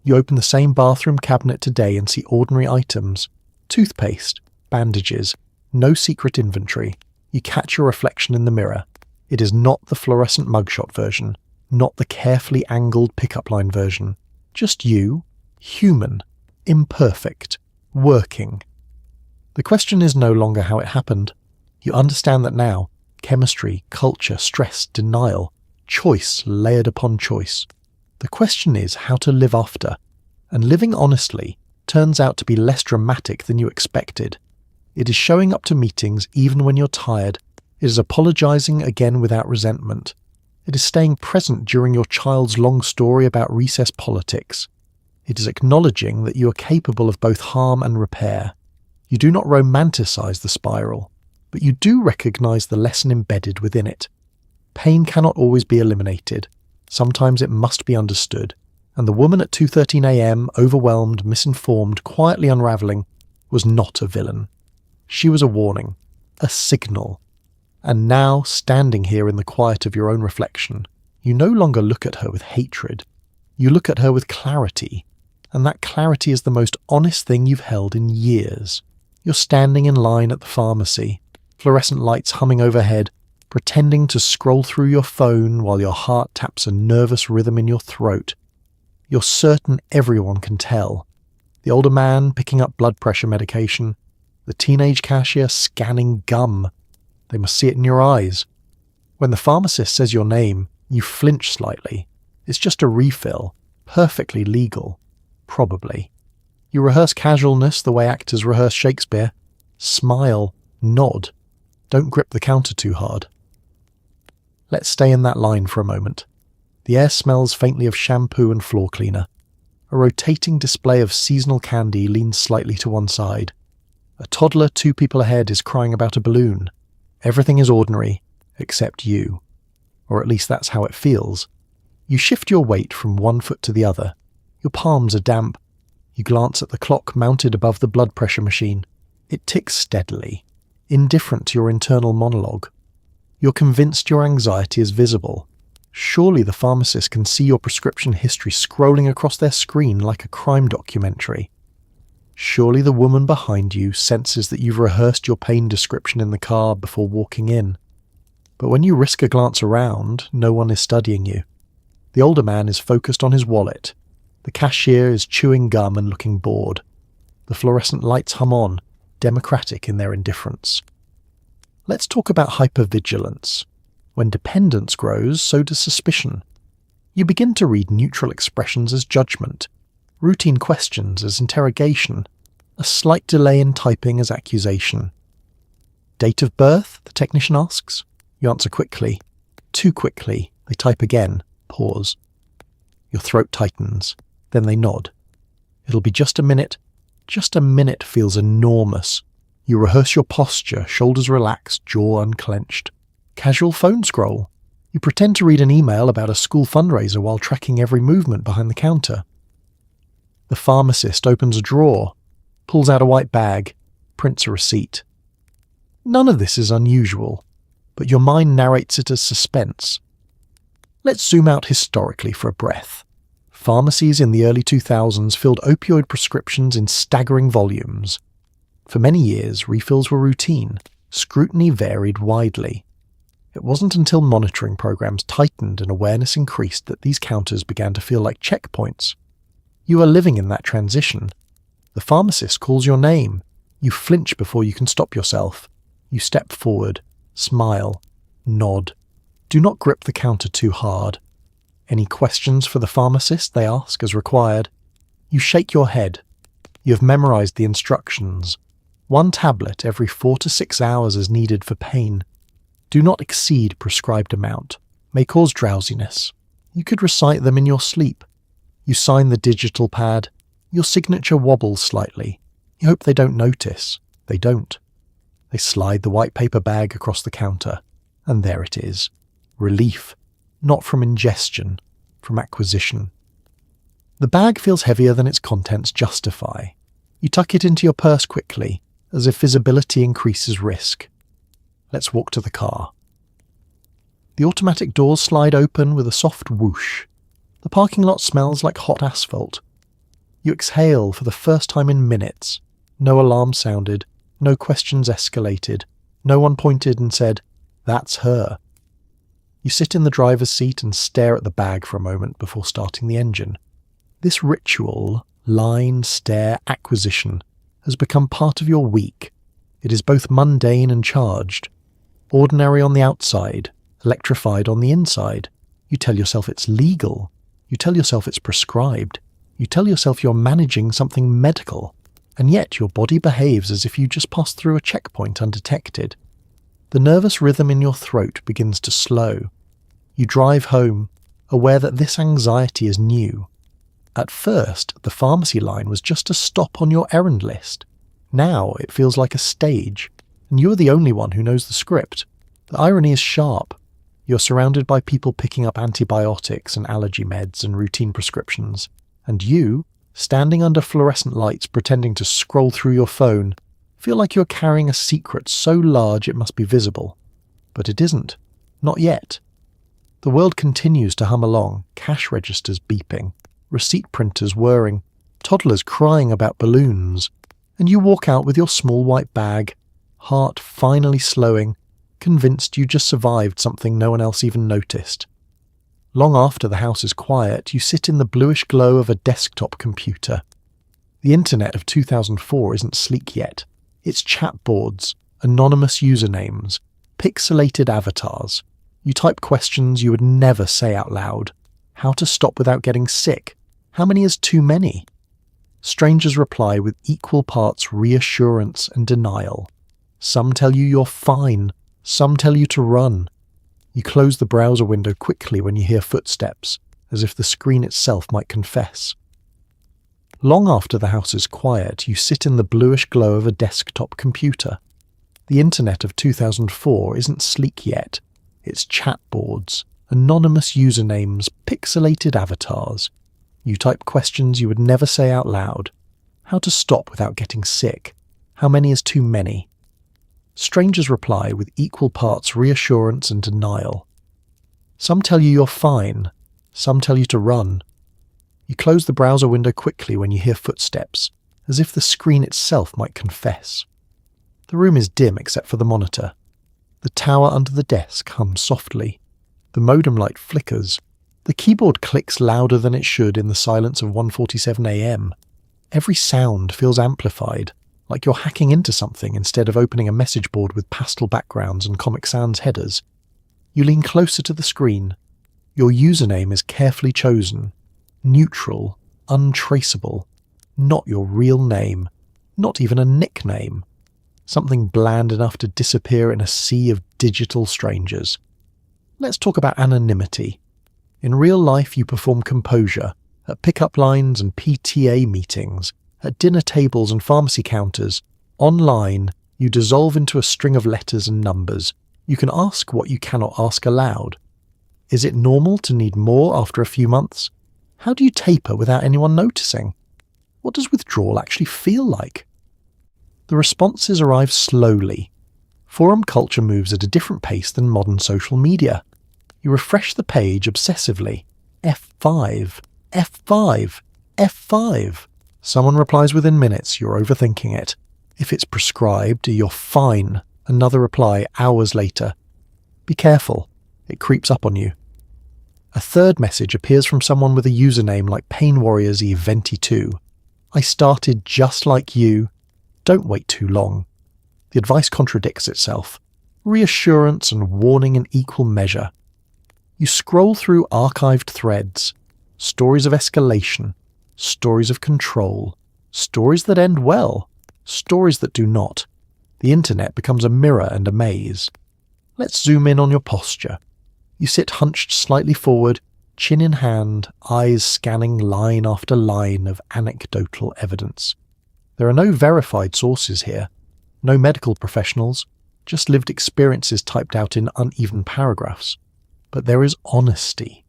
You open the same bathroom cabinet today and see ordinary items. Toothpaste, bandages, no secret inventory. You catch your reflection in the mirror. It is not the fluorescent mugshot version, not the carefully angled pickup line version. Just you, human, imperfect, working. The question is no longer how it happened. You understand that now. Chemistry, culture, stress, denial, choice layered upon choice. The question is how to live after, and living honestly turns out to be less dramatic than you expected. It is showing up to meetings even when you're tired. It is apologizing again without resentment. It is staying present during your child's long story about recess politics. It is acknowledging that you are capable of both harm and repair. You do not romanticize the spiral, but you do recognize the lesson embedded within it. Pain cannot always be eliminated. Sometimes it must be understood, And the woman at 2:13 a.m., overwhelmed, misinformed, quietly unravelling, was not a villain. She was a warning, a signal. And now, standing here in the quiet of your own reflection, you no longer look at her with hatred. You look at her with clarity, and that clarity is the most honest thing you've held in years. You're standing in line at the pharmacy, fluorescent lights humming overhead, pretending to scroll through your phone while your heart taps a nervous rhythm in your throat. You're certain everyone can tell. The older man picking up blood pressure medication, the teenage cashier scanning gum. They must see it in your eyes. When the pharmacist says your name, you flinch slightly. It's just a refill, perfectly legal. Probably. You rehearse casualness the way actors rehearse Shakespeare. Smile, nod. Don't grip the counter too hard. Let's stay in that line for a moment. The air smells faintly of shampoo and floor cleaner. A rotating display of seasonal candy leans slightly to one side. A toddler 2 people ahead is crying about a balloon. Everything is ordinary, except you. Or at least that's how it feels. You shift your weight from one foot to the other. Your palms are damp. You glance at the clock mounted above the blood pressure machine. It ticks steadily, indifferent to your internal monologue. You're convinced your anxiety is visible. Surely the pharmacist can see your prescription history scrolling across their screen like a crime documentary. Surely the woman behind you senses that you've rehearsed your pain description in the car before walking in. But when you risk a glance around, no one is studying you. The older man is focused on his wallet. The cashier is chewing gum and looking bored. The fluorescent lights hum on, democratic in their indifference. Let's talk about hypervigilance. When dependence grows, so does suspicion. You begin to read neutral expressions as judgment, routine questions as interrogation, a slight delay in typing as accusation. Date of birth? The technician asks. You answer quickly. Too quickly. They type again. Pause. Your throat tightens. Then they nod. It'll be just a minute. Just a minute feels enormous. You rehearse your posture, shoulders relaxed, jaw unclenched. Casual phone scroll. You pretend to read an email about a school fundraiser while tracking every movement behind the counter. The pharmacist opens a drawer, pulls out a white bag, prints a receipt. None of this is unusual, but your mind narrates it as suspense. Let's zoom out historically for a breath. Pharmacies in the early 2000s filled opioid prescriptions in staggering volumes. For many years, refills were routine. Scrutiny varied widely. It wasn't until monitoring programs tightened and awareness increased that these counters began to feel like checkpoints. You are living in that transition. The pharmacist calls your name. You flinch before you can stop yourself. You step forward, smile, nod. Do not grip the counter too hard. Any questions for the pharmacist? They ask as required. You shake your head. You have memorized the instructions. 1 tablet every 4 to 6 hours is needed for pain. Do not exceed prescribed amount. May cause drowsiness. You could recite them in your sleep. You sign the digital pad. Your signature wobbles slightly. You hope they don't notice. They don't. They slide the white paper bag across the counter. And there it is. Relief. Not from ingestion, from acquisition. The bag feels heavier than its contents justify. You tuck it into your purse quickly, as if visibility increases risk. Let's walk to the car. The automatic doors slide open with a soft whoosh. The parking lot smells like hot asphalt. You exhale for the first time in minutes. No alarm sounded, no questions escalated. No one pointed and said, "That's her." You sit in the driver's seat and stare at the bag for a moment before starting the engine. This ritual, line, stare, acquisition, has become part of your week. It is both mundane and charged. Ordinary on the outside, electrified on the inside. You tell yourself it's legal. You tell yourself it's prescribed. You tell yourself you're managing something medical. And yet your body behaves as if you just passed through a checkpoint undetected. The nervous rhythm in your throat begins to slow. You drive home, aware that this anxiety is new. At first, the pharmacy line was just a stop on your errand list. Now it feels like a stage, and you're the only one who knows the script. The irony is sharp. You're surrounded by people picking up antibiotics and allergy meds and routine prescriptions, and you, standing under fluorescent lights pretending to scroll through your phone, feel like you're carrying a secret so large it must be visible. But it isn't. Not yet. The world continues to hum along, cash registers beeping, receipt printers whirring, toddlers crying about balloons, and you walk out with your small white bag, heart finally slowing, convinced you just survived something no one else even noticed. Long after the house is quiet, you sit in the bluish glow of a desktop computer. The internet of 2004 isn't sleek yet. It's chat boards, anonymous usernames, pixelated avatars. You type questions you would never say out loud. How to stop without getting sick? How many is too many? Strangers reply with equal parts reassurance and denial. Some tell you you're fine. Some tell you to run. You close the browser window quickly when you hear footsteps, as if the screen itself might confess. Long after the house is quiet, you sit in the bluish glow of a desktop computer. The internet of 2004 isn't sleek yet. It's chat boards, anonymous usernames, pixelated avatars. You type questions you would never say out loud. How to stop without getting sick? How many is too many? Strangers reply with equal parts reassurance and denial. Some tell you you're fine. Some tell you to run. You close the browser window quickly when you hear footsteps, as if the screen itself might confess. The room is dim except for the monitor. The tower under the desk hums softly. The modem light flickers. The keyboard clicks louder than it should in the silence of 1:47 a.m. Every sound feels amplified, like you're hacking into something instead of opening a message board with pastel backgrounds and Comic Sans headers. You lean closer to the screen. Your username is carefully chosen. Neutral, untraceable. Not your real name. Not even a nickname. Something bland enough to disappear in a sea of digital strangers. Let's talk about anonymity. In real life, you perform composure at pickup lines and PTA meetings, at dinner tables and pharmacy counters. Online, you dissolve into a string of letters and numbers. You can ask what you cannot ask aloud. Is it normal to need more after a few months? How do you taper without anyone noticing? What does withdrawal actually feel like? The responses arrive slowly. Forum culture moves at a different pace than modern social media. You refresh the page obsessively. F5, F5, F5. Someone replies within minutes, you're overthinking it. If it's prescribed, you're fine. Another reply hours later. Be careful, it creeps up on you. A third message appears from someone with a username like Pain Warriors E22. I started just like you. Don't wait too long. The advice contradicts itself. Reassurance and warning in equal measure. You scroll through archived threads. Stories of escalation. Stories of control. Stories that end well. Stories that do not. The internet becomes a mirror and a maze. Let's zoom in on your posture. You sit hunched slightly forward, chin in hand, eyes scanning line after line of anecdotal evidence. There are no verified sources here, no medical professionals, just lived experiences typed out in uneven paragraphs. But there is honesty,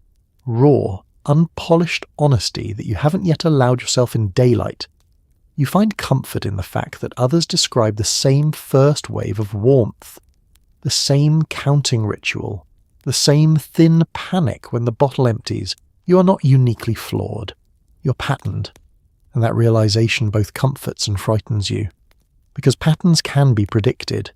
raw, unpolished honesty that you haven't yet allowed yourself in daylight. You find comfort in the fact that others describe the same first wave of warmth, the same counting ritual, the same thin panic when the bottle empties. You are not uniquely flawed. You're patterned. And that realization both comforts and frightens you. Because patterns can be predicted.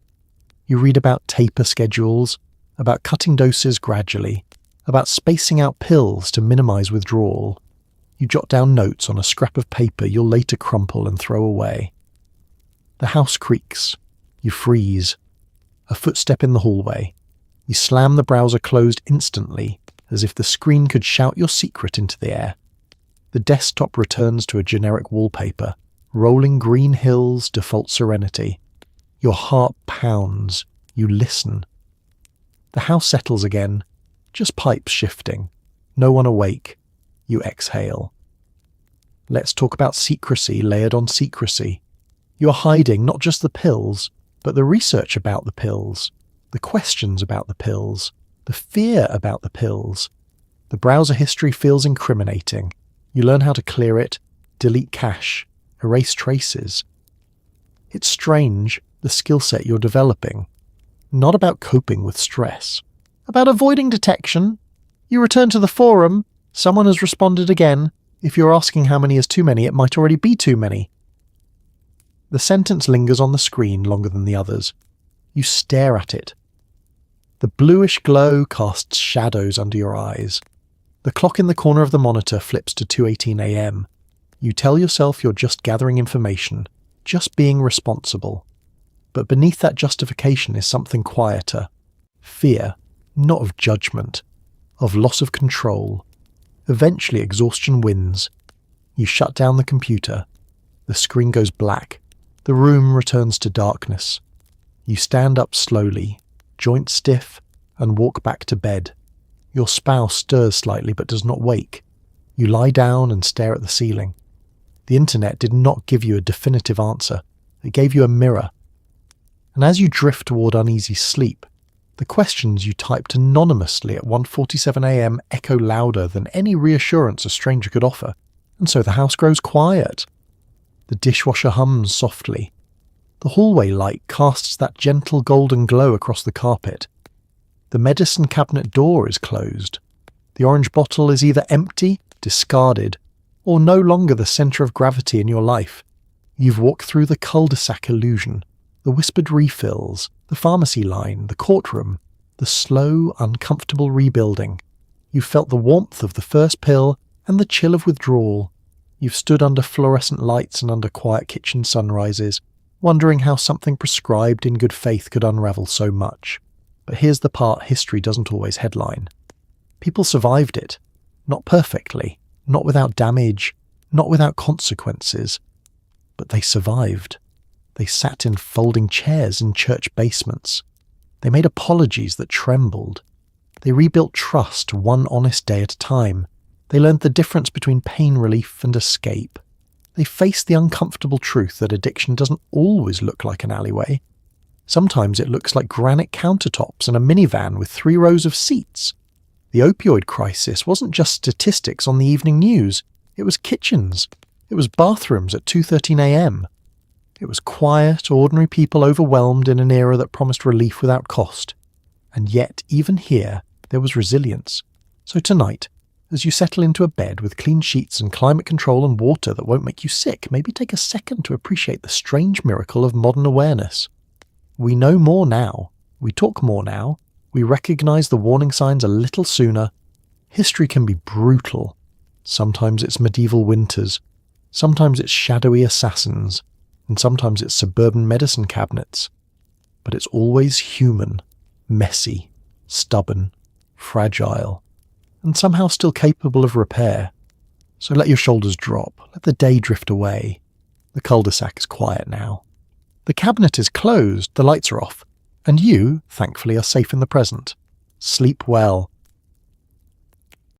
You read about taper schedules, about cutting doses gradually, about spacing out pills to minimize withdrawal. You jot down notes on a scrap of paper you'll later crumple and throw away. The house creaks. You freeze. A footstep in the hallway. You slam the browser closed instantly, as if the screen could shout your secret into the air. The desktop returns to a generic wallpaper, rolling green hills, default serenity. Your heart pounds. You listen. The house settles again, just pipes shifting. No one awake. You exhale. Let's talk about secrecy layered on secrecy. You're hiding not just the pills, but the research about the pills, the questions about the pills, the fear about the pills. The browser history feels incriminating. You learn how to clear it, delete cache, erase traces. It's strange, the skill set you're developing. Not about coping with stress. About avoiding detection. You return to the forum. Someone has responded again. If you're asking how many is too many, it might already be too many. The sentence lingers on the screen longer than the others. You stare at it. The bluish glow casts shadows under your eyes. The clock in the corner of the monitor flips to 2:18 a.m. You tell yourself you're just gathering information, just being responsible. But beneath that justification is something quieter. Fear, not of judgment, of loss of control. Eventually exhaustion wins. You shut down the computer. The screen goes black. The room returns to darkness. You stand up slowly, joints stiff, and walk back to bed. Your spouse stirs slightly but does not wake. You lie down and stare at the ceiling. The internet did not give you a definitive answer. It gave you a mirror. And as you drift toward uneasy sleep, the questions you typed anonymously at 1:47 a.m. echo louder than any reassurance a stranger could offer, and so the house grows quiet. The dishwasher hums softly. The hallway light casts that gentle golden glow across the carpet. The medicine cabinet door is closed. The orange bottle is either empty, discarded, or no longer the centre of gravity in your life. You've walked through the cul-de-sac illusion, the whispered refills, the pharmacy line, the courtroom, the slow, uncomfortable rebuilding. You've felt the warmth of the first pill and the chill of withdrawal. You've stood under fluorescent lights and under quiet kitchen sunrises, wondering how something prescribed in good faith could unravel so much. But here's the part history doesn't always headline. People survived it. Not perfectly, not without damage, not without consequences. But they survived. They sat in folding chairs in church basements. They made apologies that trembled. They rebuilt trust one honest day at a time. They learned the difference between pain relief and escape. They faced the uncomfortable truth that addiction doesn't always look like an alleyway. Sometimes it looks like granite countertops and a minivan with 3 rows of seats. The opioid crisis wasn't just statistics on the evening news. It was kitchens. It was bathrooms at 2:13 a.m. It was quiet, ordinary people overwhelmed in an era that promised relief without cost. And yet, even here, there was resilience. So tonight, as you settle into a bed with clean sheets and climate control and water that won't make you sick, maybe take a second to appreciate the strange miracle of modern awareness. We know more now. We talk more now. We recognize the warning signs a little sooner. History can be brutal. Sometimes it's medieval winters. Sometimes it's shadowy assassins. And sometimes it's suburban medicine cabinets. But it's always human, messy, stubborn, fragile, and somehow still capable of repair. So let your shoulders drop. Let the day drift away. The cul-de-sac is quiet now. The cabinet is closed, the lights are off, and you, thankfully, are safe in the present. Sleep well.